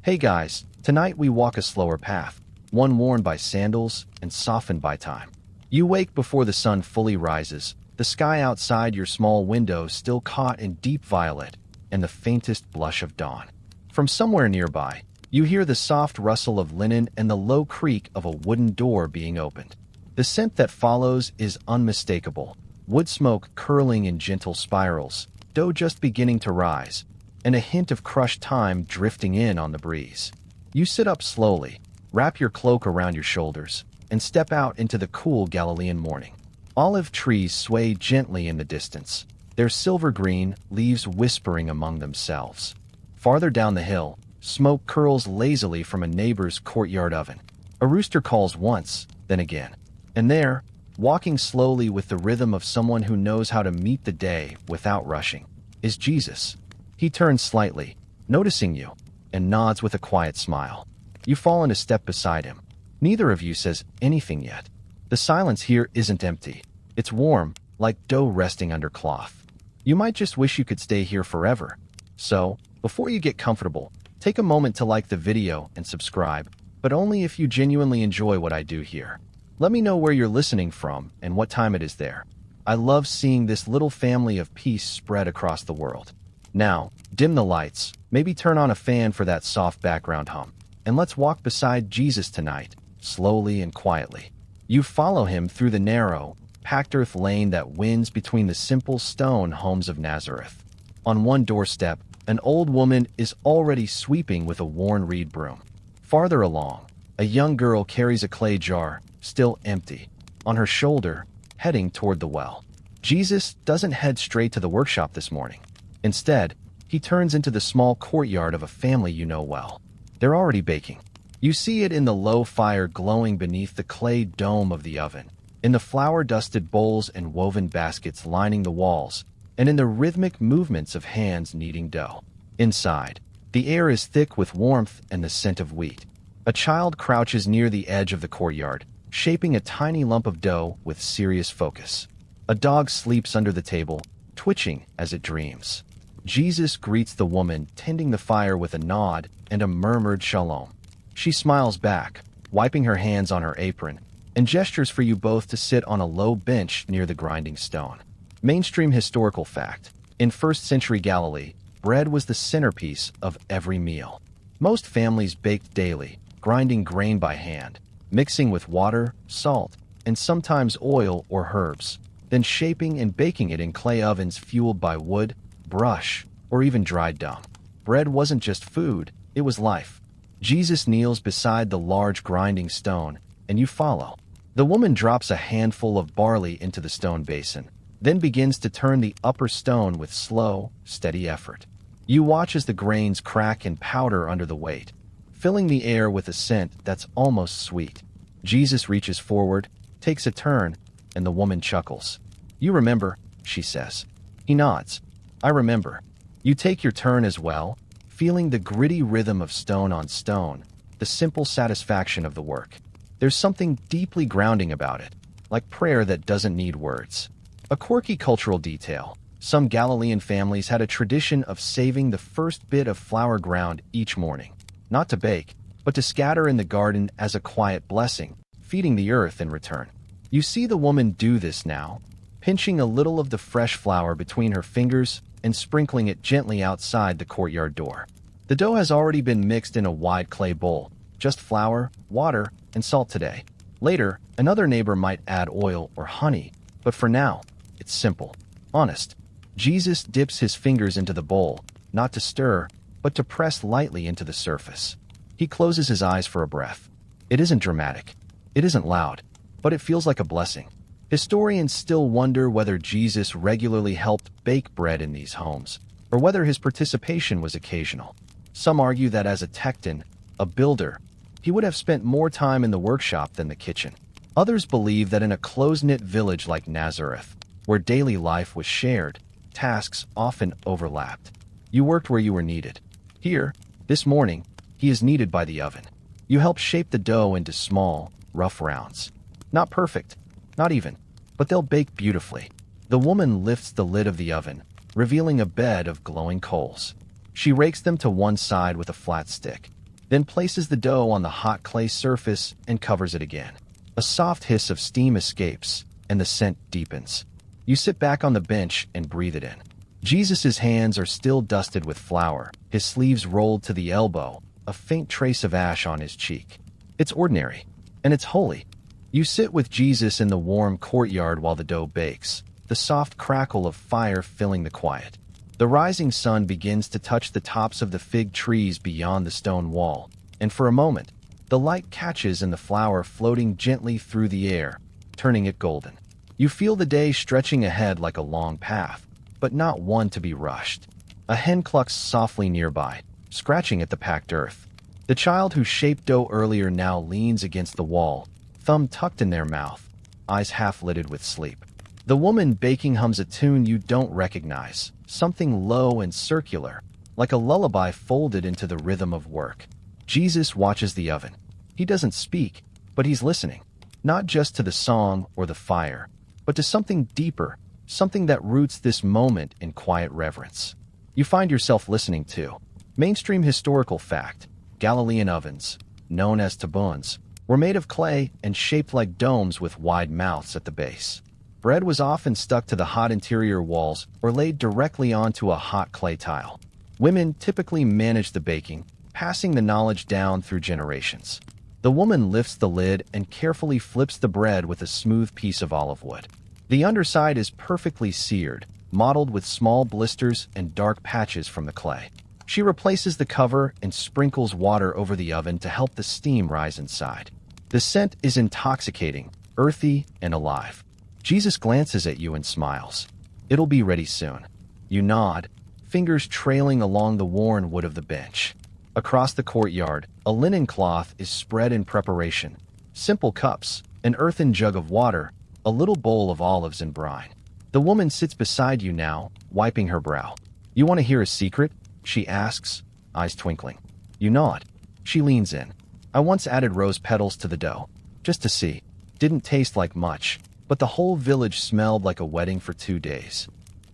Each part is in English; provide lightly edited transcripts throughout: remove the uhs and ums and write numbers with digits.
Hey guys, tonight we walk a slower path, one worn by sandals and softened by time. You wake before the sun fully rises, the sky outside your small window still caught in deep violet and the faintest blush of dawn. From somewhere nearby, you hear the soft rustle of linen and the low creak of a wooden door being opened. The scent that follows is unmistakable, wood smoke curling in gentle spirals, dough just beginning to rise, and a hint of crushed thyme drifting in on the breeze. You sit up slowly, wrap your cloak around your shoulders, and step out into the cool Galilean morning. Olive trees sway gently in the distance, their silver green leaves whispering among themselves. Farther down the hill, smoke curls lazily from a neighbor's courtyard oven. A rooster calls once, then again. And there, walking slowly with the rhythm of someone who knows how to meet the day without rushing, is Jesus. He turns slightly, noticing you, and nods with a quiet smile. You fall in a step beside him. Neither of you says anything yet. The silence here isn't empty. It's warm, like dough resting under cloth. You might just wish you could stay here forever. So, before you get comfortable, take a moment to like the video and subscribe, but only if you genuinely enjoy what I do here. Let me know where you're listening from and what time it is there. I love seeing this little family of peace spread across the world. Now, dim the lights, maybe turn on a fan for that soft background hum, and let's walk beside Jesus tonight, slowly and quietly. You follow him through the narrow, packed earth lane that winds between the simple stone homes of Nazareth. On one doorstep, an old woman is already sweeping with a worn reed broom. Farther along, a young girl carries a clay jar, still empty, on her shoulder, heading toward the well. Jesus doesn't head straight to the workshop this morning. Instead, he turns into the small courtyard of a family you know well. They're already baking. You see it in the low fire glowing beneath the clay dome of the oven, in the flour-dusted bowls and woven baskets lining the walls, and in the rhythmic movements of hands kneading dough. Inside, the air is thick with warmth and the scent of wheat. A child crouches near the edge of the courtyard, shaping a tiny lump of dough with serious focus. A dog sleeps under the table, twitching as it dreams. Jesus greets the woman tending the fire with a nod and a murmured shalom. She smiles back, wiping her hands on her apron, and gestures for you both to sit on a low bench near the grinding stone. Mainstream historical fact: in 1st century Galilee, bread was the centerpiece of every meal. Most families baked daily, grinding grain by hand, mixing with water, salt, and sometimes oil or herbs, then shaping and baking it in clay ovens fueled by wood, brush, or even dried dung. Bread wasn't just food, it was life. Jesus kneels beside the large grinding stone, and you follow. The woman drops a handful of barley into the stone basin, then begins to turn the upper stone with slow, steady effort. You watch as the grains crack and powder under the weight, filling the air with a scent that's almost sweet. Jesus reaches forward, takes a turn, and the woman chuckles. "You remember," she says. He nods. "I remember." You take your turn as well, feeling the gritty rhythm of stone on stone, the simple satisfaction of the work. There's something deeply grounding about it, like prayer that doesn't need words. A quirky cultural detail: some Galilean families had a tradition of saving the first bit of flour ground each morning, not to bake, but to scatter in the garden as a quiet blessing, feeding the earth in return. You see the woman do this now, pinching a little of the fresh flour between her fingers and sprinkling it gently outside the courtyard door. The dough has already been mixed in a wide clay bowl, just flour, water, and salt today. Later, another neighbor might add oil or honey, but for now, it's simple, honest. Jesus dips his fingers into the bowl, not to stir, but to press lightly into the surface. He closes his eyes for a breath. It isn't dramatic. It isn't loud, but it feels like a blessing. Historians still wonder whether Jesus regularly helped bake bread in these homes, or whether his participation was occasional. Some argue that as a tekton, a builder, he would have spent more time in the workshop than the kitchen. Others believe that in a close-knit village like Nazareth, where daily life was shared, tasks often overlapped. You worked where you were needed. Here, this morning, he is needed by the oven. You help shape the dough into small, rough rounds. Not perfect, not even, but they'll bake beautifully. The woman lifts the lid of the oven, revealing a bed of glowing coals. She rakes them to one side with a flat stick. then places the dough on the hot clay surface and covers it again. A soft hiss of steam escapes, and the scent deepens. You sit back on the bench and breathe it in. Jesus' hands are still dusted with flour, his sleeves rolled to the elbow, a faint trace of ash on his cheek. It's ordinary, and it's holy. You sit with Jesus in the warm courtyard while the dough bakes, the soft crackle of fire filling the quiet. The rising sun begins to touch the tops of the fig trees beyond the stone wall, and for a moment, the light catches in the flour floating gently through the air, turning it golden. You feel the day stretching ahead like a long path, but not one to be rushed. A hen clucks softly nearby, scratching at the packed earth. The child who shaped dough earlier now leans against the wall, thumb tucked in their mouth, eyes half-lidded with sleep. The woman baking hums a tune you don't recognize, something low and circular, like a lullaby folded into the rhythm of work. Jesus watches the oven. He doesn't speak, but he's listening, not just to the song or the fire, but to something deeper, something that roots this moment in quiet reverence. You find yourself listening to mainstream historical fact. Galilean ovens, known as taboons, were made of clay and shaped like domes with wide mouths at the base. Bread was often stuck to the hot interior walls or laid directly onto a hot clay tile. Women typically managed the baking, passing the knowledge down through generations. The woman lifts the lid and carefully flips the bread with a smooth piece of olive wood. The underside is perfectly seared, mottled with small blisters and dark patches from the clay. She replaces the cover and sprinkles water over the oven to help the steam rise inside. The scent is intoxicating, earthy, and alive. Jesus glances at you and smiles. It'll be ready soon. You nod, fingers trailing along the worn wood of the bench. Across the courtyard, a linen cloth is spread in preparation. Simple cups, an earthen jug of water, a little bowl of olives and brine. The woman sits beside you now, wiping her brow. You want to hear a secret? She asks, eyes twinkling. You nod. She leans in. I once added rose petals to the dough, just to see. Didn't taste like much, but the whole village smelled like a wedding for 2 days.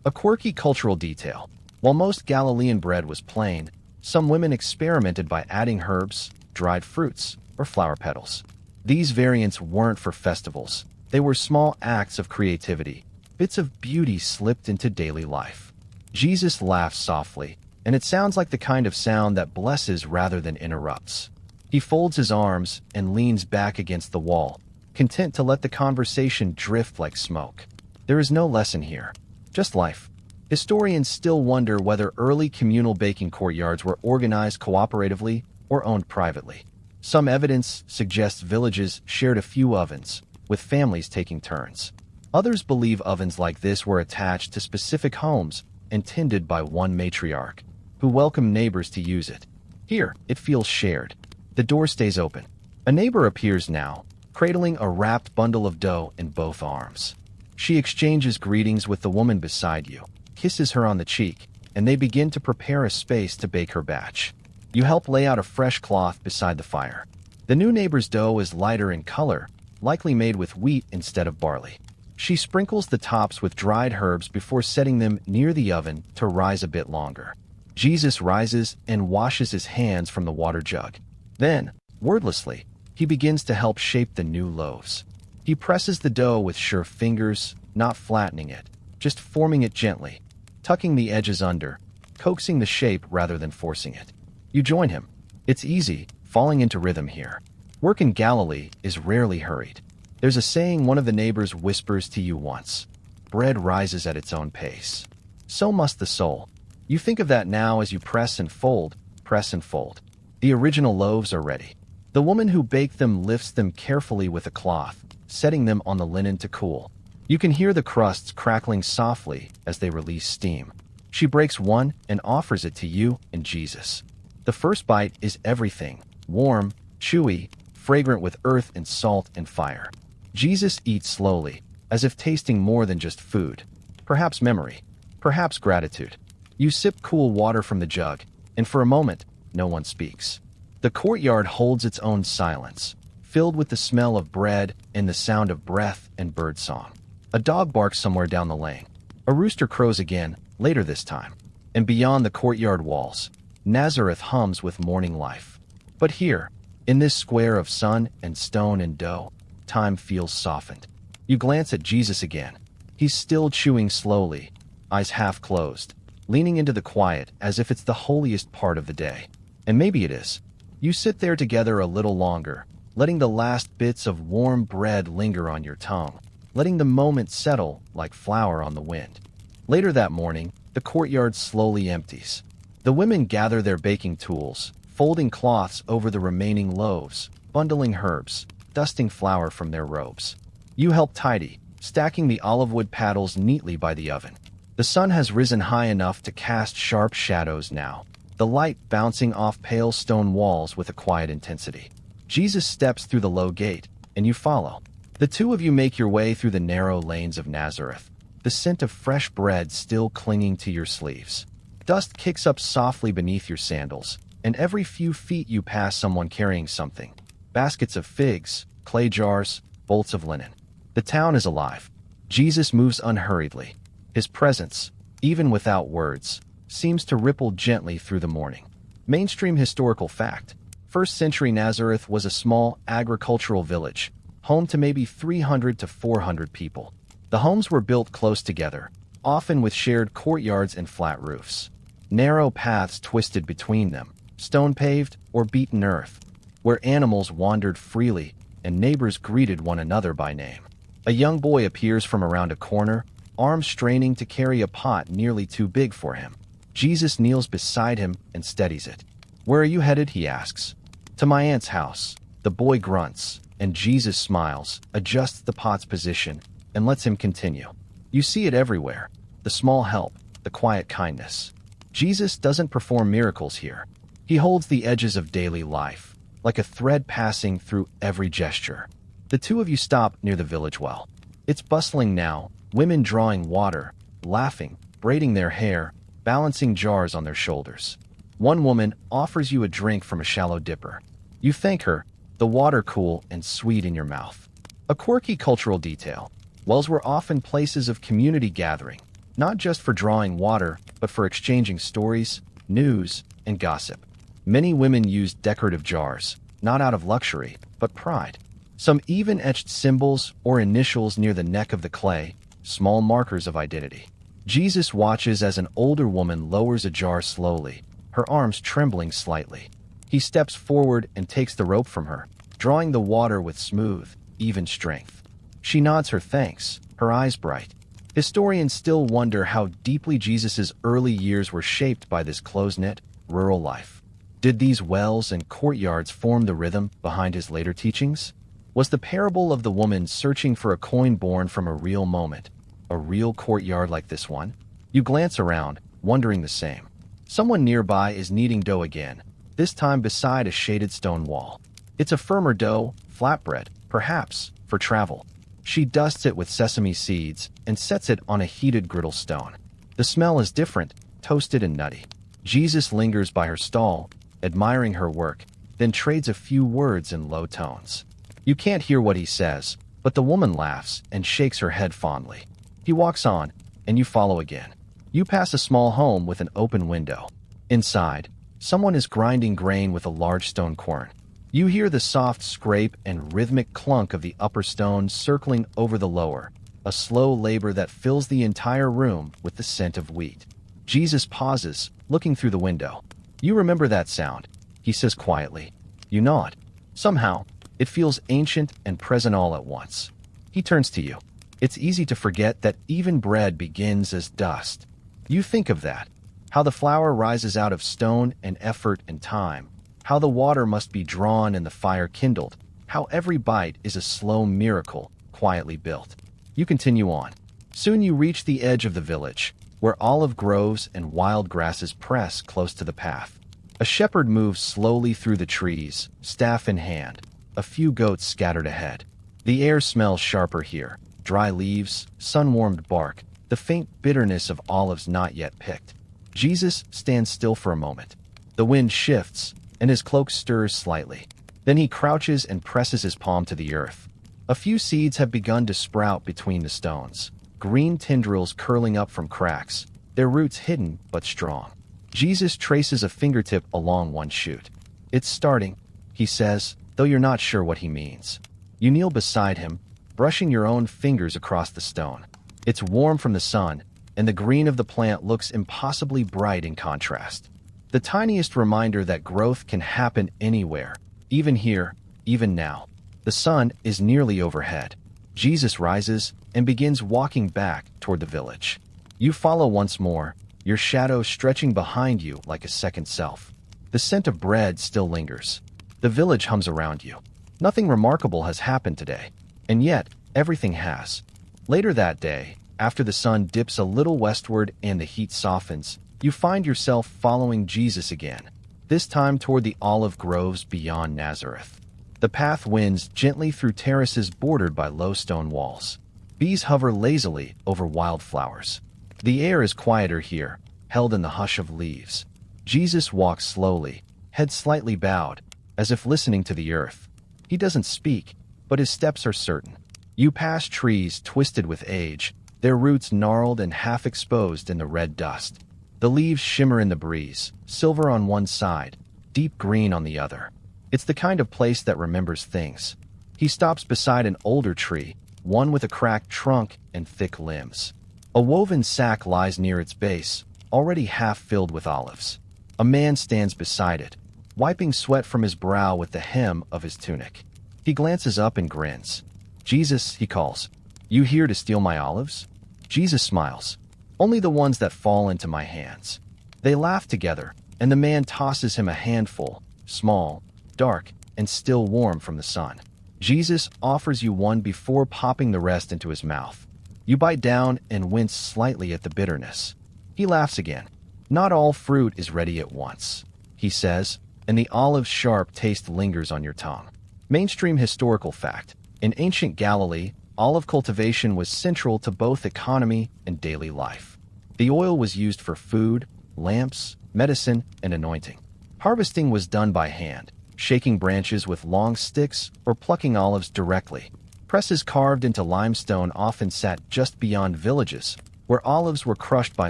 A quirky cultural detail. While most Galilean bread was plain, some women experimented by adding herbs, dried fruits, or flower petals. These variants weren't for festivals. They were small acts of creativity, bits of beauty slipped into daily life. Jesus laughs softly, and it sounds like the kind of sound that blesses rather than interrupts. He folds his arms and leans back against the wall, content to let the conversation drift like smoke. There is no lesson here, just life. Historians still wonder whether early communal baking courtyards were organized cooperatively or owned privately. Some evidence suggests villages shared a few ovens, with families taking turns. Others believe ovens like this were attached to specific homes and tended by one matriarch, who welcomed neighbors to use it. Here, it feels shared. The door stays open. A neighbor appears now, cradling a wrapped bundle of dough in both arms. She exchanges greetings with the woman beside you, kisses her on the cheek, and they begin to prepare a space to bake her batch. You help lay out a fresh cloth beside the fire. The new neighbor's dough is lighter in color, likely made with wheat instead of barley. She sprinkles the tops with dried herbs before setting them near the oven to rise a bit longer. Jesus rises and washes his hands from the water jug. Then, wordlessly, he begins to help shape the new loaves. He presses the dough with sure fingers, not flattening it, just forming it gently, tucking the edges under, coaxing the shape rather than forcing it. You join him. It's easy, falling into rhythm here. Work in Galilee is rarely hurried. There's a saying one of the neighbors whispers to you once: bread rises at its own pace. So must the soul. You think of that now as you press and fold, press and fold. The original loaves are ready. The woman who baked them lifts them carefully with a cloth, setting them on the linen to cool. You can hear the crusts crackling softly as they release steam. She breaks one and offers it to you and Jesus. The first bite is everything: warm, chewy, fragrant with earth and salt and fire. Jesus eats slowly, as if tasting more than just food. Perhaps memory, perhaps gratitude. You sip cool water from the jug, and for a moment, no one speaks. The courtyard holds its own silence, filled with the smell of bread and the sound of breath and birdsong. A dog barks somewhere down the lane. A rooster crows again, later this time. And beyond the courtyard walls, Nazareth hums with morning life. But here, in this square of sun and stone and dough, time feels softened. You glance at Jesus again. He's still chewing slowly, eyes half closed, leaning into the quiet as if it's the holiest part of the day. And maybe it is. You sit there together a little longer, letting the last bits of warm bread linger on your tongue, letting the moment settle like flour on the wind. Later that morning, the courtyard slowly empties. The women gather their baking tools, folding cloths over the remaining loaves, bundling herbs, dusting flour from their robes. You help tidy, stacking the olive wood paddles neatly by the oven. The sun has risen high enough to cast sharp shadows now, the light bouncing off pale stone walls with a quiet intensity. Jesus steps through the low gate, and you follow. The two of you make your way through the narrow lanes of Nazareth, the scent of fresh bread still clinging to your sleeves. Dust kicks up softly beneath your sandals, and every few feet you pass someone carrying something. Baskets of figs, clay jars, bolts of linen. The town is alive. Jesus moves unhurriedly. His presence, even without words, seems to ripple gently through the morning. Mainstream historical fact. First-century Nazareth was a small agricultural village, home to maybe 300 to 400 people. The homes were built close together, often with shared courtyards and flat roofs. Narrow paths twisted between them, stone-paved or beaten earth, where animals wandered freely and neighbors greeted one another by name. A young boy appears from around a corner, arms straining to carry a pot nearly too big for him. Jesus kneels beside him and steadies it. "Where are you headed?" he asks. "To my aunt's house." The boy grunts, and Jesus smiles, adjusts the pot's position, and lets him continue. You see it everywhere. The small help, the quiet kindness. Jesus doesn't perform miracles here. He holds the edges of daily life, like a thread passing through every gesture. The two of you stop near the village well. It's bustling now, women drawing water, laughing, braiding their hair, balancing jars on their shoulders. One woman offers you a drink from a shallow dipper. You thank her, the water cool and sweet in your mouth. A quirky cultural detail. Wells were often places of community gathering, not just for drawing water, but for exchanging stories, news, and gossip. Many women used decorative jars, not out of luxury, but pride. Some even etched symbols or initials near the neck of the clay, small markers of identity. Jesus watches as an older woman lowers a jar slowly, her arms trembling slightly. He steps forward and takes the rope from her, drawing the water with smooth, even strength. She nods her thanks, her eyes bright. Historians still wonder how deeply Jesus' early years were shaped by this close-knit, rural life. Did these wells and courtyards form the rhythm behind his later teachings? Was the parable of the woman searching for a coin born from a real moment, a real courtyard like this one? You glance around, wondering the same. Someone nearby is kneading dough again, this time beside a shaded stone wall. It's a firmer dough, flatbread, perhaps, for travel. She dusts it with sesame seeds and sets it on a heated griddle stone. The smell is different, toasted and nutty. Jesus lingers by her stall, admiring her work, then trades a few words in low tones. You can't hear what he says, but the woman laughs and shakes her head fondly. He walks on, and you follow again. You pass a small home with an open window. Inside, someone is grinding grain with a large stone quern. You hear the soft scrape and rhythmic clunk of the upper stone circling over the lower, a slow labor that fills the entire room with the scent of wheat. Jesus pauses, looking through the window. "You remember that sound," he says quietly. You nod. Somehow, it feels ancient and present all at once. He turns to you. It's easy to forget that even bread begins as dust. You think of that, how the flour rises out of stone and effort and time, how the water must be drawn and the fire kindled, how every bite is a slow miracle, quietly built. You continue on. Soon you reach the edge of the village, where olive groves and wild grasses press close to the path. A shepherd moves slowly through the trees, staff in hand, a few goats scattered ahead. The air smells sharper here, dry leaves, sun-warmed bark, the faint bitterness of olives not yet picked. Jesus stands still for a moment. The wind shifts, and his cloak stirs slightly. Then he crouches and presses his palm to the earth. A few seeds have begun to sprout between the stones, green tendrils curling up from cracks, their roots hidden but strong. Jesus traces a fingertip along one shoot. It's starting, he says, though you're not sure what he means. You kneel beside him, brushing your own fingers across the stone. It's warm from the sun, and the green of the plant looks impossibly bright in contrast. The tiniest reminder that growth can happen anywhere, even here, even now. The sun is nearly overhead. Jesus rises and begins walking back toward the village. You follow once more, your shadow stretching behind you like a second self. The scent of bread still lingers. The village hums around you. Nothing remarkable has happened today, and yet everything has. Later that day, after the sun dips a little westward and the heat softens, you find yourself following Jesus again, this time toward the olive groves beyond Nazareth. The path winds gently through terraces bordered by low stone walls. Bees hover lazily over wildflowers. The air is quieter here, held in the hush of leaves. Jesus walks slowly, head slightly bowed, as if listening to the earth. He doesn't speak, but his steps are certain. You pass trees twisted with age, their roots gnarled and half exposed in the red dust. The leaves shimmer in the breeze, silver on one side, deep green on the other. It's the kind of place that remembers things. He stops beside an older tree, one with a cracked trunk and thick limbs. A woven sack lies near its base, already half filled with olives. A man stands beside it, wiping sweat from his brow with the hem of his tunic. He glances up and grins. "Jesus," he calls, "you here to steal my olives?" Jesus smiles. "Only the ones that fall into my hands." They laugh together, and the man tosses him a handful, small, dark, and still warm from the sun. Jesus offers you one before popping the rest into his mouth. You bite down and wince slightly at the bitterness. He laughs again. "Not all fruit is ready at once," he says, and the olive's sharp taste lingers on your tongue. Mainstream historical fact. In ancient Galilee, olive cultivation was central to both economy and daily life. The oil was used for food, lamps, medicine, and anointing. Harvesting was done by hand, shaking branches with long sticks or plucking olives directly. Presses carved into limestone often sat just beyond villages, where olives were crushed by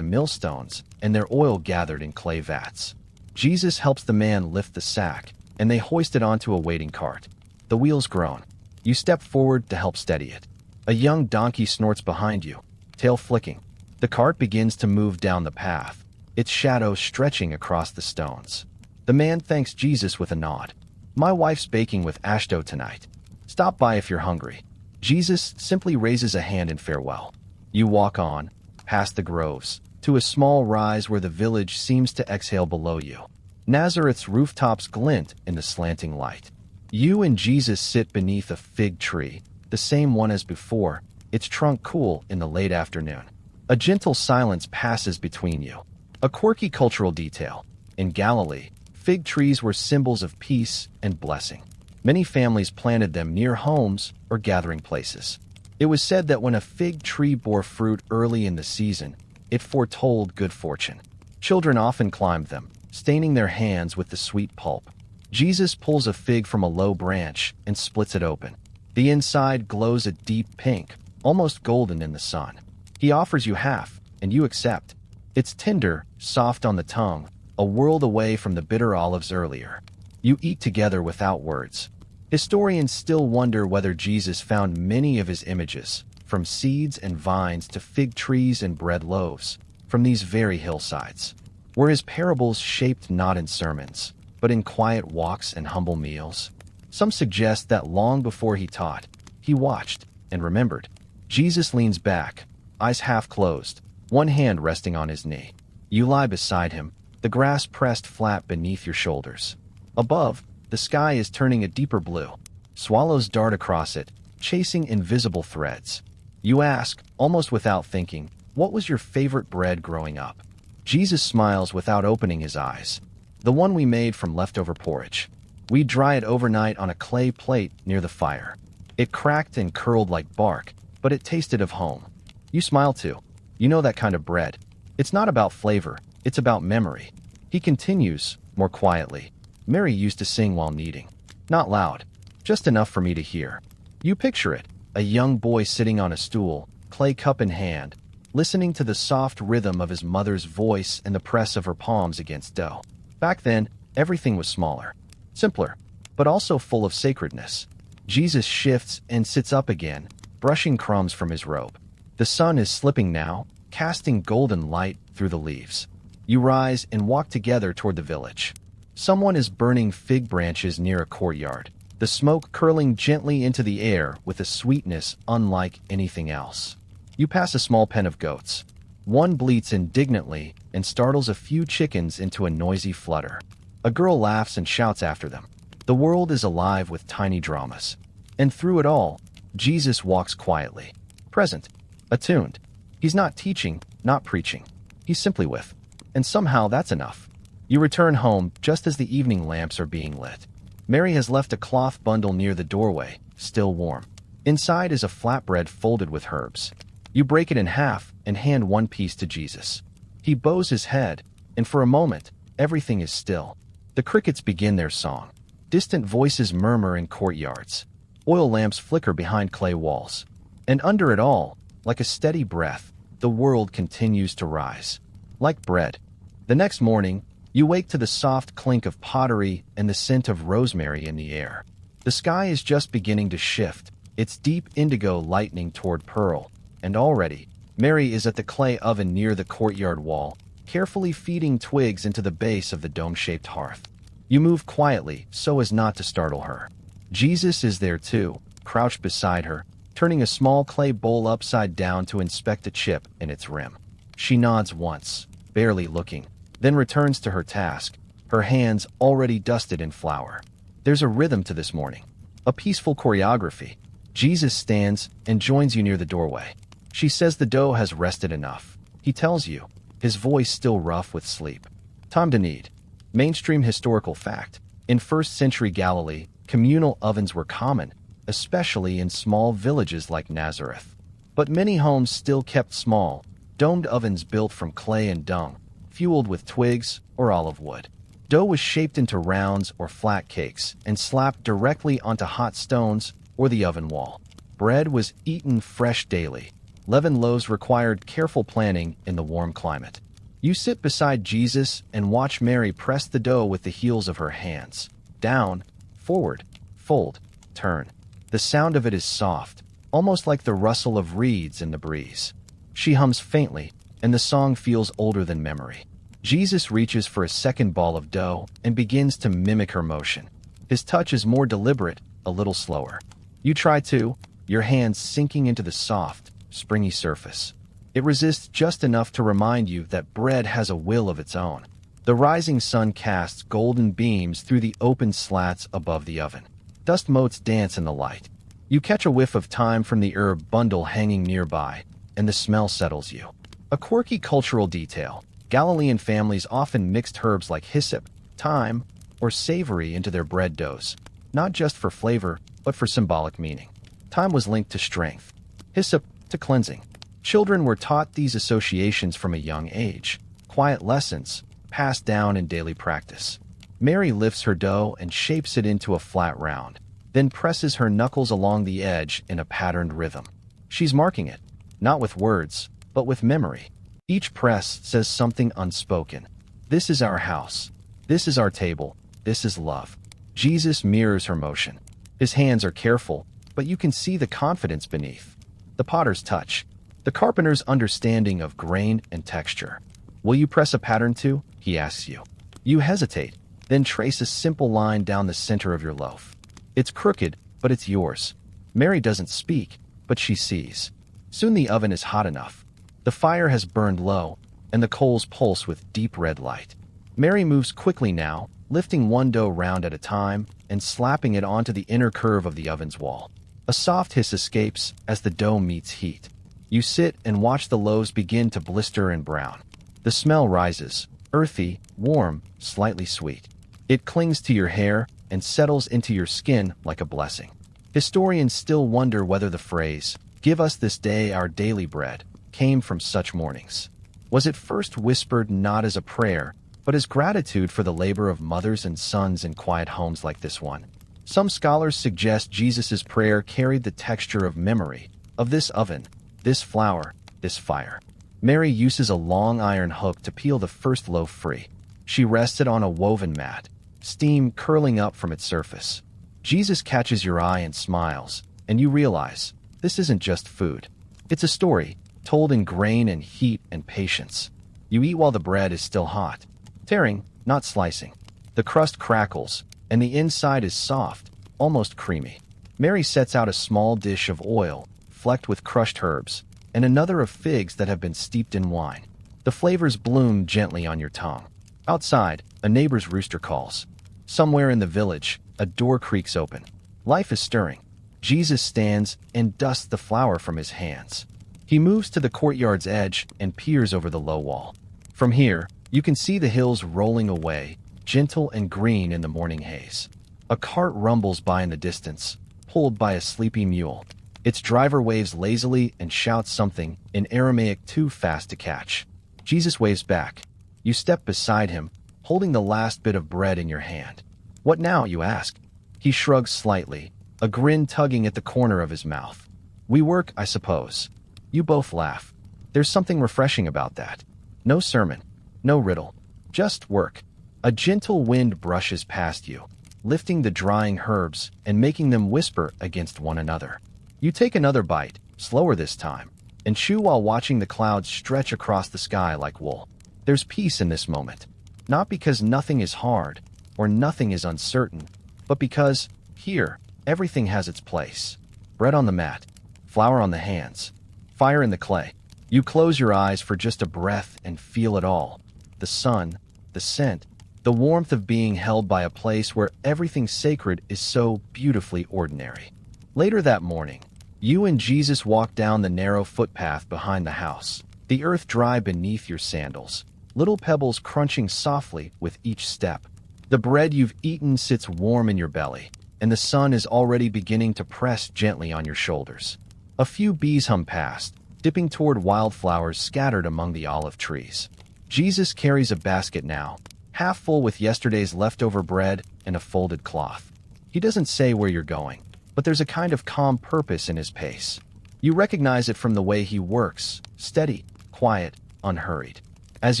millstones and their oil gathered in clay vats. Jesus helps the man lift the sack, and they hoist it onto a waiting cart. The wheels groan. You step forward to help steady it. A young donkey snorts behind you, tail flicking. The cart begins to move down the path, its shadow stretching across the stones. The man thanks Jesus with a nod. "My wife's baking with ashdow tonight. Stop by if you're hungry." Jesus simply raises a hand in farewell. You walk on, past the groves, to a small rise where the village seems to exhale below you. Nazareth's rooftops glint in the slanting light. You and Jesus sit beneath a fig tree, the same one as before, its trunk cool in the late afternoon. A gentle silence passes between you. A quirky cultural detail. In Galilee, fig trees were symbols of peace and blessing. Many families planted them near homes or gathering places. It was said that when a fig tree bore fruit early in the season, it foretold good fortune. Children often climbed them, staining their hands with the sweet pulp. Jesus pulls a fig from a low branch and splits it open. The inside glows a deep pink, almost golden in the sun. He offers you half, and you accept. It's tender, soft on the tongue, a world away from the bitter olives earlier. You eat together without words. Historians still wonder whether Jesus found many of his images, from seeds and vines to fig trees and bread loaves, from these very hillsides. Were his parables shaped not in sermons, but in quiet walks and humble meals? Some suggest that long before he taught, he watched and remembered. Jesus leans back, eyes half closed, one hand resting on his knee. You lie beside him, the grass pressed flat beneath your shoulders. Above, the sky is turning a deeper blue. Swallows dart across it, chasing invisible threads. You ask, almost without thinking, "What was your favorite bread growing up?" Jesus smiles without opening his eyes. "The one we made from leftover porridge. We'd dry it overnight on a clay plate near the fire. It cracked and curled like bark, but it tasted of home." You smile too. You know that kind of bread. It's not about flavor, it's about memory. He continues, more quietly. "Mary used to sing while kneading. Not loud, just enough for me to hear." You picture it, a young boy sitting on a stool, clay cup in hand, listening to the soft rhythm of his mother's voice and the press of her palms against dough. Back then, everything was smaller, simpler. but also full of sacredness. Jesus shifts and sits up again, brushing crumbs from his robe. The sun is slipping now, casting golden light through the leaves. You rise and walk together toward the village. Someone is burning fig branches near a courtyard, the smoke curling gently into the air with a sweetness unlike anything else. You pass a small pen of goats. One bleats indignantly and startles a few chickens into a noisy flutter. A girl laughs and shouts after them. The world is alive with tiny dramas. And through it all, Jesus walks quietly, present, attuned. He's not teaching, not preaching. He's simply with. And somehow that's enough. You return home just as the evening lamps are being lit. Mary has left a cloth bundle near the doorway, still warm. Inside is a flatbread folded with herbs. You break it in half and hand one piece to Jesus. He bows his head, and for a moment, everything is still. The crickets begin their song. Distant voices murmur in courtyards. Oil lamps flicker behind clay walls. And under it all, like a steady breath, the world continues to rise. Like bread. The next morning, you wake to the soft clink of pottery and the scent of rosemary in the air. The sky is just beginning to shift, its deep indigo lightening toward pearl. And already, Mary is at the clay oven near the courtyard wall, carefully feeding twigs into the base of the dome-shaped hearth. You move quietly so as not to startle her. Jesus is there too, crouched beside her, turning a small clay bowl upside down to inspect a chip in its rim. She nods once, barely looking, then returns to her task, her hands already dusted in flour. There's a rhythm to this morning, a peaceful choreography. Jesus stands and joins you near the doorway. She says the dough has rested enough. He tells you, his voice still rough with sleep. Time to knead. Mainstream historical fact. In 1st century Galilee, communal ovens were common, especially in small villages like Nazareth. But many homes still kept small, domed ovens built from clay and dung, fueled with twigs or olive wood. Dough was shaped into rounds or flat cakes and slapped directly onto hot stones or the oven wall. Bread was eaten fresh daily. Leavened loaves required careful planning in the warm climate. You sit beside Jesus and watch Mary press the dough with the heels of her hands. Down, forward, fold, turn. The sound of it is soft, almost like the rustle of reeds in the breeze. She hums faintly, and the song feels older than memory. Jesus reaches for a second ball of dough and begins to mimic her motion. His touch is more deliberate, a little slower. You try too, your hands sinking into the soft, springy surface. It resists just enough to remind you that bread has a will of its own. The rising sun casts golden beams through the open slats above the oven. Dust motes dance in the light. You catch a whiff of thyme from the herb bundle hanging nearby, and the smell settles you. A quirky cultural detail. Galilean families often mixed herbs like hyssop, thyme, or savory into their bread doughs, not just for flavor, but for symbolic meaning. Thyme was linked to strength. Hyssop to cleansing. Children were taught these associations from a young age, quiet lessons passed down in daily practice. Mary lifts her dough and shapes it into a flat round, then presses her knuckles along the edge in a patterned rhythm. She's marking it, not with words, but with memory. Each press says something unspoken. This is our house. This is our table. This is love. Jesus mirrors her motion. His hands are careful, but you can see the confidence beneath. The potter's touch. The carpenter's understanding of grain and texture. Will you press a pattern too? He asks you. You hesitate, then trace a simple line down the center of your loaf. It's crooked, but it's yours. Mary doesn't speak, but she sees. Soon the oven is hot enough. The fire has burned low, and the coals pulse with deep red light. Mary moves quickly now, lifting one dough round at a time and slapping it onto the inner curve of the oven's wall. A soft hiss escapes as the dough meets heat. You sit and watch the loaves begin to blister and brown. The smell rises, earthy, warm, slightly sweet. It clings to your hair and settles into your skin like a blessing. Historians still wonder whether the phrase, "Give us this day our daily bread," came from such mornings. Was it first whispered not as a prayer, but as gratitude for the labor of mothers and sons in quiet homes like this one? Some scholars suggest Jesus' prayer carried the texture of memory, of this oven, this flour, this fire. Mary uses a long iron hook to peel the first loaf free. She rests it on a woven mat, steam curling up from its surface. Jesus catches your eye and smiles, and you realize this isn't just food. It's a story, told in grain and heat and patience. You eat while the bread is still hot, tearing, not slicing. The crust crackles, and the inside is soft, almost creamy. Mary sets out a small dish of oil, flecked with crushed herbs, and another of figs that have been steeped in wine. The flavors bloom gently on your tongue. Outside, a neighbor's rooster calls. Somewhere in the village, a door creaks open. Life is stirring. Jesus stands and dusts the flour from his hands. He moves to the courtyard's edge and peers over the low wall. From here, you can see the hills rolling away, gentle and green in the morning haze. A cart rumbles by in the distance, pulled by a sleepy mule. Its driver waves lazily and shouts something in Aramaic too fast to catch. Jesus waves back. You step beside him, holding the last bit of bread in your hand. What now, you ask? He shrugs slightly, a grin tugging at the corner of his mouth. We work, I suppose. You both laugh. There's something refreshing about that. No sermon, no riddle, just work. A gentle wind brushes past you, lifting the drying herbs and making them whisper against one another. You take another bite, slower this time, and chew while watching the clouds stretch across the sky like wool. There's peace in this moment, not because nothing is hard or nothing is uncertain, but because, here, everything has its place. Bread on the mat, flour on the hands, fire in the clay. You close your eyes for just a breath and feel it all. The sun, the scent, the warmth of being held by a place where everything sacred is so beautifully ordinary. Later that morning, you and Jesus walk down the narrow footpath behind the house, the earth dry beneath your sandals, little pebbles crunching softly with each step. The bread you've eaten sits warm in your belly, and the sun is already beginning to press gently on your shoulders. A few bees hum past, dipping toward wildflowers scattered among the olive trees. Jesus carries a basket now, half full with yesterday's leftover bread and a folded cloth. He doesn't say where you're going, but there's a kind of calm purpose in his pace. You recognize it from the way he works, steady, quiet, unhurried. As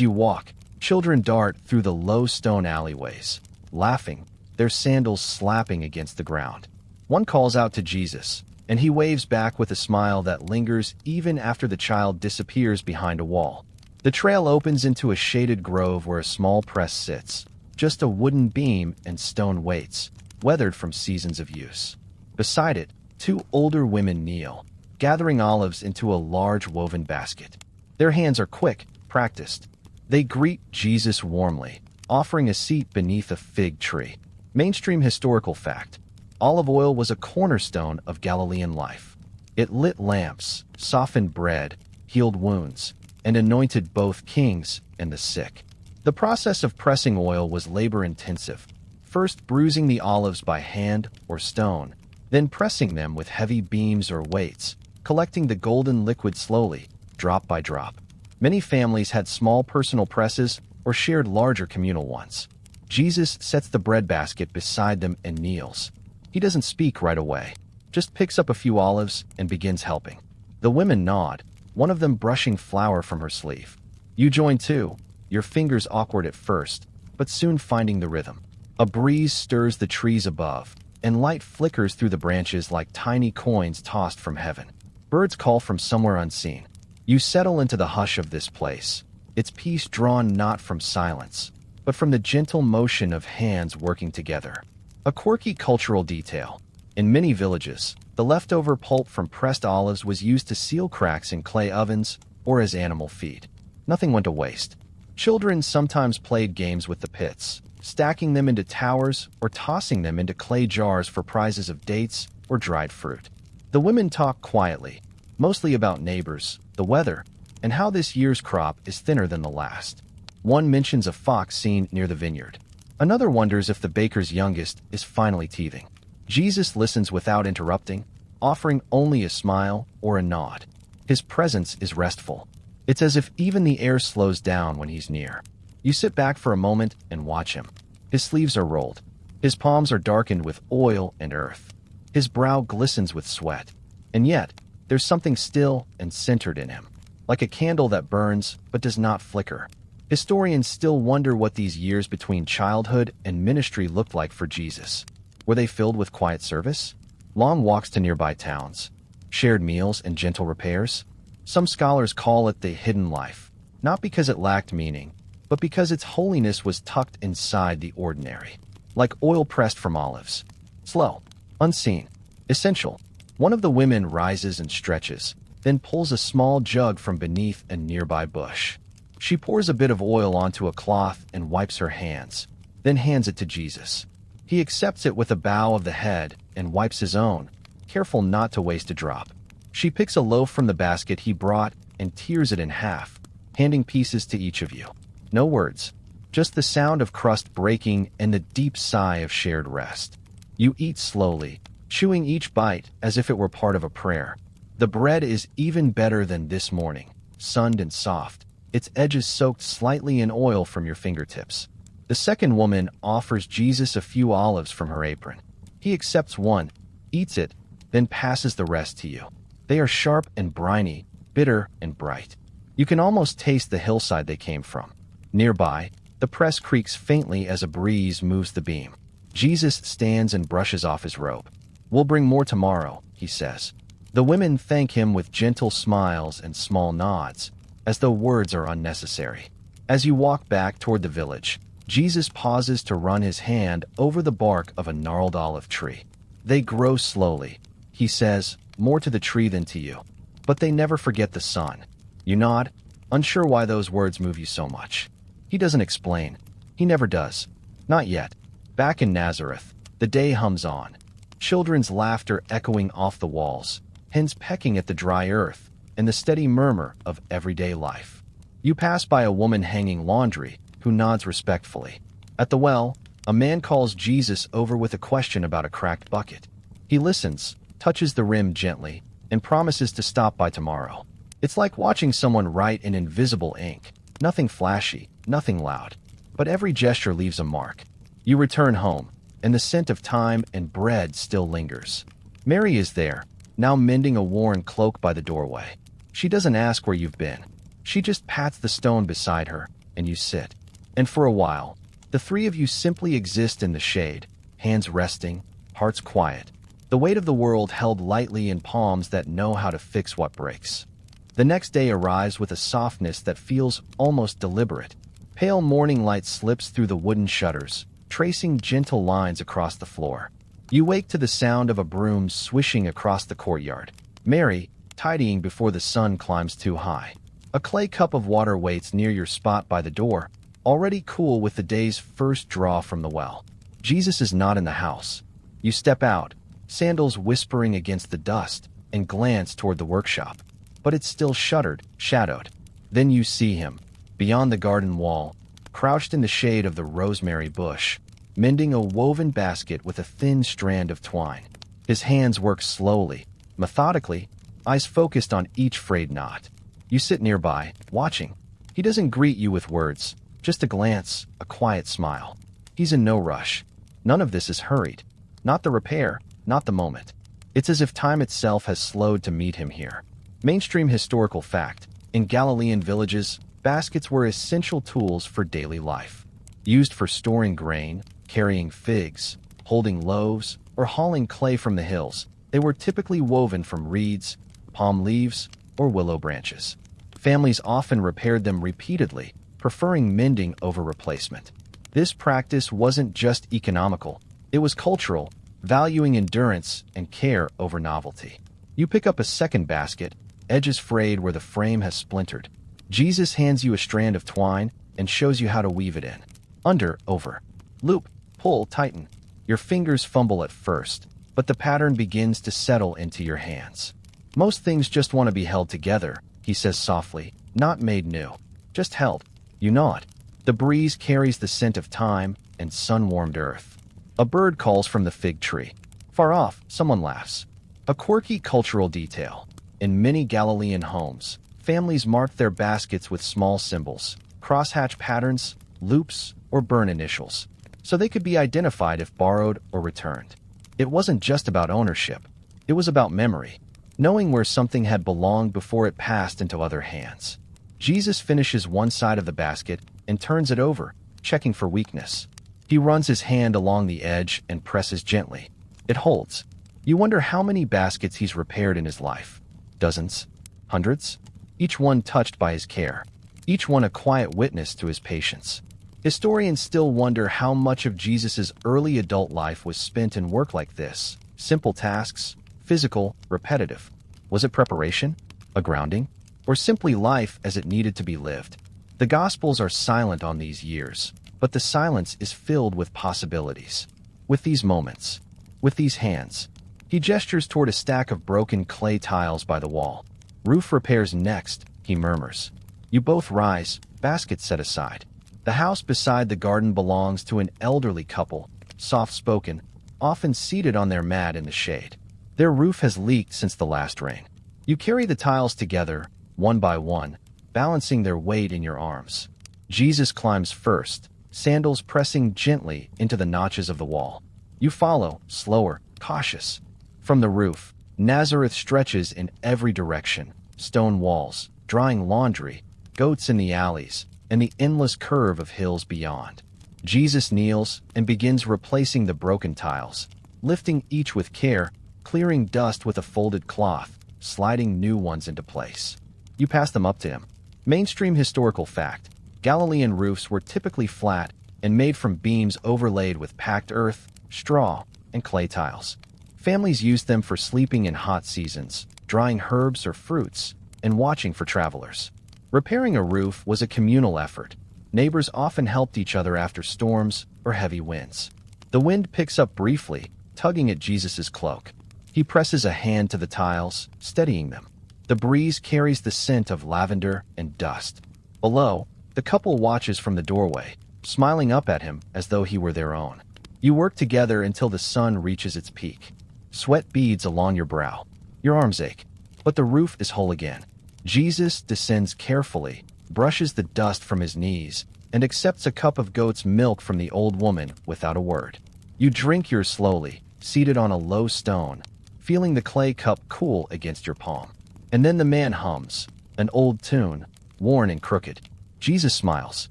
you walk, children dart through the low stone alleyways, laughing, their sandals slapping against the ground. One calls out to Jesus, and he waves back with a smile that lingers even after the child disappears behind a wall. The trail opens into a shaded grove where a small press sits, just a wooden beam and stone weights, weathered from seasons of use. Beside it, two older women kneel, gathering olives into a large woven basket. Their hands are quick, practiced. They greet Jesus warmly, offering a seat beneath a fig tree. Mainstream historical fact: olive oil was a cornerstone of Galilean life. It lit lamps, softened bread, healed wounds, and anointed both kings and the sick. The process of pressing oil was labor-intensive, first bruising the olives by hand or stone, then pressing them with heavy beams or weights, collecting the golden liquid slowly, drop by drop. Many families had small personal presses or shared larger communal ones. Jesus sets the bread basket beside them and kneels. He doesn't speak right away, just picks up a few olives and begins helping. The women nod, one of them brushing flour from her sleeve. You join too, your fingers awkward at first, but soon finding the rhythm. A breeze stirs the trees above, and light flickers through the branches like tiny coins tossed from heaven. Birds call from somewhere unseen. You settle into the hush of this place, its peace drawn not from silence, but from the gentle motion of hands working together. A quirky cultural detail. In many villages, the leftover pulp from pressed olives was used to seal cracks in clay ovens or as animal feed. Nothing went to waste. Children sometimes played games with the pits, stacking them into towers or tossing them into clay jars for prizes of dates or dried fruit. The women talk quietly, mostly about neighbors, the weather, and how this year's crop is thinner than the last. One mentions a fox seen near the vineyard. Another wonders if the baker's youngest is finally teething. Jesus listens without interrupting, offering only a smile or a nod. His presence is restful. It's as if even the air slows down when he's near. You sit back for a moment and watch him. His sleeves are rolled. His palms are darkened with oil and earth. His brow glistens with sweat. And yet, there's something still and centered in him, like a candle that burns but does not flicker. Historians still wonder what these years between childhood and ministry looked like for Jesus. Were they filled with quiet service? Long walks to nearby towns? Shared meals and gentle repairs? Some scholars call it the hidden life, not because it lacked meaning, but because its holiness was tucked inside the ordinary. Like oil pressed from olives. Slow, unseen, essential. One of the women rises and stretches, then pulls a small jug from beneath a nearby bush. She pours a bit of oil onto a cloth and wipes her hands, then hands it to Jesus. He accepts it with a bow of the head and wipes his own, careful not to waste a drop. She picks a loaf from the basket he brought and tears it in half, handing pieces to each of you. No words, just the sound of crust breaking and the deep sigh of shared rest. You eat slowly, chewing each bite as if it were part of a prayer. The bread is even better than this morning, sunned and soft, its edges soaked slightly in oil from your fingertips. The second woman offers Jesus a few olives from her apron. He accepts one, eats it, then passes the rest to you. They are sharp and briny, bitter and bright. You can almost taste the hillside they came from. Nearby, the press creaks faintly as a breeze moves the beam. Jesus stands and brushes off his robe. "We'll bring more tomorrow," he says. The women thank him with gentle smiles and small nods, as though words are unnecessary. As you walk back toward the village, Jesus pauses to run his hand over the bark of a gnarled olive tree. "They grow slowly," he says, "more to the tree than to you. But they never forget the sun." You nod, unsure why those words move you so much. He doesn't explain. He never does. Not yet. Back in Nazareth, the day hums on. Children's laughter echoing off the walls, hens pecking at the dry earth, and the steady murmur of everyday life. You pass by a woman hanging laundry, who nods respectfully. At the well, a man calls Jesus over with a question about a cracked bucket. He listens, touches the rim gently, and promises to stop by tomorrow. It's like watching someone write in invisible ink. Nothing flashy, nothing loud. But every gesture leaves a mark. You return home, and the scent of thyme and bread still lingers. Mary is there, now mending a worn cloak by the doorway. She doesn't ask where you've been. She just pats the stone beside her, and you sit. And for a while, the three of you simply exist in the shade, hands resting, hearts quiet. The weight of the world held lightly in palms that know how to fix what breaks. The next day arrives with a softness that feels almost deliberate. Pale morning light slips through the wooden shutters, tracing gentle lines across the floor. You wake to the sound of a broom swishing across the courtyard. Mary, tidying before the sun climbs too high. A clay cup of water waits near your spot by the door, already cool with the day's first draw from the well. Jesus is not in the house. You step out, sandals whispering against the dust, and glance toward the workshop. But it's still shuttered, shadowed. Then you see him, beyond the garden wall, crouched in the shade of the rosemary bush, mending a woven basket with a thin strand of twine. His hands work slowly, methodically, eyes focused on each frayed knot. You sit nearby, watching. He doesn't greet you with words, just a glance, a quiet smile. He's in no rush. None of this is hurried. Not the repair, not the moment. It's as if time itself has slowed to meet him here. Mainstream historical fact: in Galilean villages, baskets were essential tools for daily life. Used for storing grain, carrying figs, holding loaves, or hauling clay from the hills, they were typically woven from reeds, palm leaves, or willow branches. Families often repaired them repeatedly, preferring mending over replacement. This practice wasn't just economical, it was cultural, valuing endurance and care over novelty. You pick up a second basket, edges frayed where the frame has splintered. Jesus hands you a strand of twine and shows you how to weave it in. Under, over. Loop, pull, tighten. Your fingers fumble at first, but the pattern begins to settle into your hands. Most things just want to be held together, he says softly, not made new. Just held. You nod. The breeze carries the scent of thyme and sun-warmed earth. A bird calls from the fig tree. Far off, someone laughs. A quirky cultural detail. In many Galilean homes, families marked their baskets with small symbols, crosshatch patterns, loops, or burn initials, so they could be identified if borrowed or returned. It wasn't just about ownership. It was about memory, knowing where something had belonged before it passed into other hands. Jesus finishes one side of the basket and turns it over, checking for weakness. He runs his hand along the edge and presses gently. It holds. You wonder how many baskets he's repaired in his life. Dozens? Hundreds? Each one touched by his care. Each one a quiet witness to his patience. Historians still wonder how much of Jesus' early adult life was spent in work like this. Simple tasks, physical, repetitive. Was it preparation? A grounding? Or simply life as it needed to be lived? The Gospels are silent on these years, but the silence is filled with possibilities. With these moments, with these hands, he gestures toward a stack of broken clay tiles by the wall. Roof repairs next, he murmurs. You both rise, baskets set aside. The house beside the garden belongs to an elderly couple, soft-spoken, often seated on their mat in the shade. Their roof has leaked since the last rain. You carry the tiles together, one by one, balancing their weight in your arms. Jesus climbs first, sandals pressing gently into the notches of the wall. You follow, slower, cautious. From the roof, Nazareth stretches in every direction. Stone walls, drying laundry, goats in the alleys, and the endless curve of hills beyond. Jesus kneels and begins replacing the broken tiles, lifting each with care, clearing dust with a folded cloth, sliding new ones into place. You pass them up to him. Mainstream historical fact: Galilean roofs were typically flat and made from beams overlaid with packed earth, straw, and clay tiles. Families used them for sleeping in hot seasons, drying herbs or fruits, and watching for travelers. Repairing a roof was a communal effort. Neighbors often helped each other after storms or heavy winds. The wind picks up briefly, tugging at Jesus' cloak. He presses a hand to the tiles, steadying them. The breeze carries the scent of lavender and dust. Below, the couple watches from the doorway, smiling up at him as though he were their own. You work together until the sun reaches its peak. Sweat beads along your brow. Your arms ache, but the roof is whole again. Jesus descends carefully, brushes the dust from his knees, and accepts a cup of goat's milk from the old woman without a word. You drink yours slowly, seated on a low stone, feeling the clay cup cool against your palm. And then the man hums, an old tune, worn and crooked. Jesus smiles.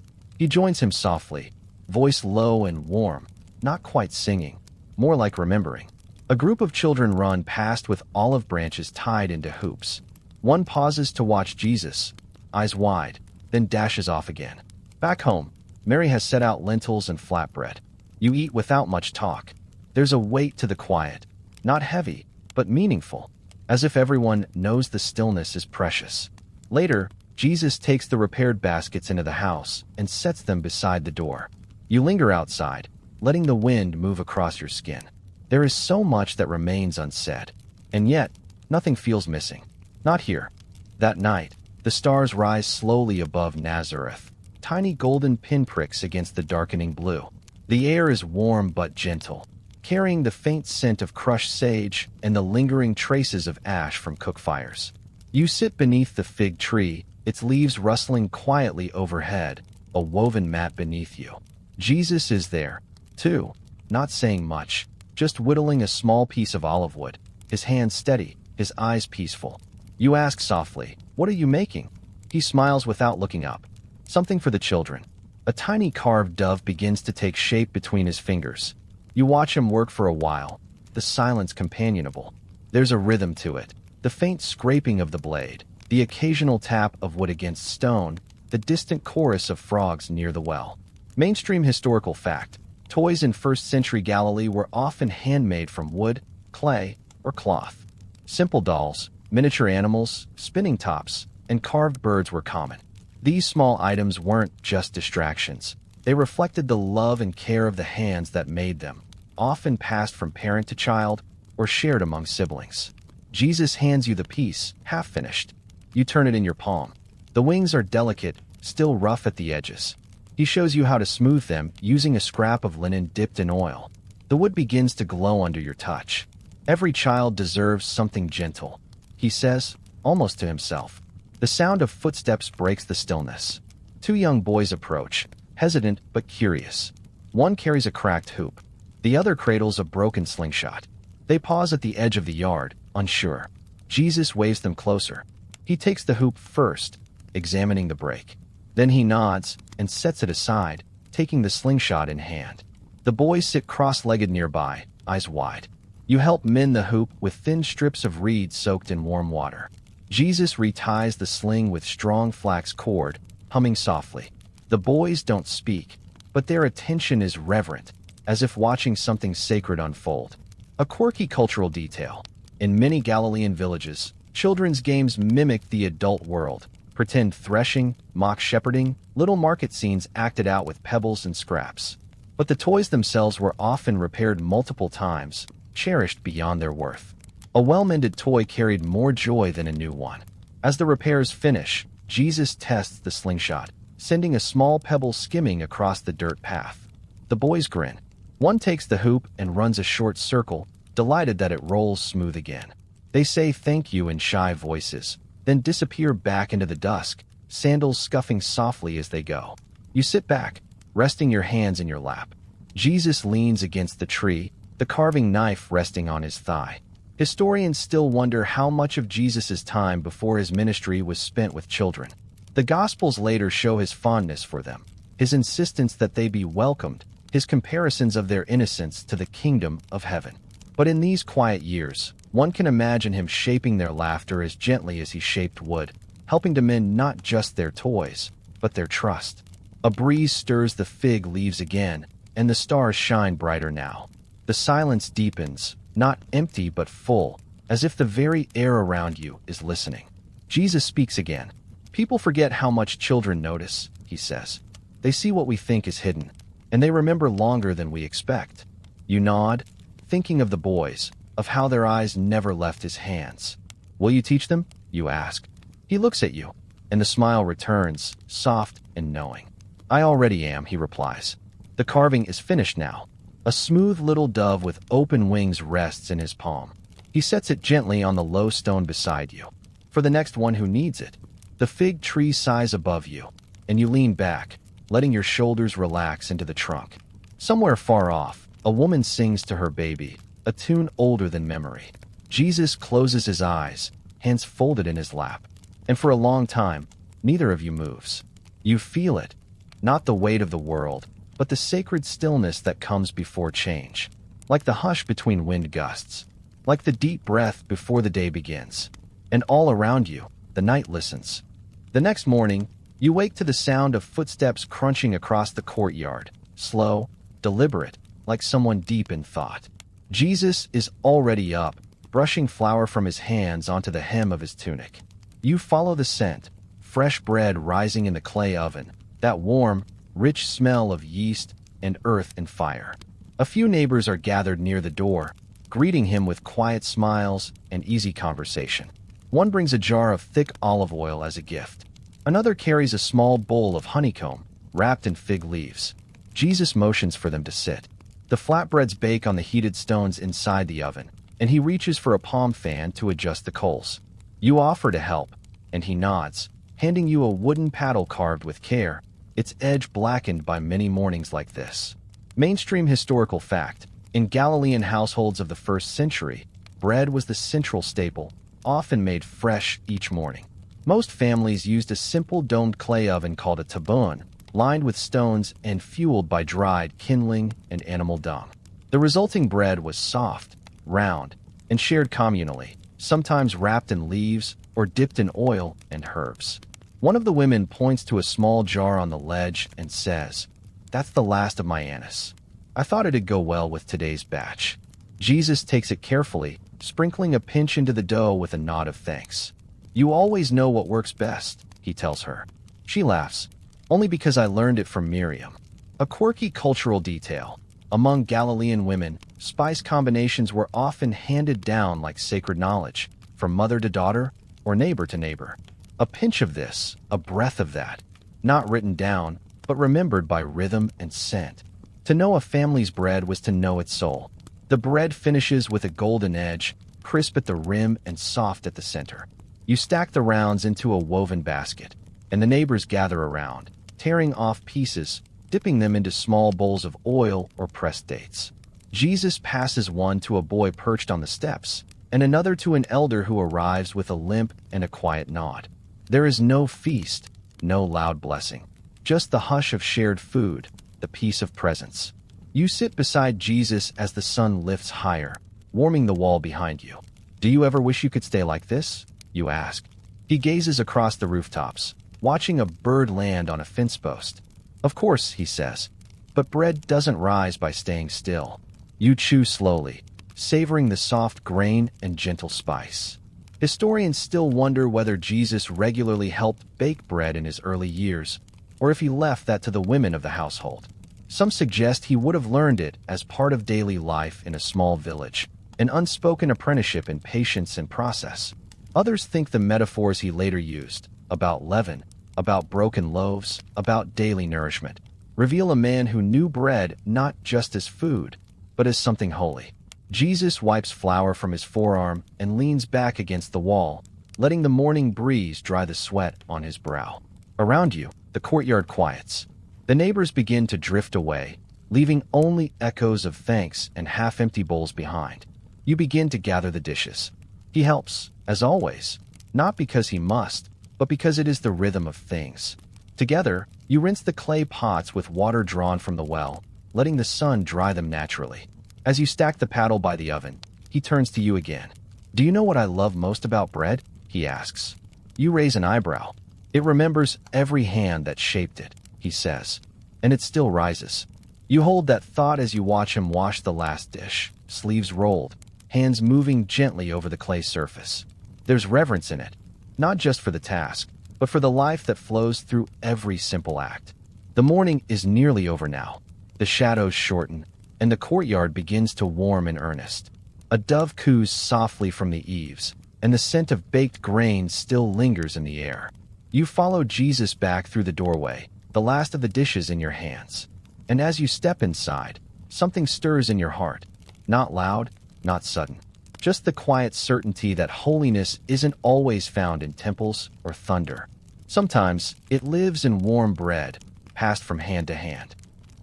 He joins him softly, voice low and warm, not quite singing, more like remembering. A group of children run past with olive branches tied into hoops. One pauses to watch Jesus, eyes wide, then dashes off again. Back home, Mary has set out lentils and flatbread. You eat without much talk. There's a weight to the quiet, not heavy, but meaningful, as if everyone knows the stillness is precious. Later, Jesus takes the repaired baskets into the house and sets them beside the door. You linger outside, letting the wind move across your skin. There is so much that remains unsaid, and yet, nothing feels missing. Not here. That night, the stars rise slowly above Nazareth, tiny golden pinpricks against the darkening blue. The air is warm but gentle, carrying the faint scent of crushed sage and the lingering traces of ash from cook fires. You sit beneath the fig tree, its leaves rustling quietly overhead, a woven mat beneath you. Jesus is there, too, not saying much, just whittling a small piece of olive wood, his hands steady, his eyes peaceful. You ask softly, "What are you making?" He smiles without looking up. "Something for the children." A tiny carved dove begins to take shape between his fingers. You watch him work for a while, the silence companionable. There's a rhythm to it, the faint scraping of the blade, the occasional tap of wood against stone, the distant chorus of frogs near the well. Mainstream historical fact: toys in first-century Galilee were often handmade from wood, clay, or cloth. Simple dolls, miniature animals, spinning tops, and carved birds were common. These small items weren't just distractions. They reflected the love and care of the hands that made them, often passed from parent to child or shared among siblings. Jesus hands you the piece, half finished. You turn it in your palm. The wings are delicate, still rough at the edges. He shows you how to smooth them using a scrap of linen dipped in oil. The wood begins to glow under your touch. Every child deserves something gentle, he says, almost to himself. The sound of footsteps breaks the stillness. Two young boys approach, hesitant but curious. One carries a cracked hoop. The other cradles a broken slingshot. They pause at the edge of the yard, unsure. Jesus waves them closer. He takes the hoop first, examining the break. Then he nods and sets it aside, taking the slingshot in hand. The boys sit cross-legged nearby, eyes wide. You help mend the hoop with thin strips of reed soaked in warm water. Jesus reties the sling with strong flax cord, humming softly. The boys don't speak, but their attention is reverent, as if watching something sacred unfold. A quirky cultural detail. In many Galilean villages, children's games mimic the adult world. Pretend threshing, mock shepherding, little market scenes acted out with pebbles and scraps. But the toys themselves were often repaired multiple times, cherished beyond their worth. A well-mended toy carried more joy than a new one. As the repairs finish, Jesus tests the slingshot, sending a small pebble skimming across the dirt path. The boys grin. One takes the hoop and runs a short circle, delighted that it rolls smooth again. They say thank you in shy voices, then disappear back into the dusk, sandals scuffing softly as they go. You sit back, resting your hands in your lap. Jesus leans against the tree, the carving knife resting on his thigh. Historians still wonder how much of Jesus' time before his ministry was spent with children. The Gospels later show his fondness for them, his insistence that they be welcomed, his comparisons of their innocence to the kingdom of heaven. But in these quiet years, one can imagine him shaping their laughter as gently as he shaped wood, helping to mend not just their toys, but their trust. A breeze stirs the fig leaves again, and the stars shine brighter now. The silence deepens, not empty but full, as if the very air around you is listening. Jesus speaks again. People forget how much children notice, he says. They see what we think is hidden, and they remember longer than we expect. You nod, thinking of the boys, of how their eyes never left his hands. Will you teach them? You ask. He looks at you, and the smile returns, soft and knowing. I already am, he replies. The carving is finished now. A smooth little dove with open wings rests in his palm. He sets it gently on the low stone beside you. For the next one who needs it. The fig tree sighs above you, and you lean back, letting your shoulders relax into the trunk. Somewhere far off, a woman sings to her baby, a tune older than memory. Jesus closes his eyes, hands folded in his lap. And for a long time, neither of you moves. You feel it, not the weight of the world, but the sacred stillness that comes before change. Like the hush between wind gusts, like the deep breath before the day begins. And all around you, the night listens. The next morning, you wake to the sound of footsteps crunching across the courtyard, slow, deliberate, like someone deep in thought. Jesus is already up, brushing flour from his hands onto the hem of his tunic. You follow the scent, fresh bread rising in the clay oven, that warm, rich smell of yeast and earth and fire. A few neighbors are gathered near the door, greeting him with quiet smiles and easy conversation. One brings a jar of thick olive oil as a gift. Another carries a small bowl of honeycomb, wrapped in fig leaves. Jesus motions for them to sit. The flatbreads bake on the heated stones inside the oven, and he reaches for a palm fan to adjust the coals. You offer to help, and he nods, handing you a wooden paddle carved with care, its edge blackened by many mornings like this. Mainstream historical fact: in Galilean households of the 1st century, bread was the central staple, often made fresh each morning. Most families used a simple domed clay oven called a tabun, lined with stones and fueled by dried kindling and animal dung. The resulting bread was soft, round, and shared communally, sometimes wrapped in leaves or dipped in oil and herbs. One of the women points to a small jar on the ledge and says, "That's the last of my anise. I thought it'd go well with today's batch." Jesus takes it carefully, sprinkling a pinch into the dough with a nod of thanks. "You always know what works best," he tells her. She laughs, "Only because I learned it from Miriam." A quirky cultural detail. Among Galilean women, spice combinations were often handed down like sacred knowledge, from mother to daughter or neighbor to neighbor. A pinch of this, a breath of that, not written down, but remembered by rhythm and scent. To know a family's bread was to know its soul. The bread finishes with a golden edge, crisp at the rim and soft at the center. You stack the rounds into a woven basket, and the neighbors gather around, tearing off pieces, dipping them into small bowls of oil or pressed dates. Jesus passes one to a boy perched on the steps, and another to an elder who arrives with a limp and a quiet nod. There is no feast, no loud blessing, just the hush of shared food, the peace of presence. You sit beside Jesus as the sun lifts higher, warming the wall behind you. Do you ever wish you could stay like this? You ask. He gazes across the rooftops, watching a bird land on a fence post. Of course, he says, but bread doesn't rise by staying still. You chew slowly, savoring the soft grain and gentle spice. Historians still wonder whether Jesus regularly helped bake bread in his early years, or if he left that to the women of the household. Some suggest he would have learned it as part of daily life in a small village, an unspoken apprenticeship in patience and process. Others think the metaphors he later used, about leaven, about broken loaves, about daily nourishment, reveal a man who knew bread not just as food, but as something holy. Jesus wipes flour from his forearm and leans back against the wall, letting the morning breeze dry the sweat on his brow. Around you, the courtyard quiets. The neighbors begin to drift away, leaving only echoes of thanks and half-empty bowls behind. You begin to gather the dishes. He helps, as always, not because he must, but because it is the rhythm of things. Together, you rinse the clay pots with water drawn from the well, letting the sun dry them naturally. As you stack the paddle by the oven, he turns to you again. Do you know what I love most about bread? He asks. You raise an eyebrow. It remembers every hand that shaped it, he says, and it still rises. You hold that thought as you watch him wash the last dish, sleeves rolled, hands moving gently over the clay surface. There's reverence in it, not just for the task, but for the life that flows through every simple act. The morning is nearly over now. The shadows shorten, and the courtyard begins to warm in earnest. A dove coos softly from the eaves, and the scent of baked grain still lingers in the air. You follow Jesus back through the doorway, the last of the dishes in your hands. And as you step inside, something stirs in your heart. Not loud, not sudden. Just the quiet certainty that holiness isn't always found in temples or thunder. Sometimes it lives in warm bread, passed from hand to hand.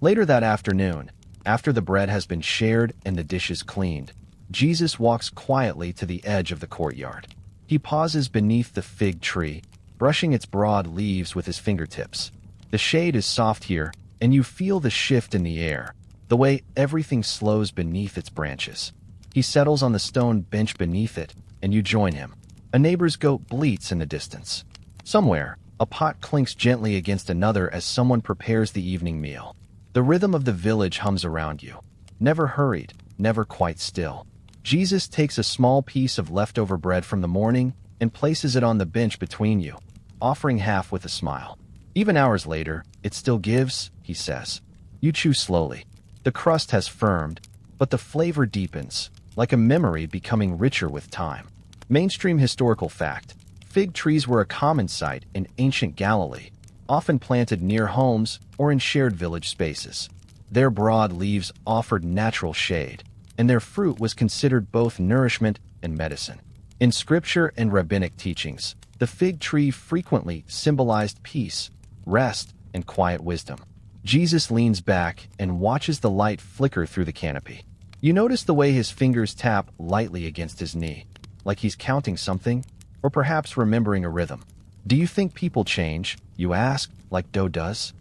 Later that afternoon, after the bread has been shared and the dishes cleaned, Jesus walks quietly to the edge of the courtyard. He pauses beneath the fig tree, brushing its broad leaves with his fingertips. The shade is soft here, and you feel the shift in the air, the way everything slows beneath its branches. He settles on the stone bench beneath it, and you join him. A neighbor's goat bleats in the distance. Somewhere, a pot clinks gently against another as someone prepares the evening meal. The rhythm of the village hums around you, never hurried, never quite still. Jesus takes a small piece of leftover bread from the morning and places it on the bench between you, offering half with a smile. Even hours later, it still gives, he says. You chew slowly. The crust has firmed, but the flavor deepens, like a memory becoming richer with time. Mainstream historical fact: fig trees were a common sight in ancient Galilee, often planted near homes or in shared village spaces. Their broad leaves offered natural shade, and their fruit was considered both nourishment and medicine. In scripture and rabbinic teachings, the fig tree frequently symbolized peace, rest, and quiet wisdom. Jesus leans back and watches the light flicker through the canopy. You notice the way his fingers tap lightly against his knee, like he's counting something, or perhaps remembering a rhythm. Do you think people change? You ask, like dough does.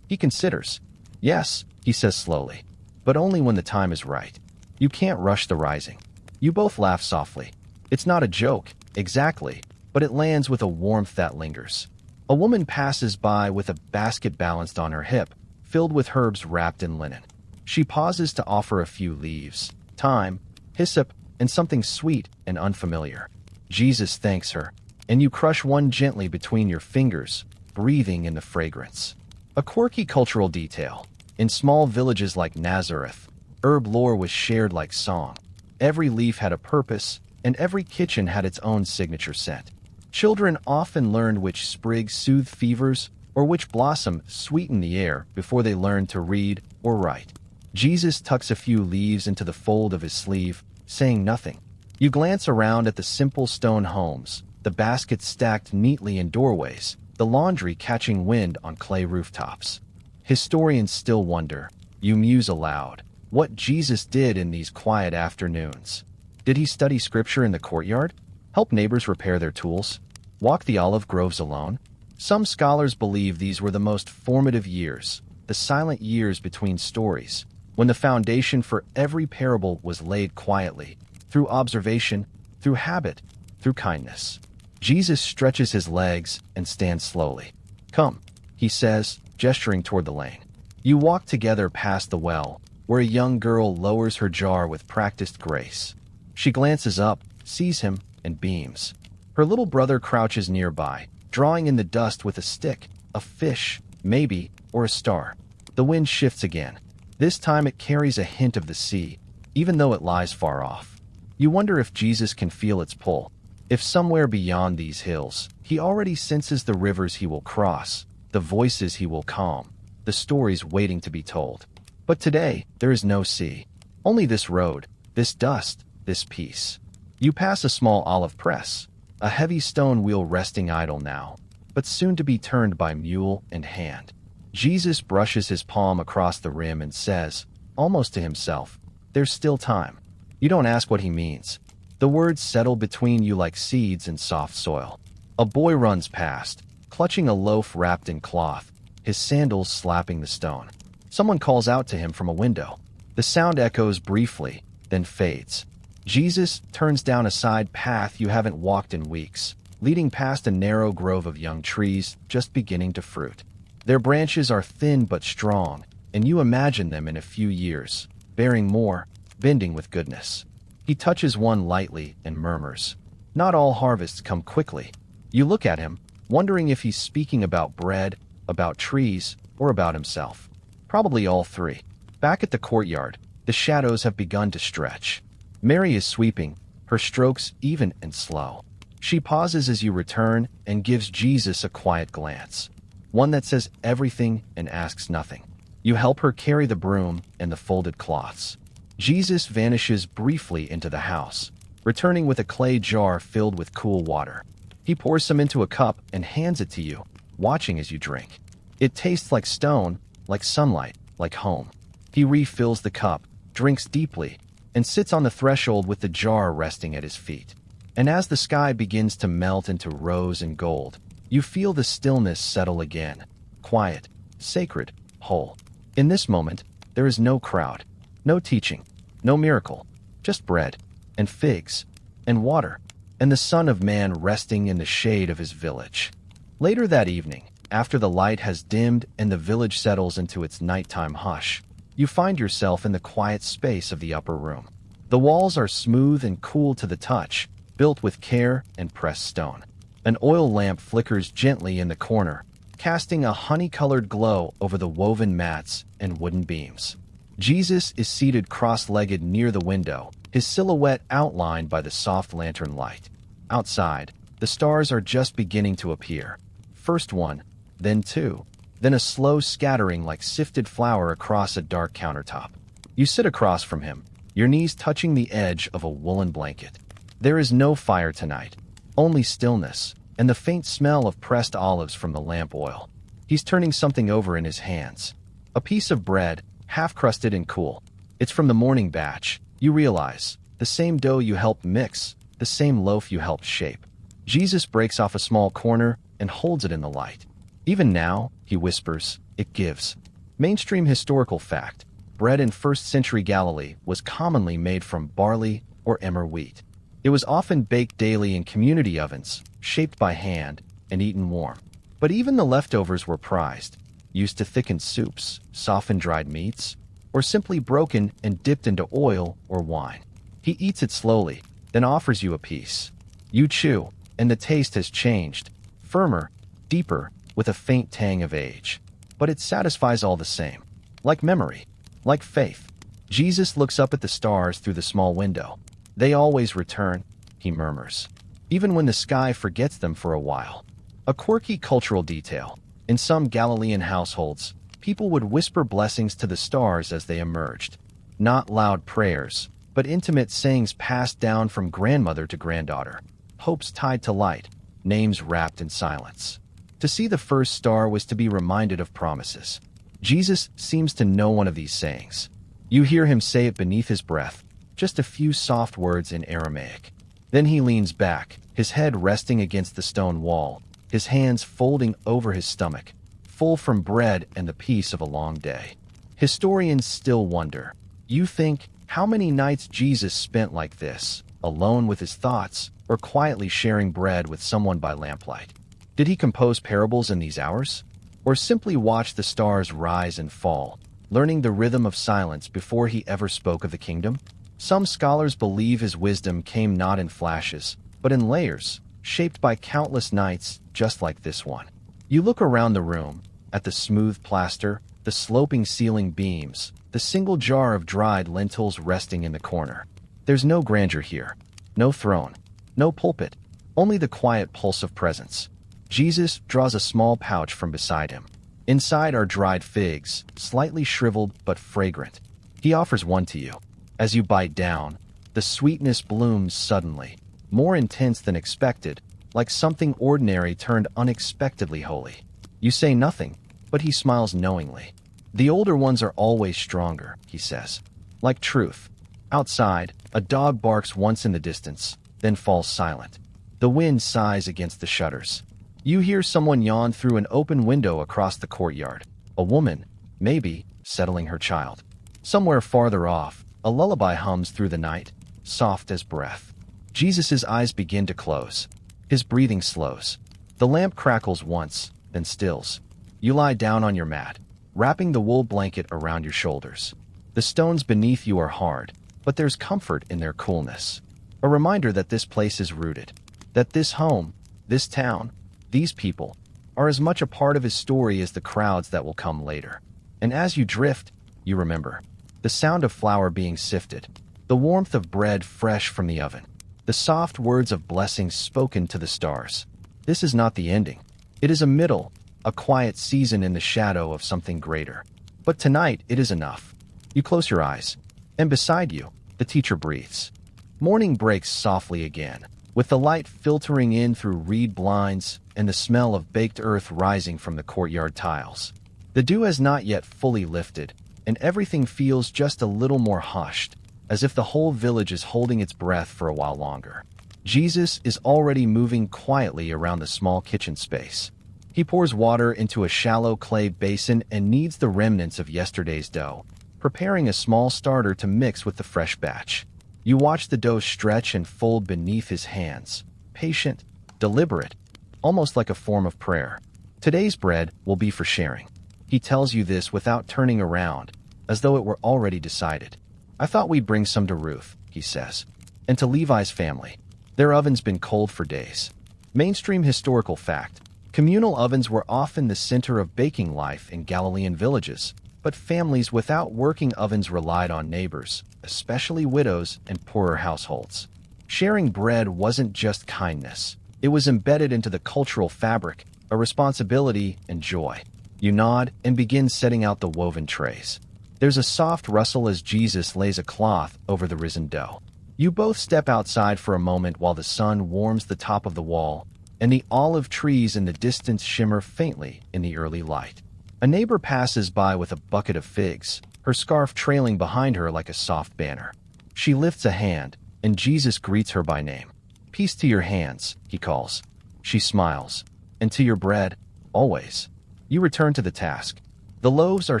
He considers. Yes, he says slowly, but only when the time is right. You can't rush the rising. You both laugh softly. It's not a joke, exactly, but it lands with a warmth that lingers. A woman passes by with a basket balanced on her hip, filled with herbs wrapped in linen. She pauses to offer a few leaves, thyme, hyssop, and something sweet and unfamiliar. Jesus thanks her, and you crush one gently between your fingers, breathing in the fragrance. A quirky cultural detail. In small villages like Nazareth, herb lore was shared like song. Every leaf had a purpose, and every kitchen had its own signature scent. Children often learned which sprig soothed fevers or which blossom sweetened the air before they learned to read or write. Jesus tucks a few leaves into the fold of his sleeve, saying nothing. You glance around at the simple stone homes, the baskets stacked neatly in doorways, the laundry catching wind on clay rooftops. Historians still wonder, you muse aloud, what Jesus did in these quiet afternoons. Did he study scripture in the courtyard? Help neighbors repair their tools? Walk the olive groves alone? Some scholars believe these were the most formative years, the silent years between stories, when the foundation for every parable was laid quietly, through observation, through habit, through kindness. Jesus stretches his legs and stands slowly. "Come," he says, gesturing toward the lane. You walk together past the well, where a young girl lowers her jar with practiced grace. She glances up, sees him, and beams. Her little brother crouches nearby, drawing in the dust with a stick, a fish, maybe, or a star. The wind shifts again. This time it carries a hint of the sea, even though it lies far off. You wonder if Jesus can feel its pull. If somewhere beyond these hills, he already senses the rivers he will cross, the voices he will calm, the stories waiting to be told. But today, there is no sea. Only this road, this dust, this peace. You pass a small olive press, a heavy stone wheel resting idle now, but soon to be turned by mule and hand. Jesus brushes his palm across the rim and says, almost to himself, "There's still time." You don't ask what he means. The words settle between you like seeds in soft soil. A boy runs past, clutching a loaf wrapped in cloth, his sandals slapping the stone. Someone calls out to him from a window. The sound echoes briefly, then fades. Jesus turns down a side path you haven't walked in weeks, leading past a narrow grove of young trees just beginning to fruit. Their branches are thin but strong, and you imagine them in a few years, bearing more, bending with goodness. He touches one lightly and murmurs, "Not all harvests come quickly." You look at him, wondering if he's speaking about bread, about trees, or about himself. Probably all three. Back at the courtyard, the shadows have begun to stretch. Mary is sweeping, her strokes even and slow. She pauses as you return and gives Jesus a quiet glance, one that says everything and asks nothing. You help her carry the broom and the folded cloths. Jesus vanishes briefly into the house, returning with a clay jar filled with cool water. He pours some into a cup and hands it to you, watching as you drink. It tastes like stone, like sunlight, like home. He refills the cup, drinks deeply, and sits on the threshold with the jar resting at his feet. And as the sky begins to melt into rose and gold, you feel the stillness settle again, quiet, sacred, whole. In this moment, there is no crowd, no teaching, no miracle, just bread, and figs, and water, and the Son of Man resting in the shade of his village. Later that evening, after the light has dimmed and the village settles into its nighttime hush, you find yourself in the quiet space of the upper room. The walls are smooth and cool to the touch, built with care and pressed stone. An oil lamp flickers gently in the corner, casting a honey-colored glow over the woven mats and wooden beams. Jesus is seated cross-legged near the window, his silhouette outlined by the soft lantern light. Outside, the stars are just beginning to appear. First one, then two, then a slow scattering like sifted flour across a dark countertop. You sit across from him, your knees touching the edge of a woolen blanket. There is no fire tonight, only stillness, and the faint smell of pressed olives from the lamp oil. He's turning something over in his hands. A piece of bread, half-crusted and cool. It's from the morning batch. You realize, the same dough you helped mix, the same loaf you helped shape. Jesus breaks off a small corner and holds it in the light. Even now, he whispers, it gives. Mainstream historical fact. Bread in 1st century Galilee was commonly made from barley or emmer wheat. It was often baked daily in community ovens, shaped by hand, and eaten warm. But even the leftovers were prized, used to thicken soups, soften dried meats, or simply broken and dipped into oil or wine. He eats it slowly, then offers you a piece. You chew, and the taste has changed, firmer, deeper, with a faint tang of age. But it satisfies all the same. Like memory, like faith. Jesus looks up at the stars through the small window. They always return, he murmurs, even when the sky forgets them for a while. A quirky cultural detail. In some Galilean households, people would whisper blessings to the stars as they emerged. Not loud prayers, but intimate sayings passed down from grandmother to granddaughter. Hopes tied to light, names wrapped in silence. To see the first star was to be reminded of promises. Jesus seems to know one of these sayings. You hear him say it beneath his breath, just a few soft words in Aramaic. Then he leans back, his head resting against the stone wall, his hands folding over his stomach, full from bread and the peace of a long day. Historians still wonder. You think, how many nights Jesus spent like this, alone with his thoughts, or quietly sharing bread with someone by lamplight? Did he compose parables in these hours? Or simply watch the stars rise and fall, learning the rhythm of silence before he ever spoke of the kingdom? Some scholars believe his wisdom came not in flashes, but in layers, shaped by countless nights just like this one. You look around the room, at the smooth plaster, the sloping ceiling beams, the single jar of dried lentils resting in the corner. There's no grandeur here, no throne, no pulpit, only the quiet pulse of presence. Jesus draws a small pouch from beside him. Inside are dried figs, slightly shriveled but fragrant. He offers one to you. As you bite down, the sweetness blooms suddenly, more intense than expected, like something ordinary turned unexpectedly holy. You say nothing, but he smiles knowingly. The older ones are always stronger, he says. Like truth. Outside, a dog barks once in the distance, then falls silent. The wind sighs against the shutters. You hear someone yawn through an open window across the courtyard. A woman, maybe, settling her child. Somewhere farther off, a lullaby hums through the night, soft as breath. Jesus' eyes begin to close. His breathing slows. The lamp crackles once, then stills. You lie down on your mat, wrapping the wool blanket around your shoulders. The stones beneath you are hard, but there's comfort in their coolness. A reminder that this place is rooted. That this home, this town, these people, are as much a part of his story as the crowds that will come later. And as you drift, you remember. The sound of flour being sifted. The warmth of bread fresh from the oven. The soft words of blessing spoken to the stars. This is not the ending. It is a middle, a quiet season in the shadow of something greater. But tonight it is enough. You close your eyes, and beside you, the teacher breathes. Morning breaks softly again, with the light filtering in through reed blinds and the smell of baked earth rising from the courtyard tiles. The dew has not yet fully lifted, and everything feels just a little more hushed, as if the whole village is holding its breath for a while longer. Jesus is already moving quietly around the small kitchen space. He pours water into a shallow clay basin and kneads the remnants of yesterday's dough, preparing a small starter to mix with the fresh batch. You watch the dough stretch and fold beneath his hands, patient, deliberate, almost like a form of prayer. Today's bread will be for sharing. He tells you this without turning around, as though it were already decided. I thought we'd bring some to Ruth, he says, and to Levi's family. Their oven's been cold for days. Mainstream historical fact. Communal ovens were often the center of baking life in Galilean villages, but families without working ovens relied on neighbors, especially widows and poorer households. Sharing bread wasn't just kindness. It was embedded into the cultural fabric, a responsibility and joy. You nod and begin setting out the woven trays. There's a soft rustle as Jesus lays a cloth over the risen dough. You both step outside for a moment while the sun warms the top of the wall, and the olive trees in the distance shimmer faintly in the early light. A neighbor passes by with a bucket of figs, her scarf trailing behind her like a soft banner. She lifts a hand, and Jesus greets her by name. Peace to your hands, he calls. She smiles. And to your bread, always. You return to the task. The loaves are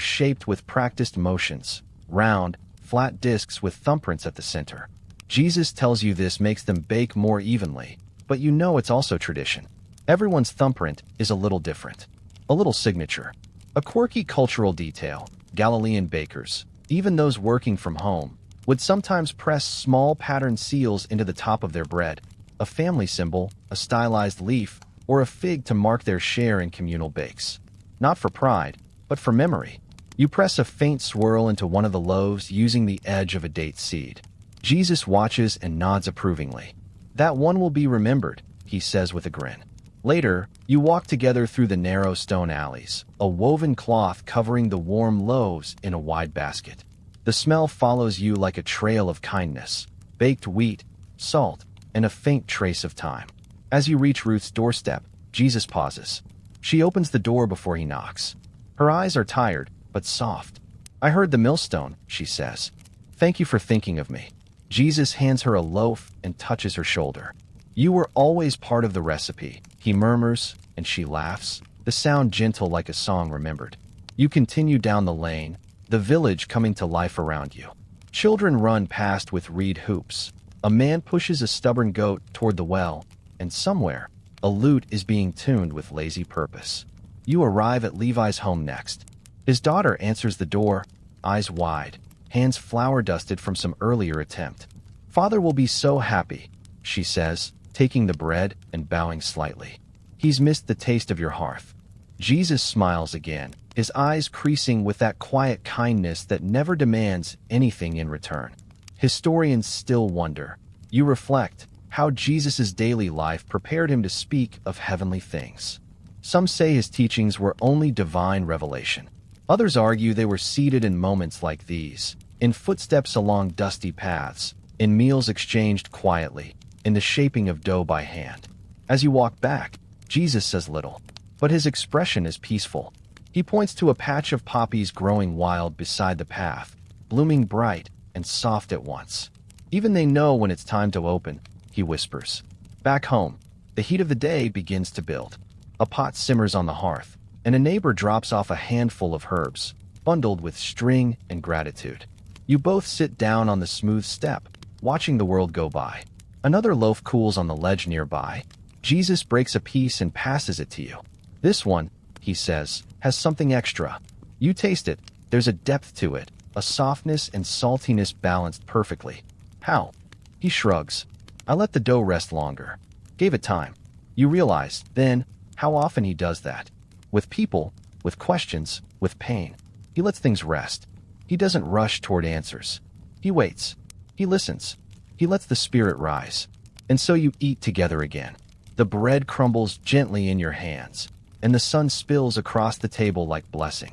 shaped with practiced motions, round, flat discs with thumbprints at the center. Jesus tells you this makes them bake more evenly, but you know it's also tradition. Everyone's thumbprint is a little different. A little signature. A quirky cultural detail. Galilean bakers, even those working from home, would sometimes press small patterned seals into the top of their bread, a family symbol, a stylized leaf, or a fig to mark their share in communal bakes. Not for pride, but for memory. You press a faint swirl into one of the loaves using the edge of a date seed. Jesus watches and nods approvingly. That one will be remembered, he says with a grin. Later, you walk together through the narrow stone alleys, a woven cloth covering the warm loaves in a wide basket. The smell follows you like a trail of kindness, baked wheat, salt, and a faint trace of time. As you reach Ruth's doorstep, Jesus pauses. She opens the door before he knocks. Her eyes are tired, but soft. I heard the millstone, she says. Thank you for thinking of me. Jesus hands her a loaf and touches her shoulder. You were always part of the recipe, he murmurs, and she laughs, the sound gentle like a song remembered. You continue down the lane, the village coming to life around you. Children run past with reed hoops. A man pushes a stubborn goat toward the well, and somewhere, a lute is being tuned with lazy purpose. You arrive at Levi's home next. His daughter answers the door, eyes wide, hands flour-dusted from some earlier attempt. "Father will be so happy," she says, taking the bread and bowing slightly. "He's missed the taste of your hearth." Jesus smiles again, his eyes creasing with that quiet kindness that never demands anything in return. Historians still wonder. You reflect how Jesus' daily life prepared him to speak of heavenly things. Some say his teachings were only divine revelation. Others argue they were seeded in moments like these, in footsteps along dusty paths, in meals exchanged quietly, in the shaping of dough by hand. As you walk back, Jesus says little, but his expression is peaceful. He points to a patch of poppies growing wild beside the path, blooming bright and soft at once. "Even they know when it's time to open," he whispers. Back home, the heat of the day begins to build. A pot simmers on the hearth, and a neighbor drops off a handful of herbs, bundled with string and gratitude. You both sit down on the smooth step, watching the world go by. Another loaf cools on the ledge nearby. Jesus breaks a piece and passes it to you. "This one," he says, "has something extra. You taste it, there's a depth to it, a softness and saltiness balanced perfectly." "How?" He shrugs. "I let the dough rest longer. Gave it time." You realize, then, how often he does that. With people, with questions, with pain. He lets things rest. He doesn't rush toward answers. He waits. He listens. He lets the spirit rise. And so you eat together again. The bread crumbles gently in your hands, and the sun spills across the table like blessing.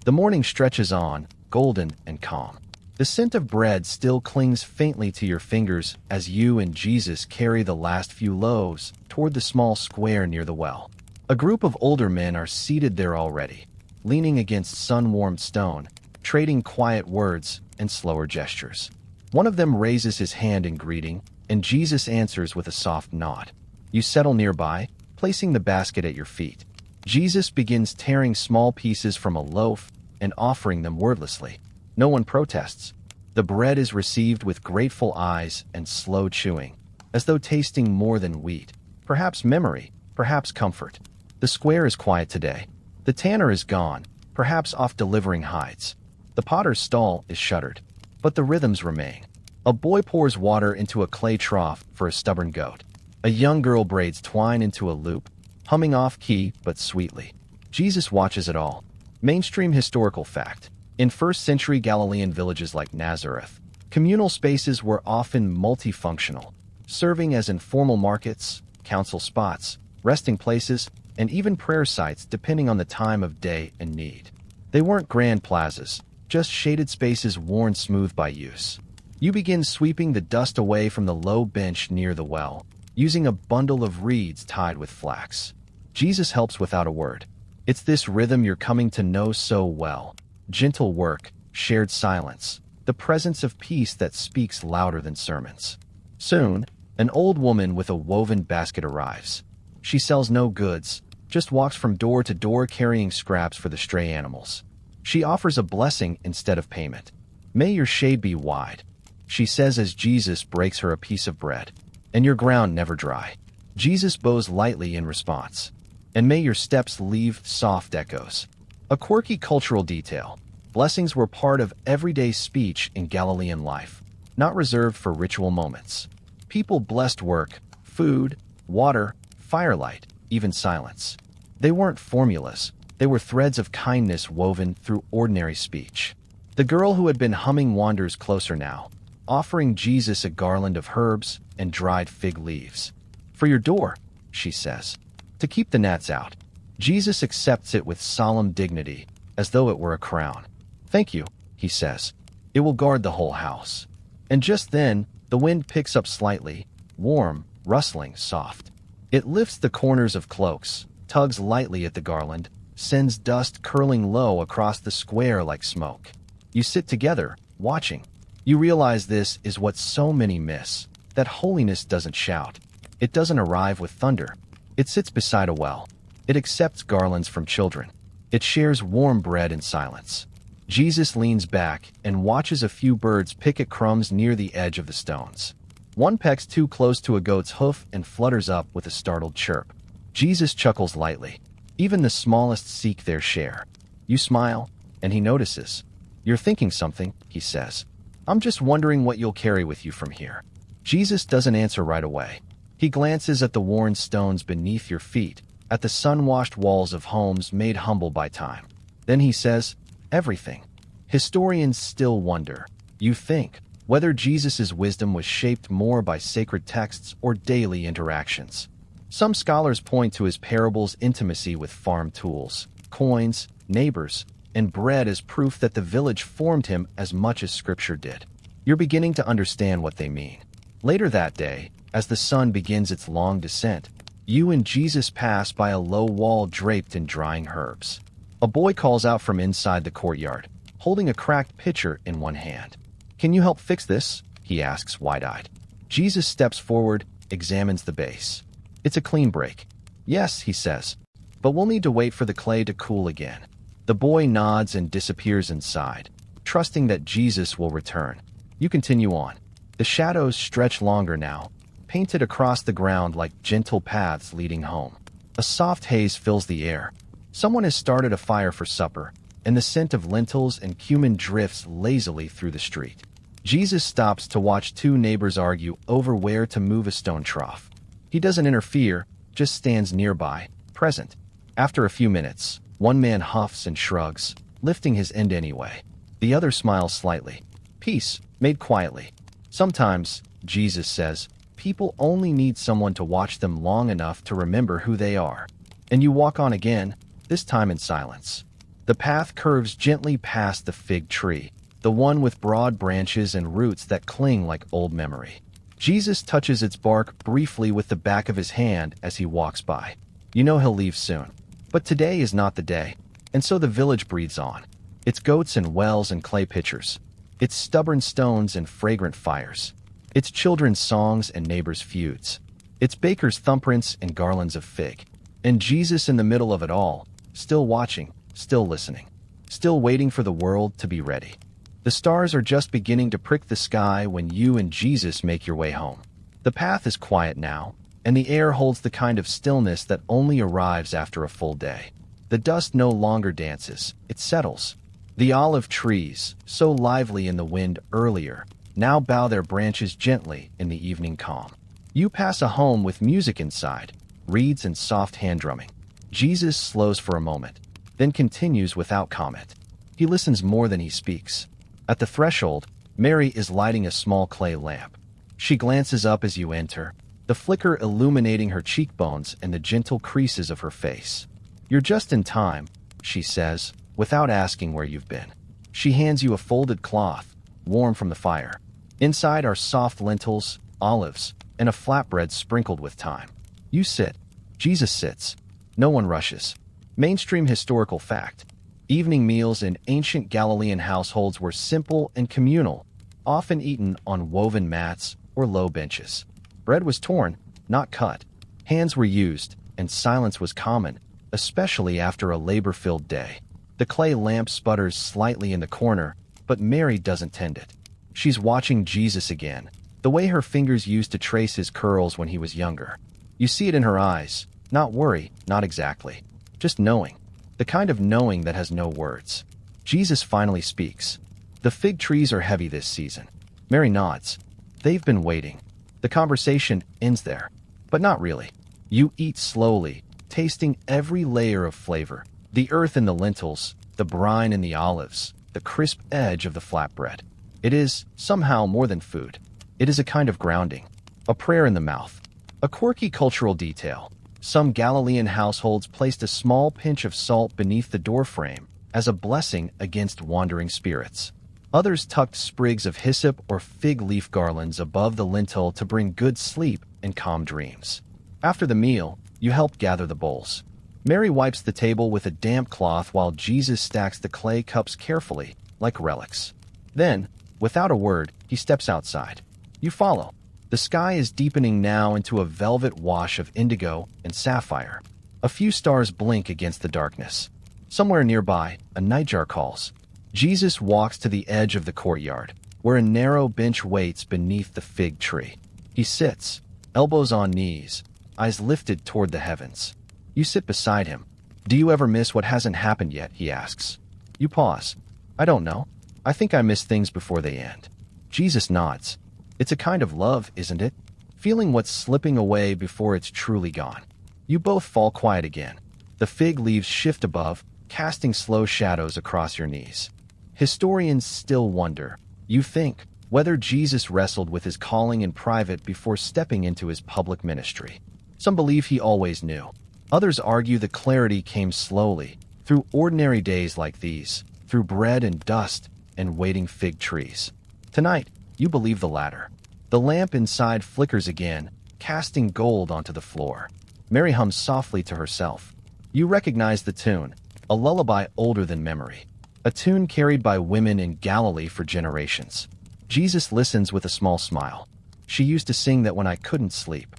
The morning stretches on, golden and calm. The scent of bread still clings faintly to your fingers as you and Jesus carry the last few loaves toward the small square near the well. A group of older men are seated there already, leaning against sun-warmed stone, trading quiet words and slower gestures. One of them raises his hand in greeting, and Jesus answers with a soft nod. You settle nearby, placing the basket at your feet. Jesus begins tearing small pieces from a loaf and offering them wordlessly. No one protests. The bread is received with grateful eyes and slow chewing, as though tasting more than wheat, perhaps memory, perhaps comfort. The square is quiet today. The tanner is gone, perhaps off delivering hides. The potter's stall is shuttered, but the rhythms remain. A boy pours water into a clay trough for a stubborn goat. A young girl braids twine into a loop, humming off-key but sweetly. Jesus watches it all. Mainstream historical fact. In first-century Galilean villages like Nazareth, communal spaces were often multifunctional, serving as informal markets, council spots, resting places, and even prayer sites depending on the time of day and need. They weren't grand plazas, just shaded spaces worn smooth by use. You begin sweeping the dust away from the low bench near the well, using a bundle of reeds tied with flax. Jesus helps without a word. It's this rhythm you're coming to know so well. Gentle work, shared silence, the presence of peace that speaks louder than sermons. Soon, an old woman with a woven basket arrives. She sells no goods, just walks from door to door carrying scraps for the stray animals. She offers a blessing instead of payment. "May your shade be wide," she says as Jesus breaks her a piece of bread, "and your ground never dry." Jesus bows lightly in response. "And may your steps leave soft echoes." A quirky cultural detail. Blessings were part of everyday speech in Galilean life, not reserved for ritual moments. People blessed work, food, water, firelight, even silence. They weren't formulas. They were threads of kindness woven through ordinary speech. The girl who had been humming wanders closer now, offering Jesus a garland of herbs and dried fig leaves. "For your door," she says, "to keep the gnats out." Jesus accepts it with solemn dignity, as though it were a crown. "Thank you," he says. "It will guard the whole house." And just then, the wind picks up slightly, warm, rustling, soft. It lifts the corners of cloaks, tugs lightly at the garland, sends dust curling low across the square like smoke. You sit together, watching. You realize this is what so many miss, that holiness doesn't shout. It doesn't arrive with thunder. It sits beside a well. It accepts garlands from children. It shares warm bread in silence. Jesus leans back and watches a few birds pick at crumbs near the edge of the stones. One pecks too close to a goat's hoof and flutters up with a startled chirp. Jesus chuckles lightly. Even the smallest seek their share. You smile, and he notices. You're thinking something, he says. I'm just wondering what you'll carry with you from here. Jesus doesn't answer right away. He glances at the worn stones beneath your feet, at the sun-washed walls of homes made humble by time. Then he says, everything. Historians still wonder, you think, whether Jesus' wisdom was shaped more by sacred texts or daily interactions. Some scholars point to his parables' intimacy with farm tools, coins, neighbors, and bread as proof that the village formed him as much as Scripture did. You're beginning to understand what they mean. Later that day, as the sun begins its long descent, you and Jesus pass by a low wall draped in drying herbs. A boy calls out from inside the courtyard, holding a cracked pitcher in one hand. Can you help fix this? He asks, wide-eyed. Jesus steps forward, examines the base. It's a clean break. Yes, he says, but we'll need to wait for the clay to cool again. The boy nods and disappears inside, trusting that Jesus will return. You continue on. The shadows stretch longer now, painted across the ground like gentle paths leading home. A soft haze fills the air. Someone has started a fire for supper, and the scent of lentils and cumin drifts lazily through the street. Jesus stops to watch two neighbors argue over where to move a stone trough. He doesn't interfere, just stands nearby, present. After a few minutes, one man huffs and shrugs, lifting his end anyway. The other smiles slightly. Peace, made quietly. Sometimes, Jesus says, people only need someone to watch them long enough to remember who they are. And you walk on again, this time in silence. The path curves gently past the fig tree, the one with broad branches and roots that cling like old memory. Jesus touches its bark briefly with the back of his hand as he walks by. You know he'll leave soon. But today is not the day, and so the village breathes on. Its goats and wells and clay pitchers. Its stubborn stones and fragrant fires. Its children's songs and neighbors' feuds. Its bakers' thumbprints and garlands of fig. And Jesus in the middle of it all, still watching, still listening, still waiting for the world to be ready. The stars are just beginning to prick the sky when you and Jesus make your way home. The path is quiet now, and the air holds the kind of stillness that only arrives after a full day. The dust no longer dances, it settles. The olive trees, so lively in the wind earlier, now bow their branches gently in the evening calm. You pass a home with music inside, reeds and soft hand drumming. Jesus slows for a moment, then continues without comment. He listens more than he speaks. At the threshold, Mary is lighting a small clay lamp. She glances up as you enter, the flicker illuminating her cheekbones and the gentle creases of her face. You're just in time, she says, without asking where you've been. She hands you a folded cloth, warm from the fire. Inside are soft lentils, olives, and a flatbread sprinkled with thyme. You sit. Jesus sits. No one rushes. Mainstream historical fact. Evening meals in ancient Galilean households were simple and communal, often eaten on woven mats or low benches. Bread was torn, not cut. Hands were used, and silence was common, especially after a labor-filled day. The clay lamp sputters slightly in the corner, but Mary doesn't tend it. She's watching Jesus again, the way her fingers used to trace his curls when he was younger. You see it in her eyes. Not worry, not exactly. Just knowing. The kind of knowing that has no words. Jesus finally speaks. The fig trees are heavy this season. Mary nods. They've been waiting. The conversation ends there. But not really. You eat slowly, tasting every layer of flavor. The earth in the lentils, the brine in the olives, the crisp edge of the flatbread. It is, somehow, more than food. It is a kind of grounding. A prayer in the mouth. A quirky cultural detail. Some Galilean households placed a small pinch of salt beneath the doorframe as a blessing against wandering spirits. Others tucked sprigs of hyssop or fig leaf garlands above the lintel to bring good sleep and calm dreams. After the meal, you help gather the bowls. Mary wipes the table with a damp cloth while Jesus stacks the clay cups carefully, like relics. Then, without a word, he steps outside. You follow. The sky is deepening now into a velvet wash of indigo and sapphire. A few stars blink against the darkness. Somewhere nearby, a nightjar calls. Jesus walks to the edge of the courtyard, where a narrow bench waits beneath the fig tree. He sits, elbows on knees, eyes lifted toward the heavens. You sit beside him. Do you ever miss what hasn't happened yet? He asks. You pause. I don't know. I think I miss things before they end. Jesus nods. It's a kind of love, isn't it? Feeling what's slipping away before it's truly gone. You both fall quiet again. The fig leaves shift above, casting slow shadows across your knees. Historians still wonder, you think, whether Jesus wrestled with his calling in private before stepping into his public ministry. Some believe he always knew. Others argue the clarity came slowly, through ordinary days like these, through bread and dust and waiting fig trees. Tonight, you believe the latter. The lamp inside flickers again, casting gold onto the floor. Mary hums softly to herself. You recognize the tune, a lullaby older than memory. A tune carried by women in Galilee for generations. Jesus listens with a small smile. She used to sing that when I couldn't sleep.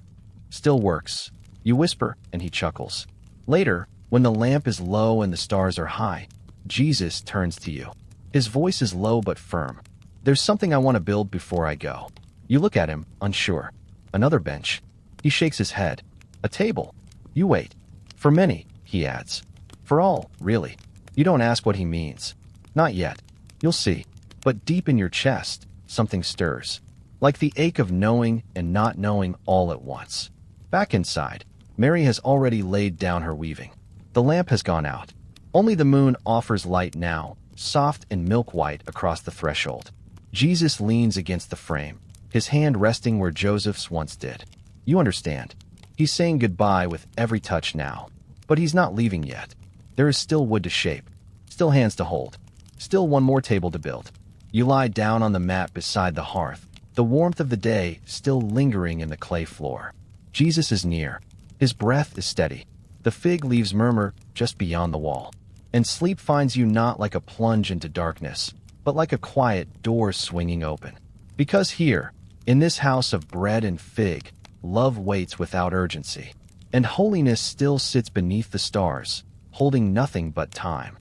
Still works. You whisper, and he chuckles. Later, when the lamp is low and the stars are high, Jesus turns to you. His voice is low but firm. There's something I want to build before I go. You look at him, unsure. Another bench. He shakes his head. A table. You wait. For many, he adds. For all, really. You don't ask what he means. Not yet. You'll see. But deep in your chest, something stirs. Like the ache of knowing and not knowing all at once. Back inside, Mary has already laid down her weaving. The lamp has gone out. Only the moon offers light now, soft and milk-white across the threshold. Jesus leans against the frame, his hand resting where Joseph's once did. You understand. He's saying goodbye with every touch now. But he's not leaving yet. There is still wood to shape, still hands to hold, still one more table to build. You lie down on the mat beside the hearth, the warmth of the day still lingering in the clay floor. Jesus is near. His breath is steady. The fig leaves murmur just beyond the wall. And sleep finds you not like a plunge into darkness, but like a quiet door swinging open. Because here, in this house of bread and fig, love waits without urgency. And holiness still sits beneath the stars, holding nothing but time.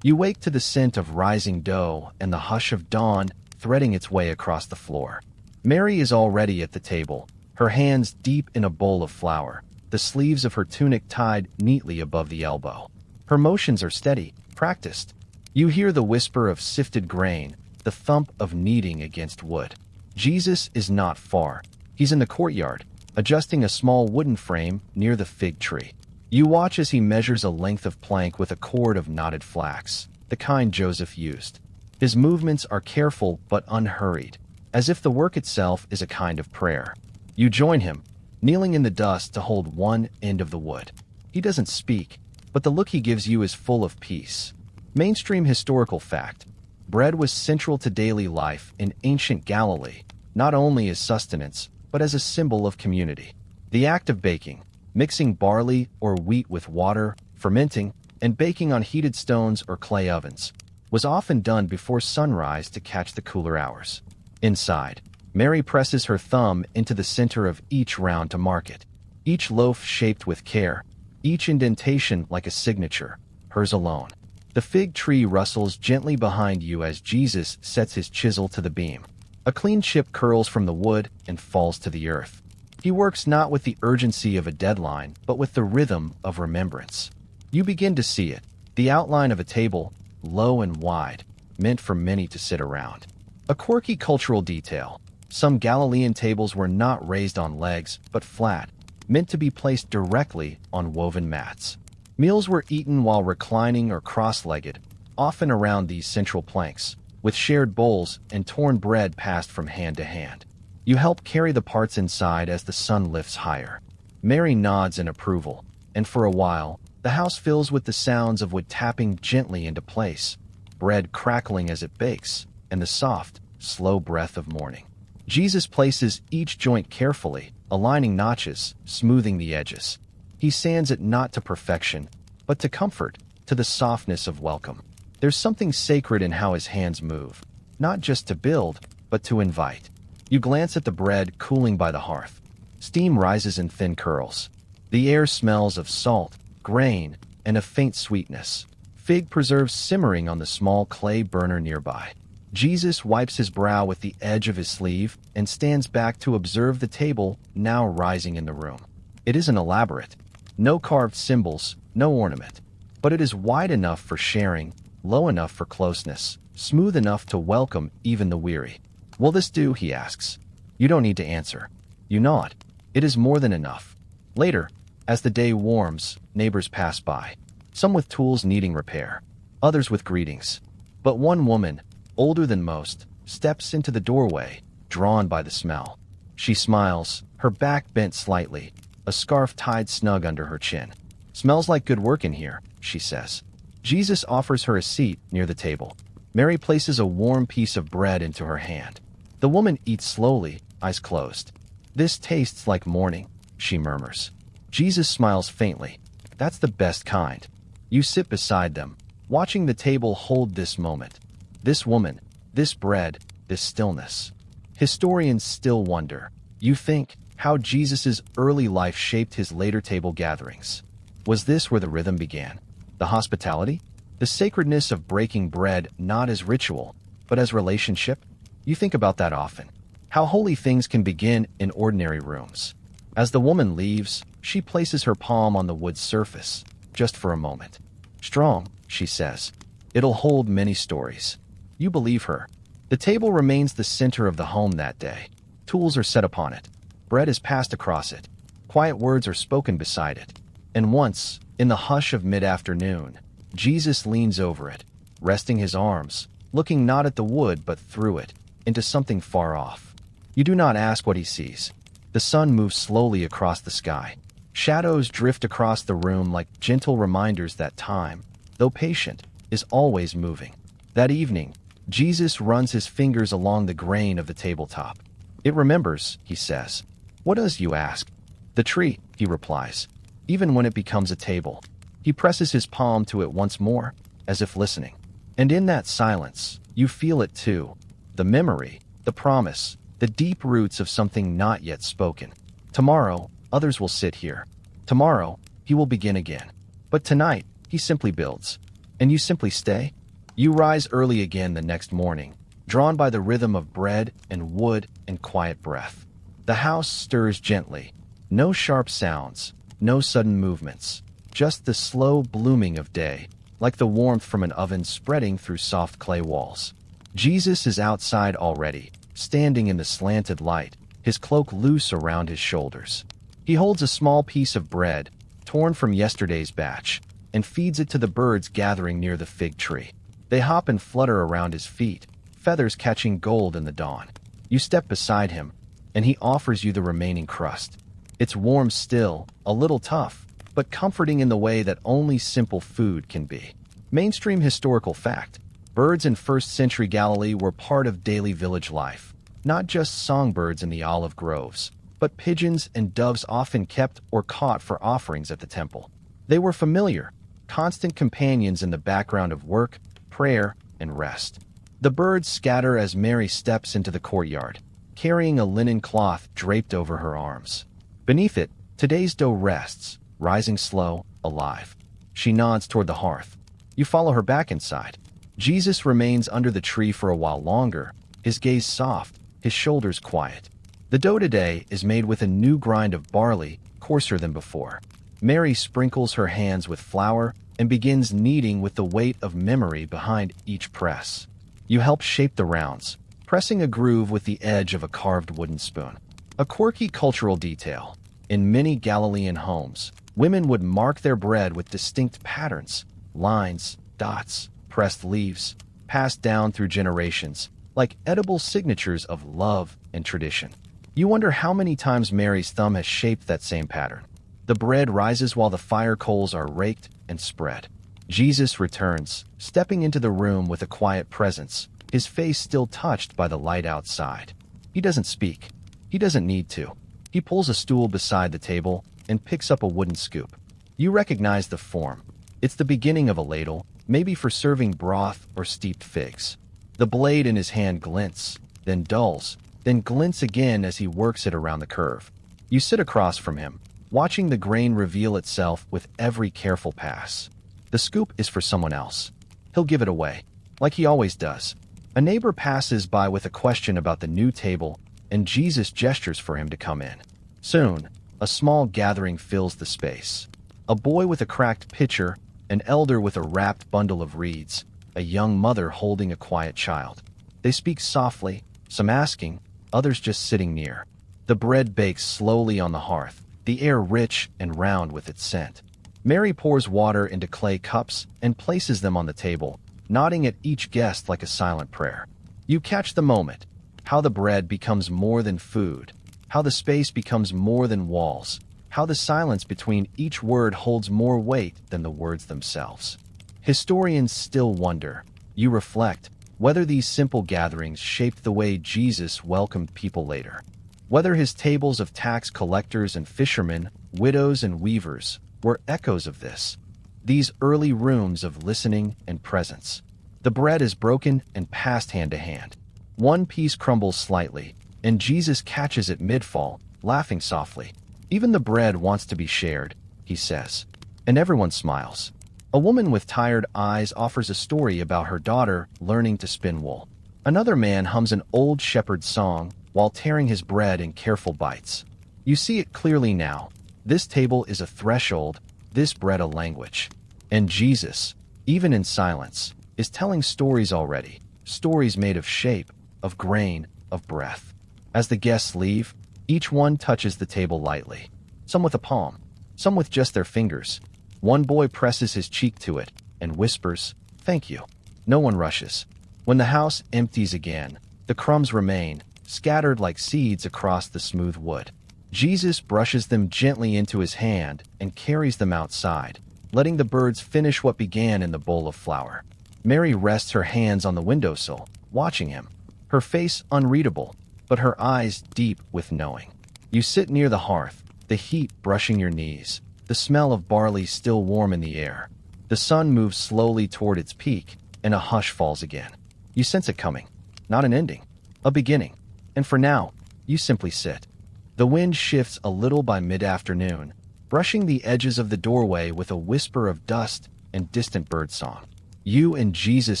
You wake to the scent of rising dough and the hush of dawn threading its way across the floor. Mary is already at the table, her hands deep in a bowl of flour, the sleeves of her tunic tied neatly above the elbow. Her motions are steady, practiced. You hear the whisper of sifted grain, the thump of kneading against wood. Jesus is not far. He's in the courtyard, adjusting a small wooden frame near the fig tree. You watch as he measures a length of plank with a cord of knotted flax, the kind Joseph used. His movements are careful but unhurried, as if the work itself is a kind of prayer. You join him, kneeling in the dust to hold one end of the wood. He doesn't speak, but the look he gives you is full of peace. Mainstream historical fact. Bread was central to daily life in ancient Galilee, not only as sustenance, but as a symbol of community. The act of baking, mixing barley or wheat with water, fermenting, and baking on heated stones or clay ovens, was often done before sunrise to catch the cooler hours. Inside, Mary presses her thumb into the center of each round to mark it, each loaf shaped with care, each indentation like a signature, hers alone. The fig tree rustles gently behind you as Jesus sets his chisel to the beam. A clean chip curls from the wood and falls to the earth. He works not with the urgency of a deadline, but with the rhythm of remembrance. You begin to see it, the outline of a table, low and wide, meant for many to sit around. A quirky cultural detail. Some Galilean tables were not raised on legs, but flat, meant to be placed directly on woven mats. Meals were eaten while reclining or cross-legged, often around these central planks, with shared bowls and torn bread passed from hand to hand. You help carry the parts inside as the sun lifts higher. Mary nods in approval, and for a while, the house fills with the sounds of wood tapping gently into place, bread crackling as it bakes, and the soft, slow breath of morning. Jesus places each joint carefully, aligning notches, smoothing the edges. He sands it not to perfection, but to comfort, to the softness of welcome. There's something sacred in how his hands move, not just to build, but to invite. You glance at the bread cooling by the hearth. Steam rises in thin curls. The air smells of salt, grain, and a faint sweetness. fig preserves simmering on the small clay burner nearby. Jesus wipes his brow with the edge of his sleeve and stands back to observe the table now rising in the room. It isn't elaborate. No carved symbols, no ornament. But it is wide enough for sharing, low enough for closeness, smooth enough to welcome even the weary. "Will this do?" he asks. You don't need to answer. You nod. It is more than enough. Later, as the day warms, neighbors pass by. Some with tools needing repair, others with greetings. But one woman, older than most, steps into the doorway, drawn by the smell. She smiles, her back bent slightly, a scarf tied snug under her chin. "Smells like good work in here," she says. Jesus offers her a seat near the table. Mary places a warm piece of bread into her hand. The woman eats slowly, eyes closed. "This tastes like morning," she murmurs. Jesus smiles faintly. "That's the best kind." You sit beside them, watching the table hold this moment. This woman, this bread, this stillness. Historians still wonder. You think how Jesus' early life shaped his later table gatherings. Was this where the rhythm began? The hospitality? The sacredness of breaking bread not as ritual, but as relationship? You think about that often. How holy things can begin in ordinary rooms. As the woman leaves, she places her palm on the wood surface, just for a moment. "Strong," she says. "It'll hold many stories." You believe her. The table remains the center of the home that day. Tools are set upon it. Bread is passed across it. Quiet words are spoken beside it. And once, in the hush of mid-afternoon, Jesus leans over it, resting his arms, looking not at the wood but through it, into something far off. You do not ask what he sees. The sun moves slowly across the sky. Shadows drift across the room like gentle reminders that time, though patient, is always moving. That evening, Jesus runs his fingers along the grain of the tabletop. "It remembers," he says. "What does, you ask?" "The tree," he replies. "Even when it becomes a table." He presses his palm to it once more, as if listening. And in that silence, you feel it too. The memory, the promise, the deep roots of something not yet spoken. Tomorrow, others will sit here. Tomorrow, he will begin again. But tonight, he simply builds. And you simply stay? You rise early again the next morning, drawn by the rhythm of bread and wood and quiet breath. The house stirs gently. No sharp sounds, no sudden movements, just the slow blooming of day, like the warmth from an oven spreading through soft clay walls. Jesus is outside already, standing in the slanted light, his cloak loose around his shoulders. He holds a small piece of bread, torn from yesterday's batch, and feeds it to the birds gathering near the fig tree. They hop and flutter around his feet, feathers catching gold in the dawn. You step beside him, and he offers you the remaining crust. It's warm still, a little tough, but comforting in the way that only simple food can be. Mainstream historical fact. Birds in first-century Galilee were part of daily village life, not just songbirds in the olive groves, but pigeons and doves often kept or caught for offerings at the temple. They were familiar, constant companions in the background of work, prayer, and rest. The birds scatter as Mary steps into the courtyard, carrying a linen cloth draped over her arms. Beneath it, today's dough rests, rising slow, alive. She nods toward the hearth. You follow her back inside. Jesus remains under the tree for a while longer, his gaze soft, his shoulders quiet. The dough today is made with a new grind of barley, coarser than before. Mary sprinkles her hands with flour and begins kneading with the weight of memory behind each press. You help shape the rounds, pressing a groove with the edge of a carved wooden spoon. A quirky cultural detail. In many Galilean homes, women would mark their bread with distinct patterns, lines, dots, pressed leaves, passed down through generations, like edible signatures of love and tradition. You wonder how many times Mary's thumb has shaped that same pattern. The bread rises while the fire coals are raked and spread. Jesus returns, stepping into the room with a quiet presence, his face still touched by the light outside. He doesn't speak. He doesn't need to. He pulls a stool beside the table and picks up a wooden scoop. You recognize the form. It's the beginning of a ladle, maybe for serving broth or steeped figs. The blade in his hand glints, then dulls, then glints again as he works it around the curve. You sit across from him, watching the grain reveal itself with every careful pass. The scoop is for someone else. He'll give it away, like he always does. A neighbor passes by with a question about the new table, and Jesus gestures for him to come in. Soon, a small gathering fills the space. A boy with a cracked pitcher, an elder with a wrapped bundle of reeds, a young mother holding a quiet child. They speak softly, some asking, others just sitting near. The bread bakes slowly on the hearth, the air rich and round with its scent. Mary pours water into clay cups and places them on the table, nodding at each guest like a silent prayer. You catch the moment, how the bread becomes more than food, how the space becomes more than walls, how the silence between each word holds more weight than the words themselves. Historians still wonder, you reflect, whether these simple gatherings shaped the way Jesus welcomed people later. Whether his tables of tax collectors and fishermen, widows and weavers, were echoes of this. These early rooms of listening and presence. The bread is broken and passed hand to hand. One piece crumbles slightly, and Jesus catches it mid-fall, laughing softly. Even the bread wants to be shared, he says. And everyone smiles. A woman with tired eyes offers a story about her daughter learning to spin wool. Another man hums an old shepherd's song while tearing his bread in careful bites. You see it clearly now. This table is a threshold, this bread a language. And Jesus, even in silence, is telling stories already, stories made of shape, of grain, of breath. As the guests leave, each one touches the table lightly, some with a palm, some with just their fingers. One boy presses his cheek to it and whispers, "Thank you." No one rushes. When the house empties again, the crumbs remain, scattered like seeds across the smooth wood. Jesus brushes them gently into his hand and carries them outside, letting the birds finish what began in the bowl of flour. Mary rests her hands on the windowsill, watching him, her face unreadable, but her eyes deep with knowing. You sit near the hearth, the heat brushing your knees, the smell of barley still warm in the air. The sun moves slowly toward its peak, and a hush falls again. You sense it coming, not an ending, a beginning. And for now, you simply sit. The wind shifts a little by mid-afternoon, brushing the edges of the doorway with a whisper of dust and distant birdsong. You and Jesus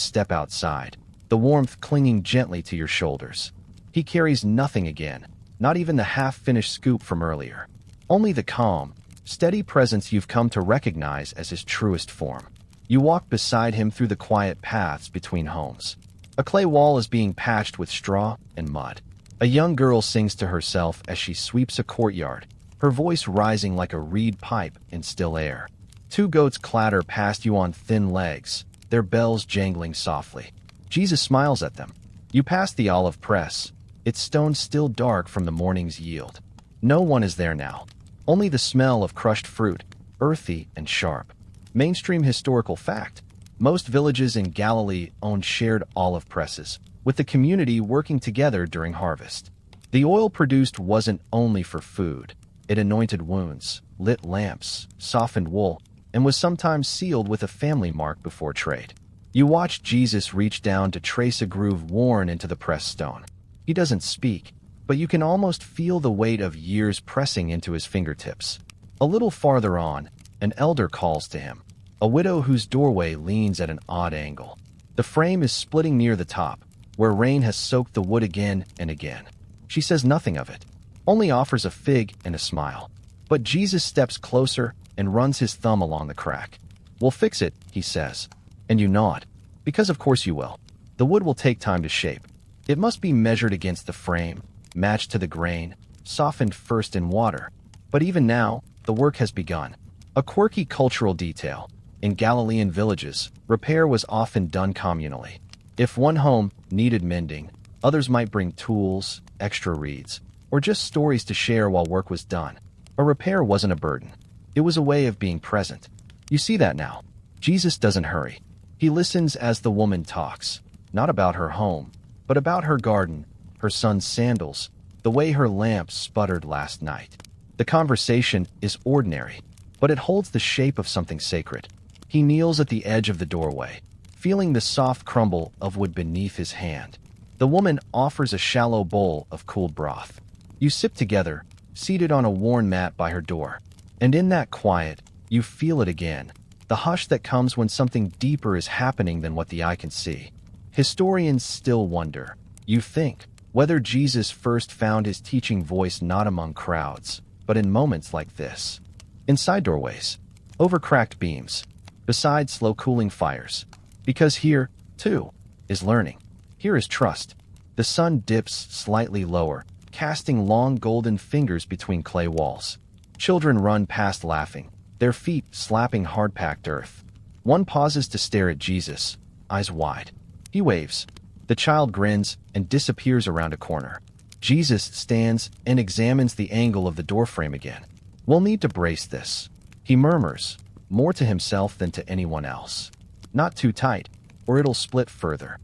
step outside, the warmth clinging gently to your shoulders. He carries nothing again, not even the half-finished scoop from earlier. Only the calm, steady presence you've come to recognize as his truest form. You walk beside him through the quiet paths between homes. A clay wall is being patched with straw and mud. A young girl sings to herself as she sweeps a courtyard, her voice rising like a reed pipe in still air. Two goats clatter past you on thin legs, their bells jangling softly. Jesus smiles at them. You pass the olive press, its stone still dark from the morning's yield. No one is there now. Only the smell of crushed fruit, earthy and sharp. Mainstream historical fact. Most villages in Galilee owned shared olive presses, with the community working together during harvest. The oil produced wasn't only for food. It anointed wounds, lit lamps, softened wool, and was sometimes sealed with a family mark before trade. You watch Jesus reach down to trace a groove worn into the pressed stone. He doesn't speak, but you can almost feel the weight of years pressing into his fingertips. A little farther on, an elder calls to him, a widow whose doorway leans at an odd angle. The frame is splitting near the top, where rain has soaked the wood again and again. She says nothing of it, only offers a fig and a smile. But Jesus steps closer and runs his thumb along the crack. "We'll fix it," he says. And you nod, because of course you will. The wood will take time to shape. It must be measured against the frame, matched to the grain, softened first in water. But even now, the work has begun. A quirky cultural detail. In Galilean villages, repair was often done communally. If one home needed mending, others might bring tools, extra reeds, or just stories to share while work was done. A repair wasn't a burden. It was a way of being present. You see that now. Jesus doesn't hurry. He listens as the woman talks, not about her home, but about her garden, her son's sandals, the way her lamp sputtered last night. The conversation is ordinary, but it holds the shape of something sacred. He kneels at the edge of the doorway, feeling the soft crumble of wood beneath his hand. The woman offers a shallow bowl of cooled broth. You sip together, seated on a worn mat by her door. And in that quiet, you feel it again, the the hush that comes when something deeper is happening than what the eye can see. Historians still wonder, you think, whether Jesus first found his teaching voice not among crowds, but in moments like this. Inside doorways, over cracked beams, beside slow-cooling fires. Because here, too, is learning. Here is trust. The sun dips slightly lower, casting long golden fingers between clay walls. Children run past laughing, their feet slapping hard-packed earth. One pauses to stare at Jesus, eyes wide. He waves. The child grins and disappears around a corner. Jesus stands and examines the angle of the doorframe again. We'll need to brace this, he murmurs, more to himself than to anyone else. Not too tight, or it'll split further.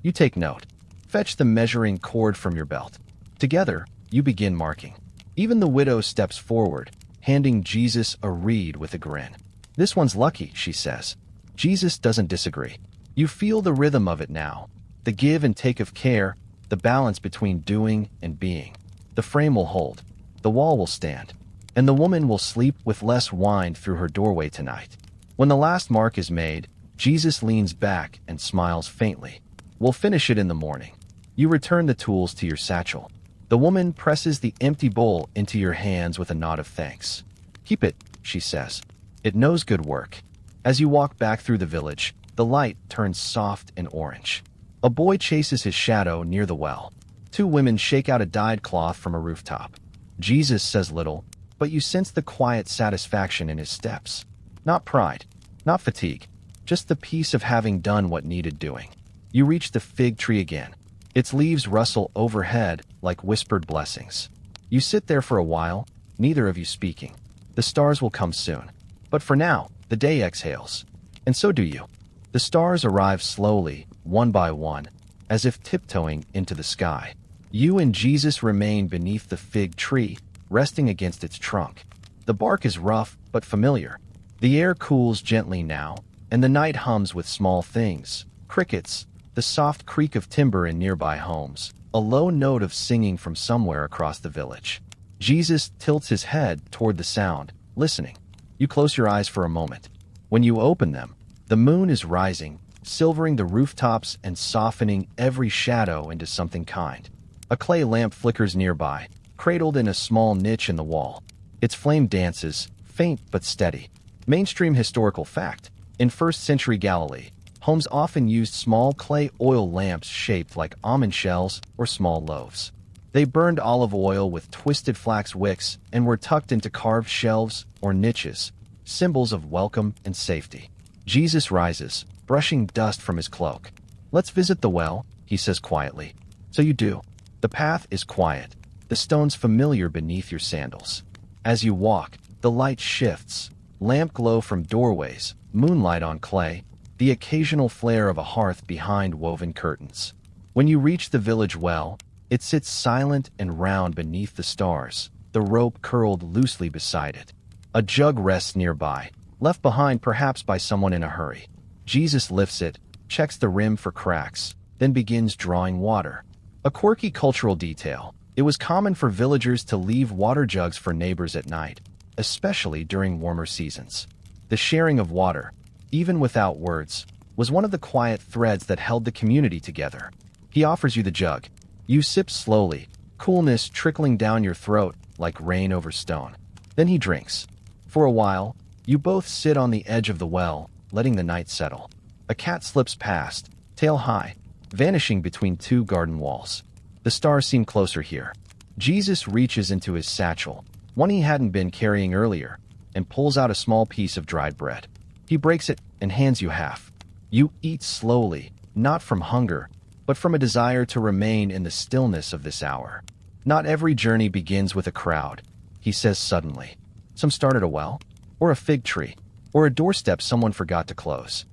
You take note. Fetch the measuring cord from your belt. Together, you begin marking. Even the widow steps forward, handing Jesus a reed with a grin. This one's lucky, she says. Jesus doesn't disagree. You feel the rhythm of it now. The give and take of care, the balance between doing and being. The frame will hold. The wall will stand. And the woman will sleep with less wine through her doorway tonight. When the last mark is made, Jesus leans back and smiles faintly. We'll finish it in the morning. You return the tools to your satchel. The woman presses the empty bowl into your hands with a nod of thanks. Keep it, she says. It knows good work. As you walk back through the village, the light turns soft and orange. A boy chases his shadow near the well. Two women shake out a dyed cloth from a rooftop. Jesus says little, but you sense the quiet satisfaction in his steps. Not pride, not fatigue, just the peace of having done what needed doing. You reach the fig tree again. Its leaves rustle overhead like whispered blessings. You sit there for a while, neither of you speaking. The stars will come soon. But for now, the day exhales. And so do you. The stars arrive slowly, one by one, as if tiptoeing into the sky. You and Jesus remain beneath the fig tree, resting against its trunk. The bark is rough but familiar. The air cools gently now, and the night hums with small things, crickets, the soft creak of timber in nearby homes, a low note of singing from somewhere across the village. Jesus tilts his head toward the sound, listening. You close your eyes for a moment. When you open them, the moon is rising, silvering the rooftops and softening every shadow into something kind. A clay lamp flickers nearby, cradled in a small niche in the wall. Its flame dances, faint but steady. Mainstream historical fact. In 1st century Galilee, homes often used small clay oil lamps shaped like almond shells or small loaves. They burned olive oil with twisted flax wicks and were tucked into carved shelves or niches, symbols of welcome and safety. Jesus rises, brushing dust from his cloak. Let's visit the well, he says quietly. So you do. The path is quiet, the stones familiar beneath your sandals. As you walk, the light shifts, lamp glow from doorways, moonlight on clay, the occasional flare of a hearth behind woven curtains. When you reach the village well, it sits silent and round beneath the stars, the rope curled loosely beside it. A jug rests nearby, left behind perhaps by someone in a hurry. Jesus lifts it, checks the rim for cracks, then begins drawing water. A quirky cultural detail. It was common for villagers to leave water jugs for neighbors at night, especially during warmer seasons. The sharing of water, even without words, was one of the quiet threads that held the community together. He offers you the jug. You sip slowly, coolness trickling down your throat like rain over stone. Then he drinks. For a while, you both sit on the edge of the well, letting the night settle. A cat slips past, tail high, vanishing between two garden walls. The stars seem closer here. Jesus reaches into his satchel, one he hadn't been carrying earlier, and pulls out a small piece of dried bread. He breaks it and hands you half. You eat slowly, not from hunger, but from a desire to remain in the stillness of this hour. Not every journey begins with a crowd, he says suddenly. Some start at a well, or a fig tree, or a doorstep someone forgot to close.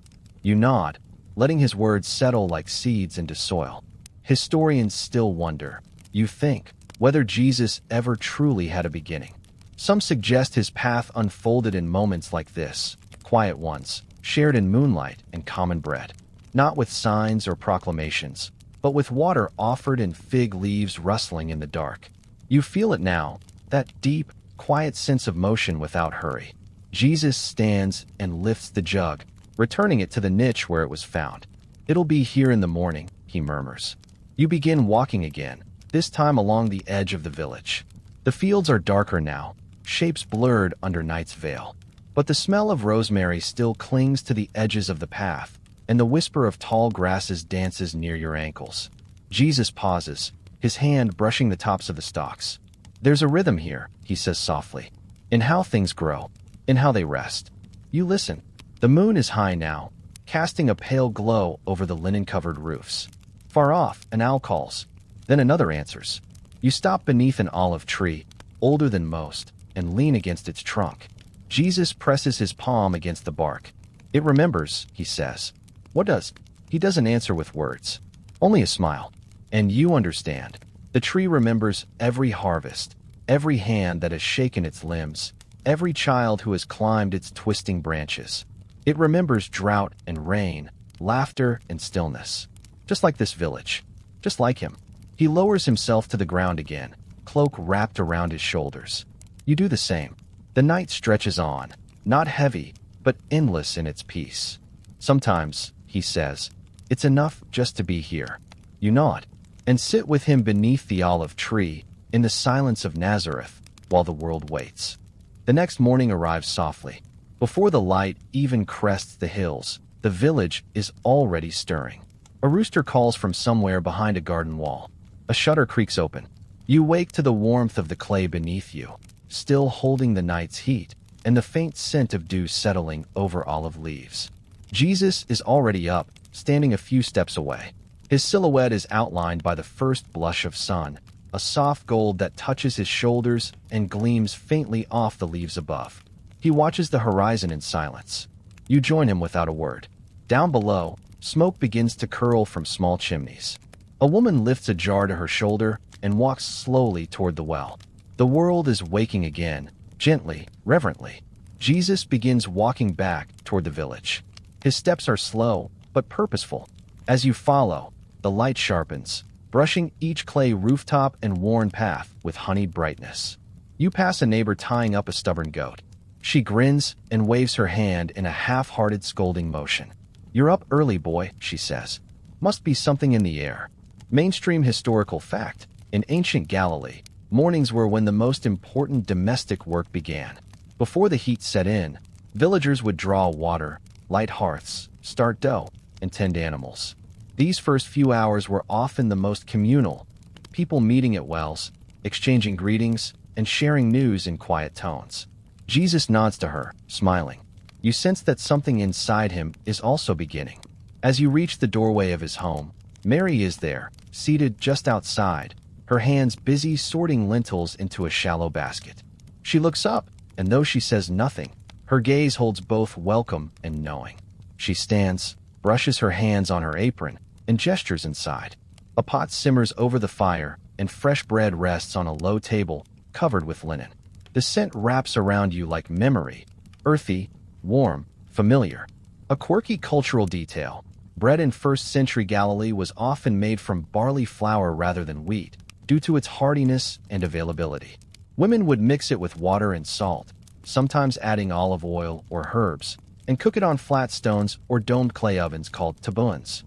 You nod, letting his words settle like seeds into soil. Historians still wonder, you think, whether Jesus ever truly had a beginning. Some suggest his path unfolded in moments like this, quiet ones, shared in moonlight and common bread. Not with signs or proclamations, but with water offered and fig leaves rustling in the dark. You feel it now, that deep, quiet sense of motion without hurry. Jesus stands and lifts the jug, returning it to the niche where it was found. "It'll be here in the morning," he murmurs. You begin walking again, this time along the edge of the village. The fields are darker now, shapes blurred under night's veil. But the smell of rosemary still clings to the edges of the path, and the whisper of tall grasses dances near your ankles. Jesus pauses, his hand brushing the tops of the stalks. "There's a rhythm here," he says softly, "in how things grow, in how they rest." You listen. The moon is high now, casting a pale glow over the linen-covered roofs. Far off, an owl calls. Then another answers. You stop beneath an olive tree, older than most, and lean against its trunk. Jesus presses his palm against the bark. "It remembers," he says. "What does?" He doesn't answer with words, only a smile. And you understand. The tree remembers every harvest, every hand that has shaken its limbs, every child who has climbed its twisting branches. It remembers drought and rain, laughter and stillness. Just like this village. Just like him. He lowers himself to the ground again, cloak wrapped around his shoulders. You do the same. The night stretches on, not heavy, but endless in its peace. "Sometimes," he says, "it's enough just to be here." You nod, and sit with him beneath the olive tree, in the silence of Nazareth, while the world waits. The next morning arrives softly. Before the light even crests the hills, the village is already stirring. A rooster calls from somewhere behind a garden wall. A shutter creaks open. You wake to the warmth of the clay beneath you, still holding the night's heat, and the faint scent of dew settling over olive leaves. Jesus is already up, standing a few steps away. His silhouette is outlined by the first blush of sun, a soft gold that touches his shoulders and gleams faintly off the leaves above. He watches the horizon in silence. You join him without a word. Down below, smoke begins to curl from small chimneys. A woman lifts a jar to her shoulder and walks slowly toward the well. The world is waking again, gently, reverently. Jesus begins walking back toward the village. His steps are slow, but purposeful. As you follow, the light sharpens, brushing each clay rooftop and worn path with honeyed brightness. You pass a neighbor tying up a stubborn goat. She grins and waves her hand in a half-hearted scolding motion. "You're up early, boy," she says. "Must be something in the air." Mainstream historical fact. In ancient Galilee, mornings were when the most important domestic work began. Before the heat set in, villagers would draw water, light hearths, start dough, and tend animals. These first few hours were often the most communal, people meeting at wells, exchanging greetings, and sharing news in quiet tones. Jesus nods to her, smiling. You sense that something inside him is also beginning. As you reach the doorway of his home, Mary is there, seated just outside, her hands busy sorting lentils into a shallow basket. She looks up, and though she says nothing, her gaze holds both welcome and knowing. She stands, brushes her hands on her apron, and gestures inside. A pot simmers over the fire, and fresh bread rests on a low table, covered with linen. The scent wraps around you like memory, earthy, warm, familiar. A quirky cultural detail. Bread in first-century Galilee was often made from barley flour rather than wheat, due to its hardiness and availability. Women would mix it with water and salt, sometimes adding olive oil or herbs, and cook it on flat stones or domed clay ovens called tabuns.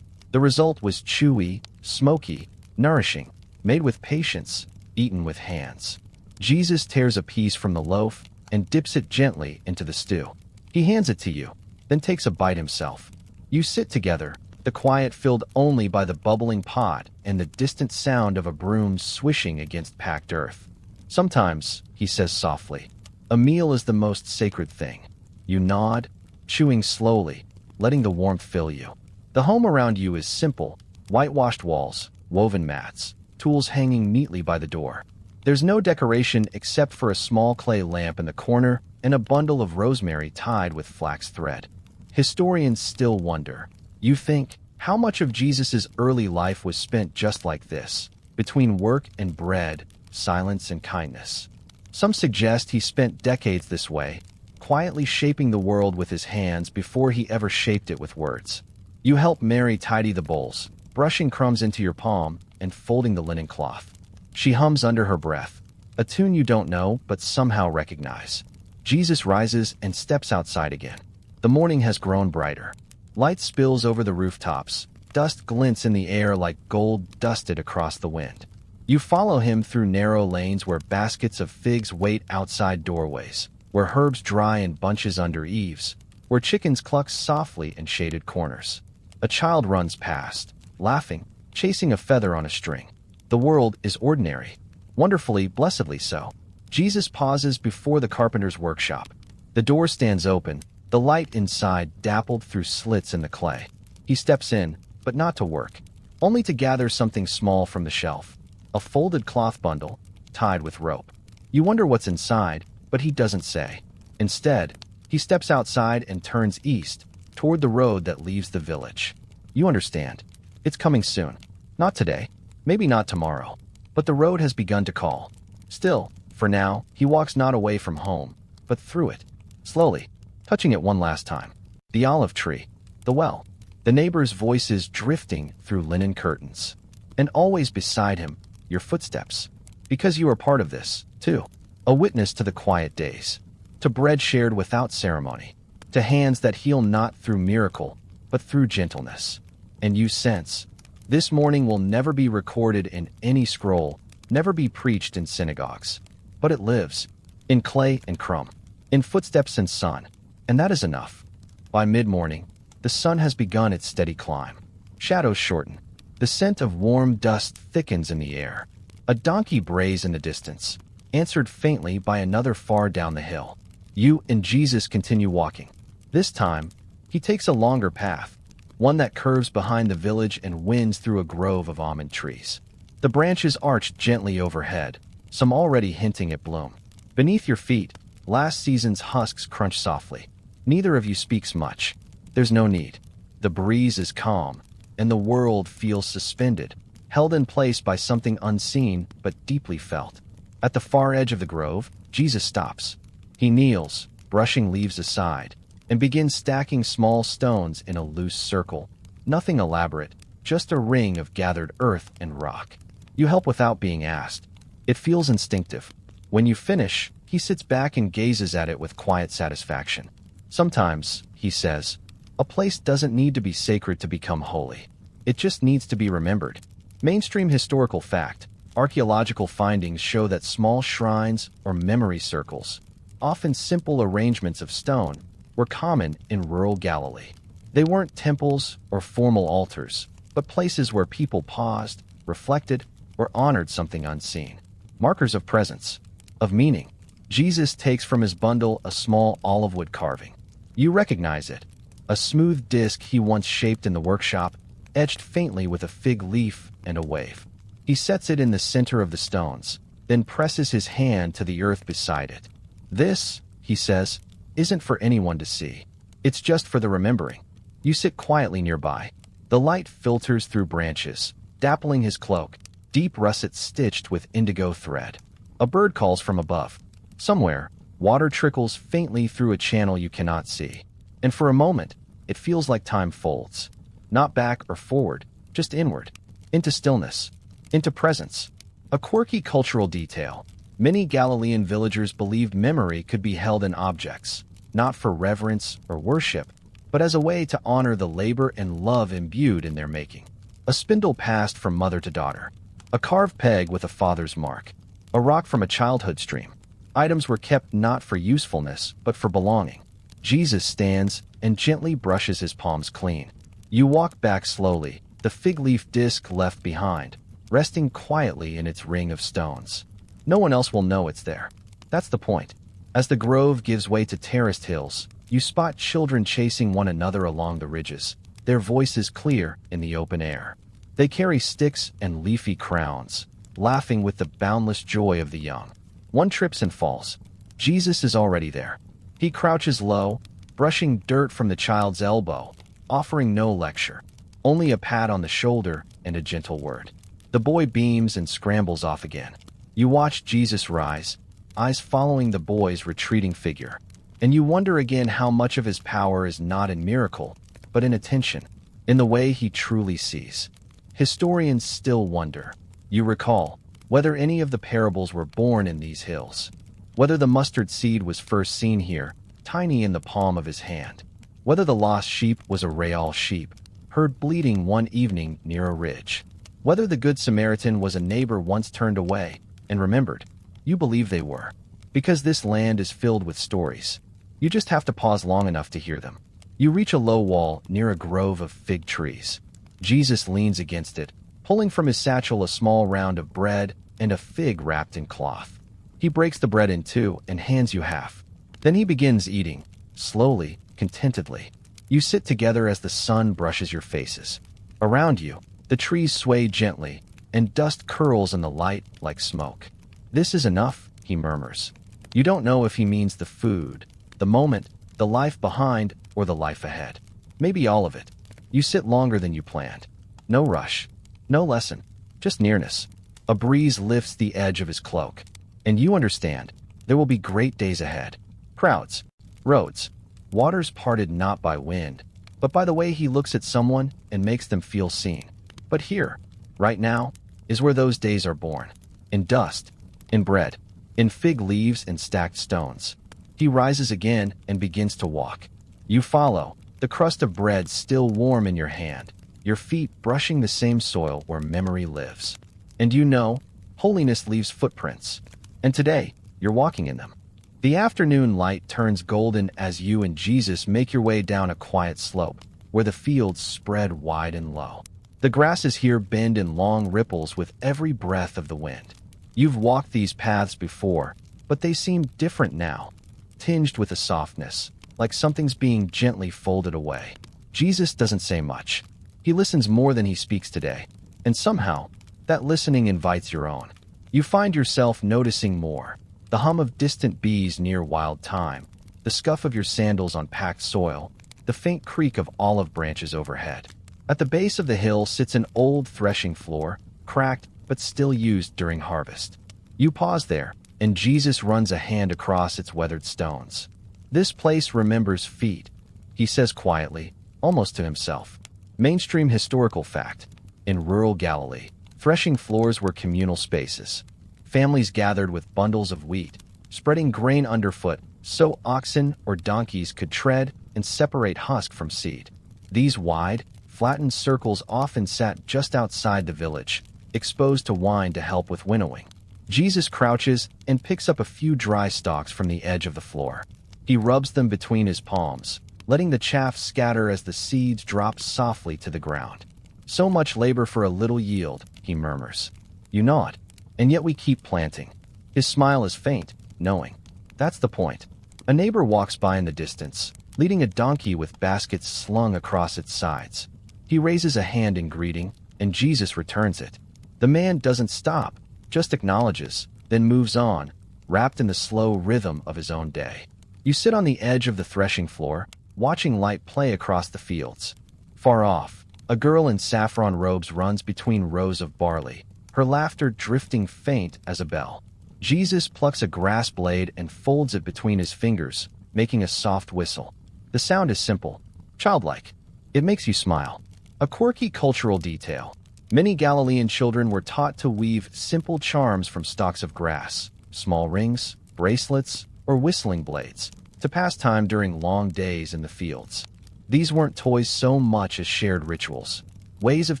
The result was chewy, smoky, nourishing, made with patience, eaten with hands. Jesus tears a piece from the loaf and dips it gently into the stew. He hands it to you, then takes a bite himself. You sit together, the quiet filled only by the bubbling pot and the distant sound of a broom swishing against packed earth. "Sometimes," he says softly, "a meal is the most sacred thing." You nod, chewing slowly, letting the warmth fill you. The home around you is simple, whitewashed walls, woven mats, tools hanging neatly by the door. There's no decoration except for a small clay lamp in the corner and a bundle of rosemary tied with flax thread. Historians still wonder. You think, how much of Jesus' early life was spent just like this, between work and bread, silence and kindness? Some suggest he spent decades this way, quietly shaping the world with his hands before he ever shaped it with words. You help Mary tidy the bowls, brushing crumbs into your palm and folding the linen cloth. She hums under her breath, a tune you don't know but somehow recognize. Jesus rises and steps outside again. The morning has grown brighter. Light spills over the rooftops. Dust glints in the air like gold dusted across the wind. You follow him through narrow lanes where baskets of figs wait outside doorways, where herbs dry in bunches under eaves, where chickens cluck softly in shaded corners. A child runs past, laughing, chasing a feather on a string. The world is ordinary, wonderfully, blessedly so. Jesus pauses before the carpenter's workshop. The door stands open, the light inside dappled through slits in the clay. He steps in, but not to work, only to gather something small from the shelf. A folded cloth bundle, tied with rope. You wonder what's inside, but he doesn't say. Instead, he steps outside and turns east, toward the road that leaves the village. You understand. It's coming soon. Not today, maybe not tomorrow, but the road has begun to call. Still, for now, he walks not away from home, but through it, slowly, touching it one last time. The olive tree, the well, the neighbor's voices drifting through linen curtains. And always beside him, your footsteps, because you are part of this, too. A witness to the quiet days, to bread shared without ceremony, to hands that heal not through miracle, but through gentleness. And you sense, this morning will never be recorded in any scroll, never be preached in synagogues. But it lives, in clay and crumb, in footsteps and sun, and that is enough. By mid-morning, the sun has begun its steady climb. Shadows shorten. The scent of warm dust thickens in the air. A donkey brays in the distance, answered faintly by another far down the hill. You and Jesus continue walking. This time, he takes a longer path, one that curves behind the village and winds through a grove of almond trees. The branches arch gently overhead, some already hinting at bloom. Beneath your feet, last season's husks crunch softly. Neither of you speaks much. There's no need. The breeze is calm, and the world feels suspended, held in place by something unseen but deeply felt. At the far edge of the grove, Jesus stops. He kneels, brushing leaves aside, and begins stacking small stones in a loose circle. Nothing elaborate, just a ring of gathered earth and rock. You help without being asked. It feels instinctive. When you finish, he sits back and gazes at it with quiet satisfaction. Sometimes, he says, a place doesn't need to be sacred to become holy. It just needs to be remembered. Mainstream historical fact, archaeological findings show that small shrines or memory circles, often simple arrangements of stone, were common in rural Galilee. They weren't temples or formal altars, but places where people paused, reflected, or honored something unseen. Markers of presence, of meaning. Jesus takes from his bundle a small olive wood carving. You recognize it. A smooth disc he once shaped in the workshop, etched faintly with a fig leaf and a wave. He sets it in the center of the stones, then presses his hand to the earth beside it. This, he says, isn't for anyone to see. It's just for the remembering. You sit quietly nearby. The light filters through branches, dappling his cloak, deep russet stitched with indigo thread. A bird calls from above. Somewhere, water trickles faintly through a channel you cannot see. And for a moment, it feels like time folds. Not back or forward, just inward. Into stillness. Into presence. A quirky cultural detail. Many Galilean villagers believed memory could be held in objects, not for reverence or worship, but as a way to honor the labor and love imbued in their making. A spindle passed from mother to daughter. A carved peg with a father's mark. A rock from a childhood stream. Items were kept not for usefulness, but for belonging. Jesus stands and gently brushes his palms clean. You walk back slowly, the fig leaf disc left behind, resting quietly in its ring of stones. No one else will know it's there. That's the point. As the grove gives way to terraced hills, you spot children chasing one another along the ridges, their voices clear in the open air. They carry sticks and leafy crowns, laughing with the boundless joy of the young. One trips and falls. Jesus is already there. He crouches low, brushing dirt from the child's elbow, offering no lecture, only a pat on the shoulder and a gentle word. The boy beams and scrambles off again. You watch Jesus rise, eyes following the boy's retreating figure, and you wonder again how much of his power is not in miracle, but in attention, in the way he truly sees. Historians still wonder, you recall, whether any of the parables were born in these hills. Whether the mustard seed was first seen here, tiny in the palm of his hand. Whether the lost sheep was a Raal sheep, heard bleating one evening near a ridge. Whether the Good Samaritan was a neighbor once turned away and remembered. You believe they were. Because this land is filled with stories. You just have to pause long enough to hear them. You reach a low wall near a grove of fig trees. Jesus leans against it, pulling from his satchel a small round of bread and a fig wrapped in cloth. He breaks the bread in two and hands you half. Then he begins eating, slowly, contentedly. You sit together as the sun brushes your faces. Around you, the trees sway gently, and dust curls in the light like smoke. This is enough, he murmurs. You don't know if he means the food, the moment, the life behind, or the life ahead. Maybe all of it. You sit longer than you planned. No rush. No lesson. Just nearness. A breeze lifts the edge of his cloak. And you understand, there will be great days ahead. Crowds. Roads. Waters parted not by wind, but by the way he looks at someone and makes them feel seen. But here, right now, is where those days are born. In dust. In bread. In fig leaves and stacked stones. He rises again and begins to walk. You follow, the crust of bread still warm in your hand, your feet brushing the same soil where memory lives. And you know, holiness leaves footprints. And today, you're walking in them. The afternoon light turns golden as you and Jesus make your way down a quiet slope, where the fields spread wide and low. The grasses here bend in long ripples with every breath of the wind. You've walked these paths before, but they seem different now, tinged with a softness, like something's being gently folded away. Jesus doesn't say much. He listens more than he speaks today, and somehow, that listening invites your own. You find yourself noticing more. The hum of distant bees near wild thyme, the scuff of your sandals on packed soil, the faint creak of olive branches overhead. At the base of the hill sits an old threshing floor, cracked but still used during harvest. You pause there, and Jesus runs a hand across its weathered stones. This place remembers feet, he says quietly, almost to himself. Mainstream historical fact. In rural Galilee, threshing floors were communal spaces. Families gathered with bundles of wheat, spreading grain underfoot so oxen or donkeys could tread and separate husk from seed. These wide, flattened circles often sat just outside the village, exposed to wine to help with winnowing. Jesus crouches and picks up a few dry stalks from the edge of the floor. He rubs them between his palms, letting the chaff scatter as the seeds drop softly to the ground. So much labor for a little yield, he murmurs. You nod, and yet we keep planting. His smile is faint, knowing. That's the point. A neighbor walks by in the distance, leading a donkey with baskets slung across its sides. He raises a hand in greeting, and Jesus returns it. The man doesn't stop, just acknowledges, then moves on, wrapped in the slow rhythm of his own day. You sit on the edge of the threshing floor, watching light play across the fields. Far off, a girl in saffron robes runs between rows of barley, her laughter drifting faint as a bell. Jesus plucks a grass blade and folds it between his fingers, making a soft whistle. The sound is simple, childlike. It makes you smile. A quirky cultural detail. Many Galilean children were taught to weave simple charms from stalks of grass, small rings, bracelets, or whistling blades, to pass time during long days in the fields. These weren't toys so much as shared rituals, ways of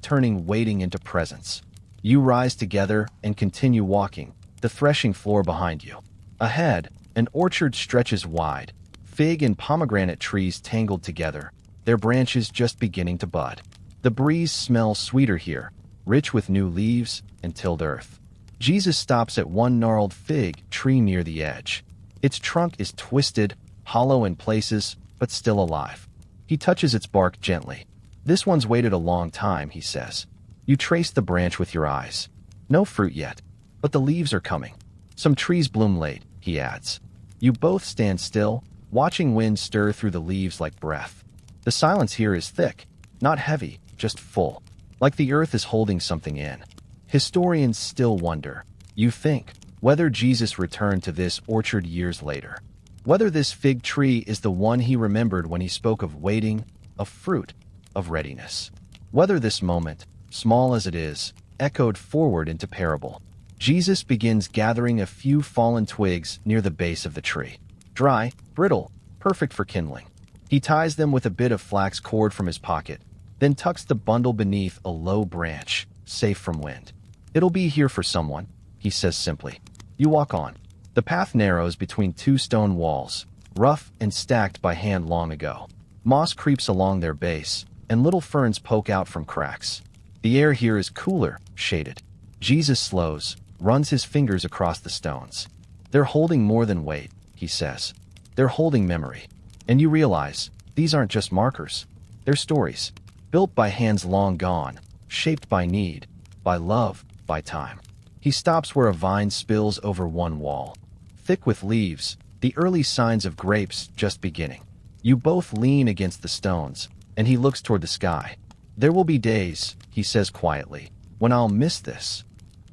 turning waiting into presents. You rise together and continue walking, the threshing floor behind you. Ahead, an orchard stretches wide, fig and pomegranate trees tangled together, their branches just beginning to bud. The breeze smells sweeter here, rich with new leaves and tilled earth. Jesus stops at one gnarled fig tree near the edge. Its trunk is twisted, hollow in places, but still alive. He touches its bark gently. This one's waited a long time, he says. You trace the branch with your eyes. No fruit yet, but the leaves are coming. Some trees bloom late, he adds. You both stand still, watching wind stir through the leaves like breath. The silence here is thick, not heavy, just full, like the earth is holding something in. Historians still wonder, you think, whether Jesus returned to this orchard years later. Whether this fig tree is the one he remembered when he spoke of waiting, of fruit, of readiness. Whether this moment, small as it is, echoed forward into parable. Jesus begins gathering a few fallen twigs near the base of the tree. Dry, brittle, perfect for kindling. He ties them with a bit of flax cord from his pocket, then tucks the bundle beneath a low branch, safe from wind. "It'll be here for someone," he says simply. You walk on. The path narrows between two stone walls, rough and stacked by hand long ago. Moss creeps along their base, and little ferns poke out from cracks. The air here is cooler, shaded. Jesus slows, runs his fingers across the stones. "They're holding more than weight," he says. "They're holding memory." And you realize, these aren't just markers. They're stories, built by hands long gone, shaped by need, by love, by time. He stops where a vine spills over one wall. Thick with leaves, the early signs of grapes just beginning. You both lean against the stones, and he looks toward the sky. "There will be days," he says quietly, "when I'll miss this."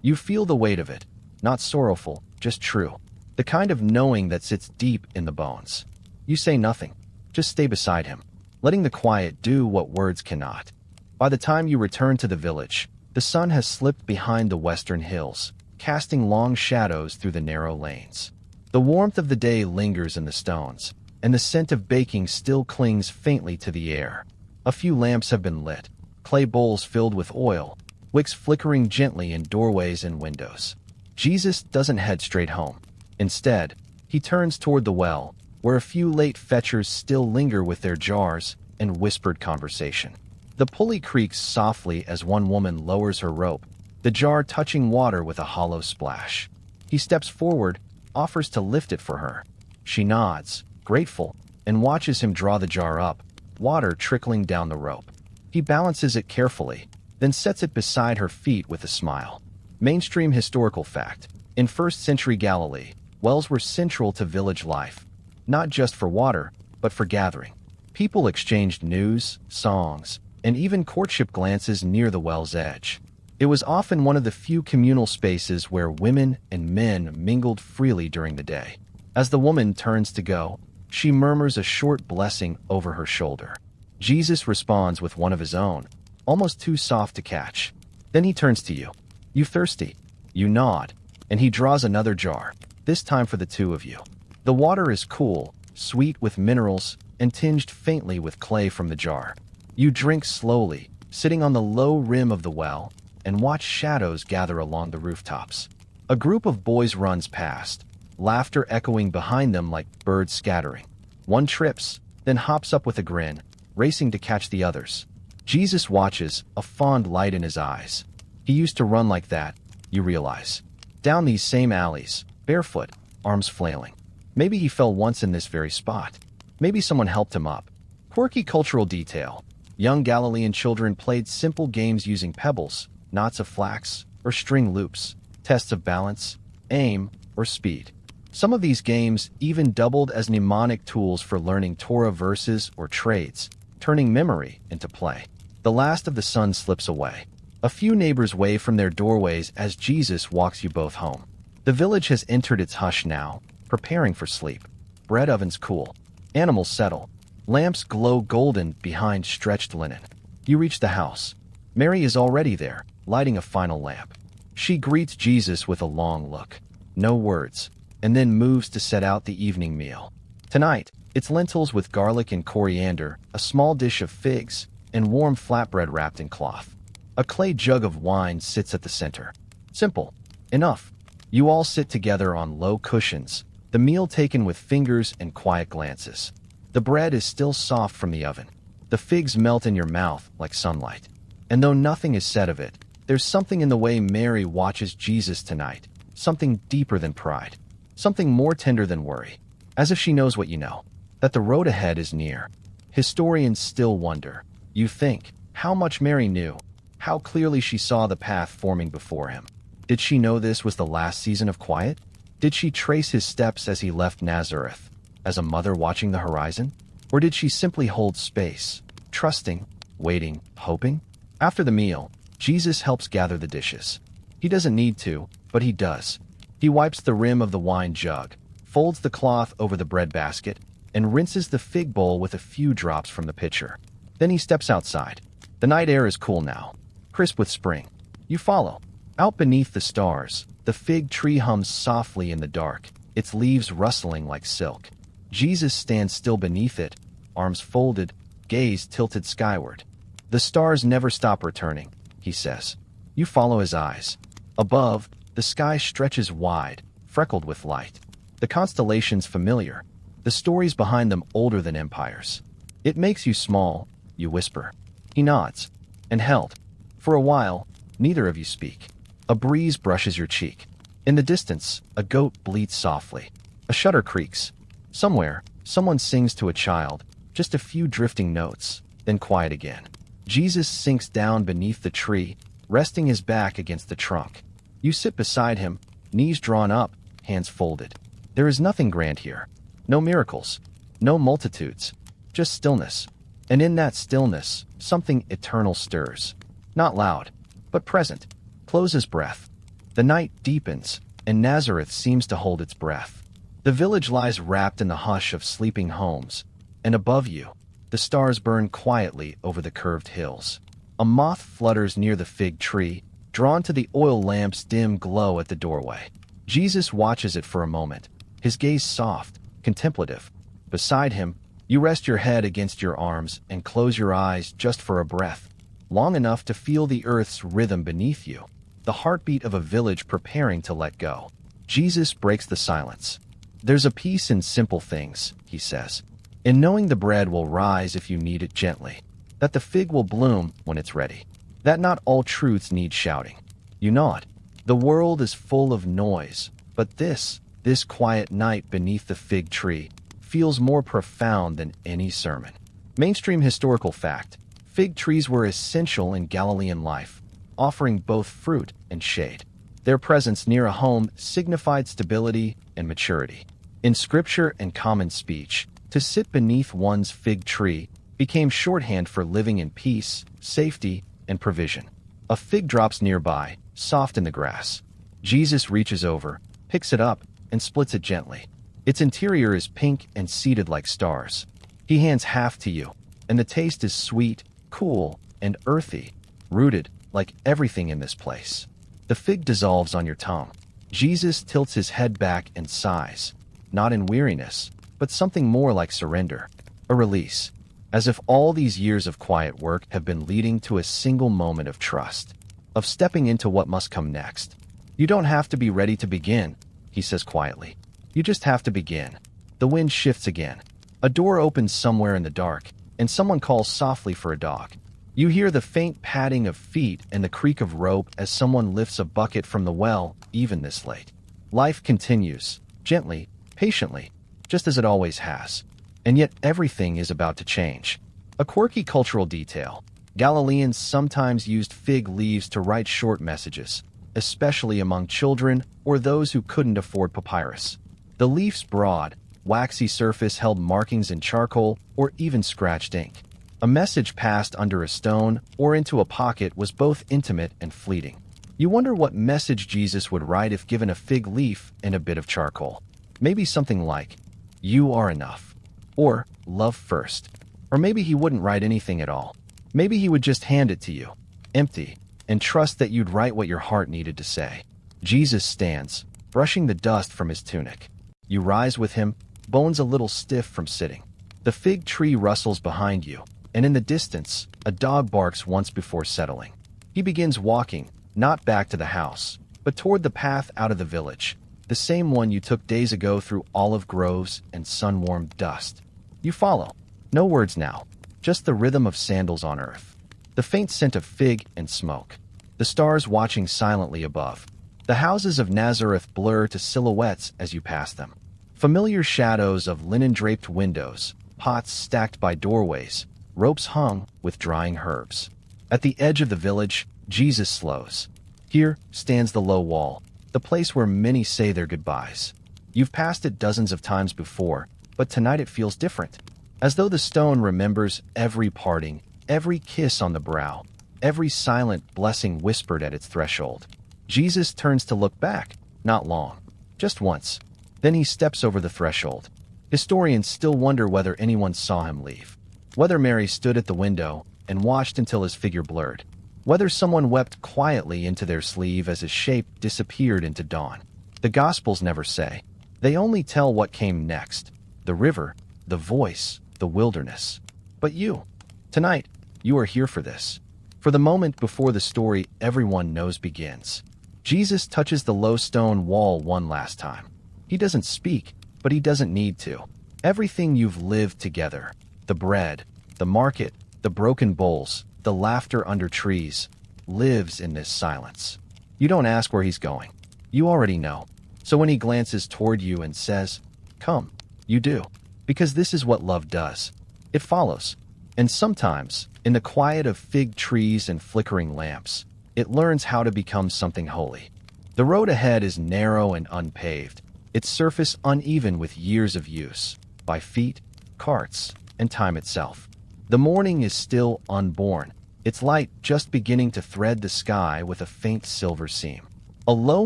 You feel the weight of it, not sorrowful, just true. The kind of knowing that sits deep in the bones. You say nothing, just stay beside him, letting the quiet do what words cannot. By the time you return to the village, the sun has slipped behind the western hills, casting long shadows through the narrow lanes. The warmth of the day lingers in the stones, and the scent of baking still clings faintly to the air. A few lamps have been lit, clay bowls filled with oil, wicks flickering gently in doorways and windows. Jesus doesn't head straight home. Instead, he turns toward the well, where a few late fetchers still linger with their jars and whispered conversation. The pulley creaks softly as one woman lowers her rope, the jar touching water with a hollow splash. He steps forward, offers to lift it for her. She nods, grateful, and watches him draw the jar up, water trickling down the rope. He balances it carefully, then sets it beside her feet with a smile. Mainstream historical fact. In 1st century Galilee, wells were central to village life, not just for water, but for gathering. People exchanged news, songs, and even courtship glances near the well's edge. It was often one of the few communal spaces where women and men mingled freely during the day. As the woman turns to go, she murmurs a short blessing over her shoulder. Jesus responds with one of his own, almost too soft to catch. Then he turns to you. "You thirsty?" You nod, and he draws another jar, this time for the two of you. The water is cool, sweet with minerals, and tinged faintly with clay from the jar. You drink slowly, sitting on the low rim of the well, and watch shadows gather along the rooftops. A group of boys runs past, laughter echoing behind them like birds scattering. One trips, then hops up with a grin, racing to catch the others. Jesus watches, a fond light in his eyes. He used to run like that, you realize. Down these same alleys, barefoot, arms flailing. Maybe he fell once in this very spot. Maybe someone helped him up. Quirky cultural detail. Young Galilean children played simple games using pebbles, knots of flax, or string loops, tests of balance, aim, or speed. Some of these games even doubled as mnemonic tools for learning Torah verses or trades, turning memory into play. The last of the sun slips away. A few neighbors wave from their doorways as Jesus walks you both home. The village has entered its hush now, preparing for sleep. Bread ovens cool. Animals settle. Lamps glow golden behind stretched linen. You reach the house. Mary is already there, lighting a final lamp. She greets Jesus with a long look. No words, and then moves to set out the evening meal. Tonight, it's lentils with garlic and coriander, a small dish of figs, and warm flatbread wrapped in cloth. A clay jug of wine sits at the center. Simple. Enough. You all sit together on low cushions, the meal taken with fingers and quiet glances. The bread is still soft from the oven. The figs melt in your mouth like sunlight. And though nothing is said of it, there's something in the way Mary watches Jesus tonight, something deeper than pride, something more tender than worry, as if she knows what you know, that the road ahead is near. Historians still wonder, you think, how much Mary knew, how clearly she saw the path forming before him. Did she know this was the last season of quiet? Did she trace his steps as he left Nazareth, as a mother watching the horizon? Or did she simply hold space, trusting, waiting, hoping? After the meal, Jesus helps gather the dishes. He doesn't need to, but he does. He wipes the rim of the wine jug, folds the cloth over the bread basket, and rinses the fig bowl with a few drops from the pitcher. Then he steps outside. The night air is cool now, crisp with spring. You follow. Out beneath the stars, The fig tree hums softly in the dark, its leaves rustling like silk. Jesus stands still beneath it, arms folded, gaze tilted skyward. The stars never stop returning, he says. You follow his eyes. Above, the sky stretches wide, freckled with light. The constellations familiar, the stories behind them older than empires. It makes you small, you whisper. He nods. And held. For a while, neither of you speak. A breeze brushes your cheek. In the distance, a goat bleats softly. A shutter creaks. Somewhere, someone sings to a child, just a few drifting notes, then quiet again. Jesus sinks down beneath the tree, resting his back against the trunk. You sit beside him, knees drawn up, hands folded. There is nothing grand here. No miracles. No multitudes. Just stillness. And in that stillness, something eternal stirs. Not loud, but present. Closes breath. The night deepens, and Nazareth seems to hold its breath. The village lies wrapped in the hush of sleeping homes, and above you, the stars burn quietly over the curved hills. A moth flutters near the fig tree, drawn to the oil lamp's dim glow at the doorway. Jesus watches it for a moment, his gaze soft, contemplative. Beside him, you rest your head against your arms and close your eyes just for a breath, long enough to feel the earth's rhythm beneath you, the heartbeat of a village preparing to let go. Jesus breaks the silence. There's a peace in simple things, he says. In knowing the bread will rise if you knead it gently, that the fig will bloom when it's ready, that not all truths need shouting. You nod. The world is full of noise, but this quiet night beneath the fig tree feels more profound than any sermon. Mainstream historical fact: fig trees were essential in Galilean life, offering both fruit and shade. Their presence near a home signified stability and maturity. In scripture and common speech, to sit beneath one's fig tree became shorthand for living in peace, safety, and provision. A fig drops nearby, soft in the grass. Jesus reaches over, picks it up, and splits it gently. Its interior is pink and seeded like stars. He hands half to you, and the taste is sweet, cool, and earthy, rooted like everything in this place. The fig dissolves on your tongue. Jesus tilts his head back and sighs, not in weariness, but something more like surrender, a release, as if all these years of quiet work have been leading to a single moment of trust, of stepping into what must come next. You don't have to be ready to begin, he says quietly. You just have to begin. The wind shifts again. A door opens somewhere in the dark, and someone calls softly for a dog. You hear the faint padding of feet and the creak of rope as someone lifts a bucket from the well, even this late. Life continues, gently, patiently, just as it always has. And yet everything is about to change. A quirky cultural detail: Galileans sometimes used fig leaves to write short messages, especially among children or those who couldn't afford papyrus. The leaf's broad, waxy surface held markings in charcoal or even scratched ink. A message passed under a stone or into a pocket was both intimate and fleeting. You wonder what message Jesus would write if given a fig leaf and a bit of charcoal. Maybe something like, "You are enough," or "Love first." Or maybe he wouldn't write anything at all. Maybe he would just hand it to you, empty, and trust that you'd write what your heart needed to say. Jesus stands, brushing the dust from his tunic. You rise with him, bones a little stiff from sitting. The fig tree rustles behind you, and in the distance, a dog barks once before settling. He begins walking, not back to the house, but toward the path out of the village, the same one you took days ago through olive groves and sun-warmed dust. You follow. No words now, just the rhythm of sandals on earth, the faint scent of fig and smoke, the stars watching silently above. The houses of Nazareth blur to silhouettes as you pass them. Familiar shadows of linen-draped windows, pots stacked by doorways, ropes hung with drying herbs. At the edge of the village, Jesus slows. Here stands the low wall, the place where many say their goodbyes. You've passed it dozens of times before, but tonight it feels different. As though the stone remembers every parting, every kiss on the brow, every silent blessing whispered at its threshold. Jesus turns to look back, not long, just once. Then he steps over the threshold. Historians still wonder whether anyone saw him leave, whether Mary stood at the window and watched until his figure blurred. whether someone wept quietly into their sleeve as a shape disappeared into dawn. The Gospels never say. They only tell what came next: the river, the voice, the wilderness. But you, tonight, you are here for this. For the moment before the story everyone knows begins. Jesus touches the low stone wall one last time. He doesn't speak, but he doesn't need to. Everything you've lived together, the bread, the market, the broken bowls, the laughter under trees, lives in this silence. You don't ask where he's going. You already know. So when he glances toward you and says, "Come," you do. Because this is what love does. It follows. And sometimes, in the quiet of fig trees and flickering lamps, it learns how to become something holy. The road ahead is narrow and unpaved, its surface uneven with years of use, by feet, carts, and time itself. The morning is still unborn, its light just beginning to thread the sky with a faint silver seam. A low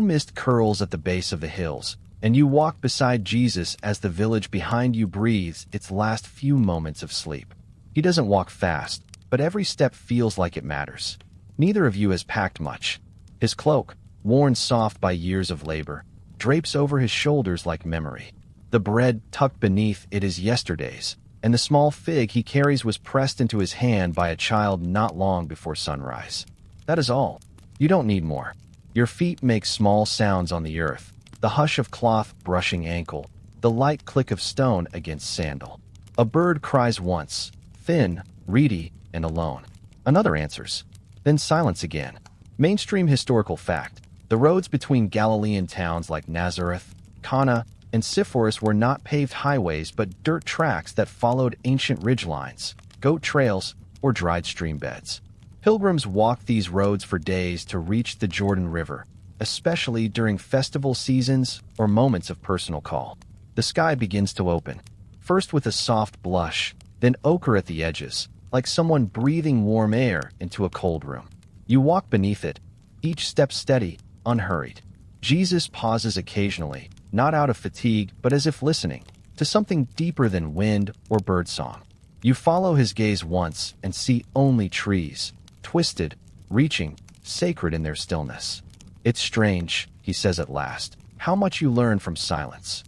mist curls at the base of the hills, and you walk beside Jesus as the village behind you breathes its last few moments of sleep. He doesn't walk fast, but every step feels like it matters. Neither of you has packed much. His cloak, worn soft by years of labor, drapes over his shoulders like memory. The bread tucked beneath it is yesterday's, and the small fig he carries was pressed into his hand by a child not long before sunrise. That is all. You don't need more. Your feet make small sounds on the earth, the hush of cloth brushing ankle, the light click of stone against sandal. A bird cries once, thin, reedy, and alone. Another answers. Then silence again. Mainstream historical fact: the roads between Galilean towns like Nazareth, Cana, and Sepphoris were not paved highways but dirt tracks that followed ancient ridgelines, goat trails, or dried stream beds. Pilgrims walked these roads for days to reach the Jordan River, especially during festival seasons or moments of personal call. The sky begins to open, first with a soft blush, then ochre at the edges, like someone breathing warm air into a cold room. You walk beneath it, each step steady, unhurried. Jesus pauses occasionally, not out of fatigue but as if listening to something deeper than wind or birdsong. You follow his gaze once and see only trees, twisted, reaching, sacred in their stillness. "It's strange," he says at last, "how much you learn from silence."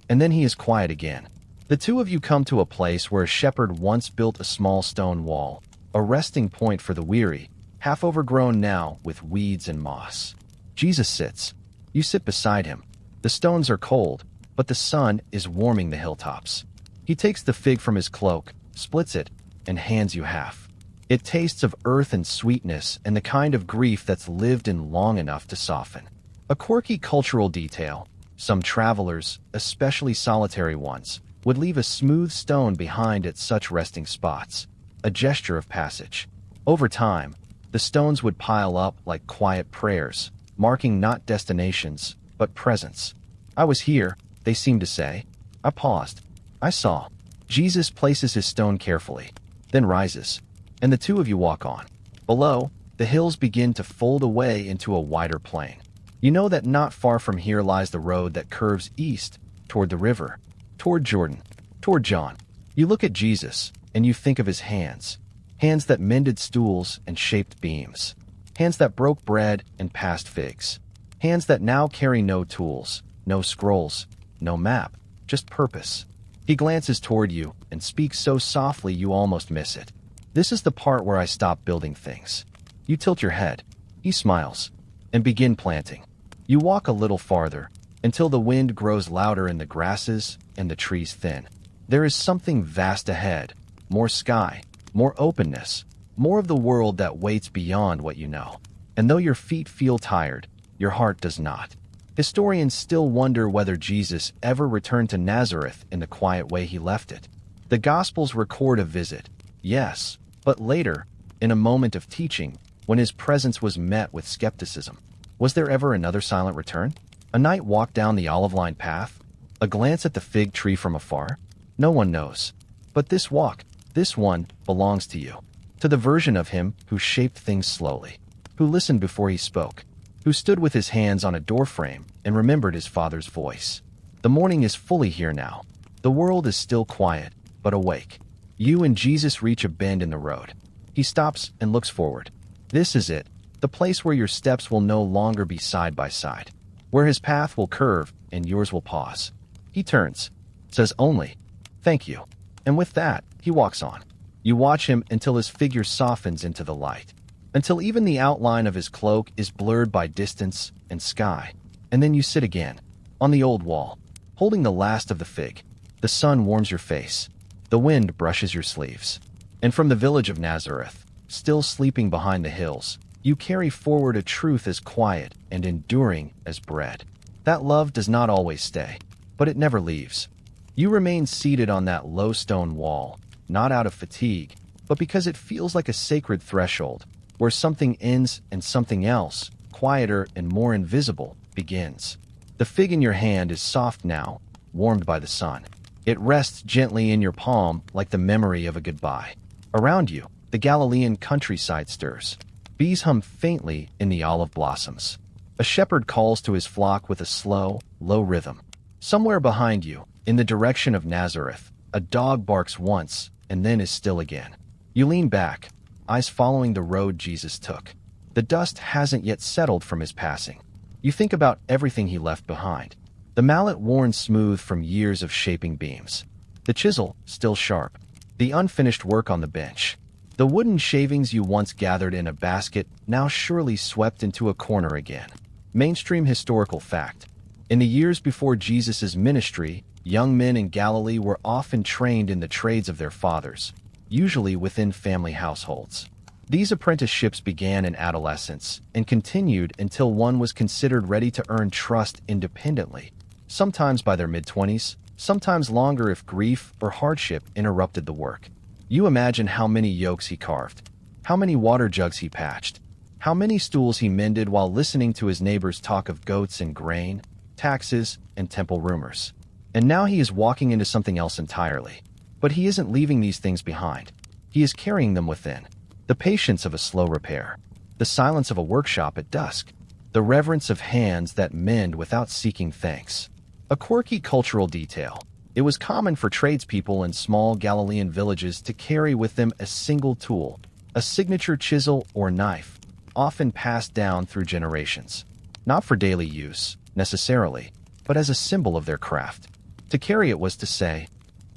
And then he is quiet again. The two of you come to a place where a shepherd once built a small stone wall, a resting point for the weary, half overgrown now with weeds and moss. Jesus sits. You sit beside him. The stones are cold, but the sun is warming the hilltops. He takes the fig from his cloak, splits it, and hands you half. It tastes of earth and sweetness and the kind of grief that's lived in long enough to soften. A quirky cultural detail: some travelers, especially solitary ones, would leave a smooth stone behind at such resting spots, a gesture of passage. Over time, the stones would pile up like quiet prayers, marking not destinations, but presence. "I was here," they seem to say. I paused. I saw. Jesus places his stone carefully, then rises, and the two of you walk on. Below, the hills begin to fold away into a wider plain. You know that not far from here lies the road that curves east, toward the river, toward Jordan, toward John. You look at Jesus, and you think of his hands. Hands that mended stools and shaped beams. Hands that broke bread and passed figs. Hands that now carry no tools, no scrolls, no map, just purpose. He glances toward you and speaks so softly you almost miss it. "This is the part where I stop building things." You tilt your head. He smiles, and begin planting. You walk a little farther, until the wind grows louder in the grasses and the trees thin. There is something vast ahead, more sky, more openness, more of the world that waits beyond what you know. And though your feet feel tired, your heart does not. Historians still wonder whether Jesus ever returned to Nazareth in the quiet way he left it. The Gospels record a visit, yes, but later, in a moment of teaching, when his presence was met with skepticism. Was there ever another silent return? A night walk down the olive-lined path? A glance at the fig tree from afar? No one knows. But this walk, this one, belongs to you. To the version of him who shaped things slowly, who listened before he spoke, who stood with his hands on a doorframe and remembered his father's voice. The morning is fully here now. The world is still quiet, but awake. You and Jesus reach a bend in the road. He stops and looks forward. This is it, the place where your steps will no longer be side by side, where his path will curve and yours will pause. He turns, says only, "Thank you." And with that, he walks on. You watch him until his figure softens into the light, until even the outline of his cloak is blurred by distance and sky. And then you sit again, on the old wall, holding the last of the fig. The sun warms your face. The wind brushes your sleeves. And from the village of Nazareth, still sleeping behind the hills, you carry forward a truth as quiet and enduring as bread. That love does not always stay, but it never leaves. You remain seated on that low stone wall, not out of fatigue, but because it feels like a sacred threshold, where something ends and something else, quieter and more invisible, begins. The fig in your hand is soft now, warmed by the sun. It rests gently in your palm like the memory of a goodbye. Around you, the Galilean countryside stirs. Bees hum faintly in the olive blossoms. A shepherd calls to his flock with a slow, low rhythm. Somewhere behind you, in the direction of Nazareth, a dog barks once and then is still again. You lean back, eyes following the road Jesus took. The dust hasn't yet settled from his passing. You think about everything he left behind. The mallet worn smooth from years of shaping beams. The chisel still sharp. The unfinished work on the bench. The wooden shavings you once gathered in a basket, now surely swept into a corner again. Mainstream historical fact. In the years before Jesus' ministry, young men in Galilee were often trained in the trades of their fathers, usually within family households. These apprenticeships began in adolescence and continued until one was considered ready to earn trust independently, sometimes by their mid-20s, sometimes longer if grief or hardship interrupted the work. You imagine how many yokes he carved, how many water jugs he patched, how many stools he mended while listening to his neighbors talk of goats and grain, taxes, and temple rumors. And now he is walking into something else entirely. But he isn't leaving these things behind. He is carrying them within. The patience of a slow repair, the silence of a workshop at dusk, the reverence of hands that mend without seeking thanks. A quirky cultural detail. It was common for tradespeople in small Galilean villages to carry with them a single tool, a signature chisel or knife, often passed down through generations. Not for daily use, necessarily, but as a symbol of their craft. To carry it was to say,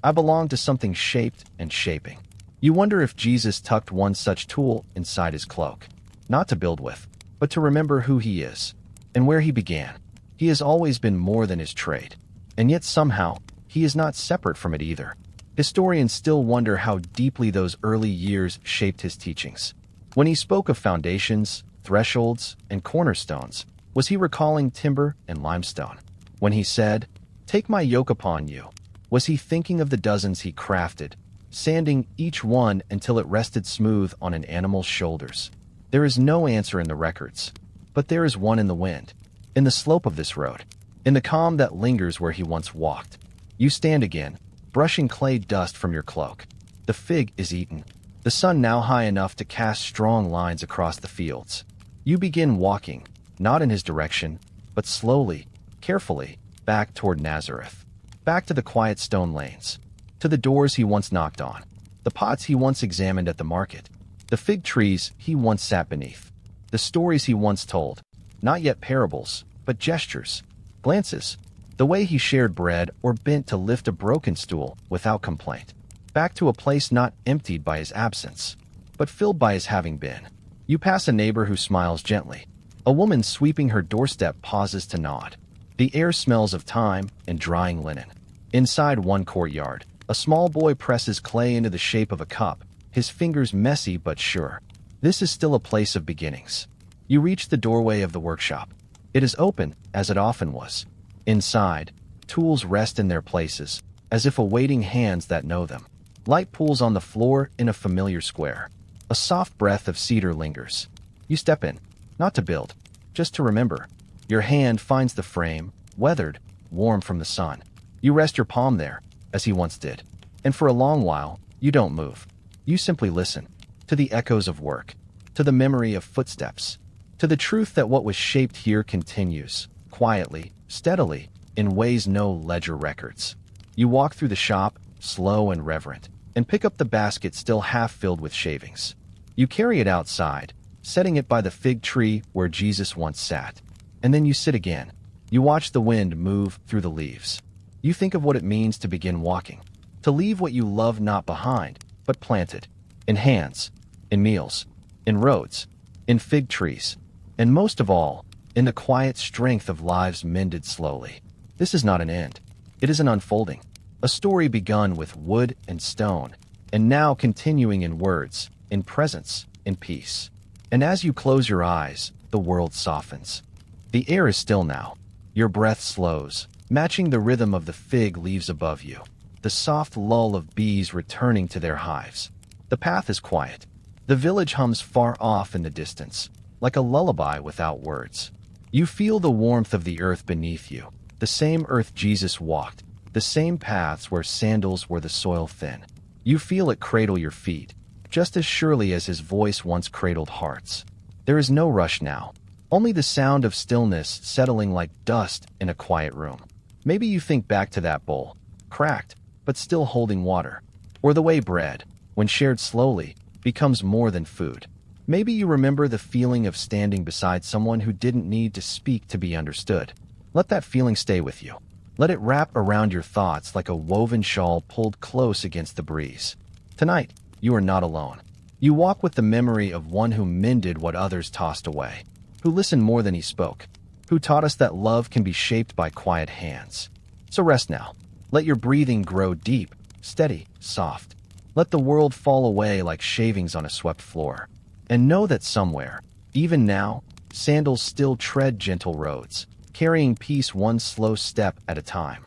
"I belong to something shaped and shaping." You wonder if Jesus tucked one such tool inside his cloak, not to build with, but to remember who he is and where he began. He has always been more than his trade, and yet somehow he is not separate from it either. Historians still wonder how deeply those early years shaped his teachings. When he spoke of foundations, thresholds, and cornerstones, was he recalling timber and limestone? When he said, "Take my yoke upon you," was he thinking of the dozens he crafted, sanding each one until it rested smooth on an animal's shoulders? There is no answer in the records, but there is one in the wind, in the slope of this road, in the calm that lingers where he once walked. You stand again, brushing clay dust from your cloak. The fig is eaten, the sun now high enough to cast strong lines across the fields. You begin walking, not in his direction, but slowly, carefully, back toward Nazareth, back to the quiet stone lanes, to the doors he once knocked on, the pots he once examined at the market, the fig trees he once sat beneath, the stories he once told, not yet parables, but gestures, glances, the way he shared bread or bent to lift a broken stool without complaint, back to a place not emptied by his absence, but filled by his having been. You pass a neighbor who smiles gently. A woman sweeping her doorstep pauses to nod. The air smells of thyme and drying linen. Inside one courtyard, a small boy presses clay into the shape of a cup, his fingers messy but sure. This is still a place of beginnings. You reach the doorway of the workshop. It is open, as it often was. Inside, tools rest in their places, as if awaiting hands that know them. Light pools on the floor in a familiar square. A soft breath of cedar lingers. You step in, not to build, just to remember. Your hand finds the frame, weathered, warm from the sun. You rest your palm there, as he once did. And for a long while, you don't move. You simply listen. To the echoes of work. To the memory of footsteps. To the truth that what was shaped here continues, quietly, steadily, in ways no ledger records. You walk through the shop, slow and reverent, and pick up the basket still half filled with shavings. You carry it outside, setting it by the fig tree where Jesus once sat. And then you sit again. You watch the wind move through the leaves. You think of what it means to begin walking, to leave what you love not behind, but planted, in hands, in meals, in roads, in fig trees, and most of all, in the quiet strength of lives mended slowly. This is not an end. It is an unfolding. A story begun with wood and stone, and now continuing in words, in presence, in peace. And as you close your eyes, the world softens. The air is still now. Your breath slows, matching the rhythm of the fig leaves above you, the soft lull of bees returning to their hives. The path is quiet. The village hums far off in the distance, like a lullaby without words. You feel the warmth of the earth beneath you, the same earth Jesus walked, the same paths where sandals were the soil thin. You feel it cradle your feet, just as surely as his voice once cradled hearts. There is no rush now, only the sound of stillness settling like dust in a quiet room. Maybe you think back to that bowl, cracked, but still holding water, or the way bread, when shared slowly, becomes more than food. Maybe you remember the feeling of standing beside someone who didn't need to speak to be understood. Let that feeling stay with you. Let it wrap around your thoughts like a woven shawl pulled close against the breeze. Tonight, you are not alone. You walk with the memory of one who mended what others tossed away, who listened more than he spoke, who taught us that love can be shaped by quiet hands. So rest now. Let your breathing grow deep, steady, soft. Let the world fall away like shavings on a swept floor. And know that somewhere, even now, sandals still tread gentle roads, carrying peace one slow step at a time.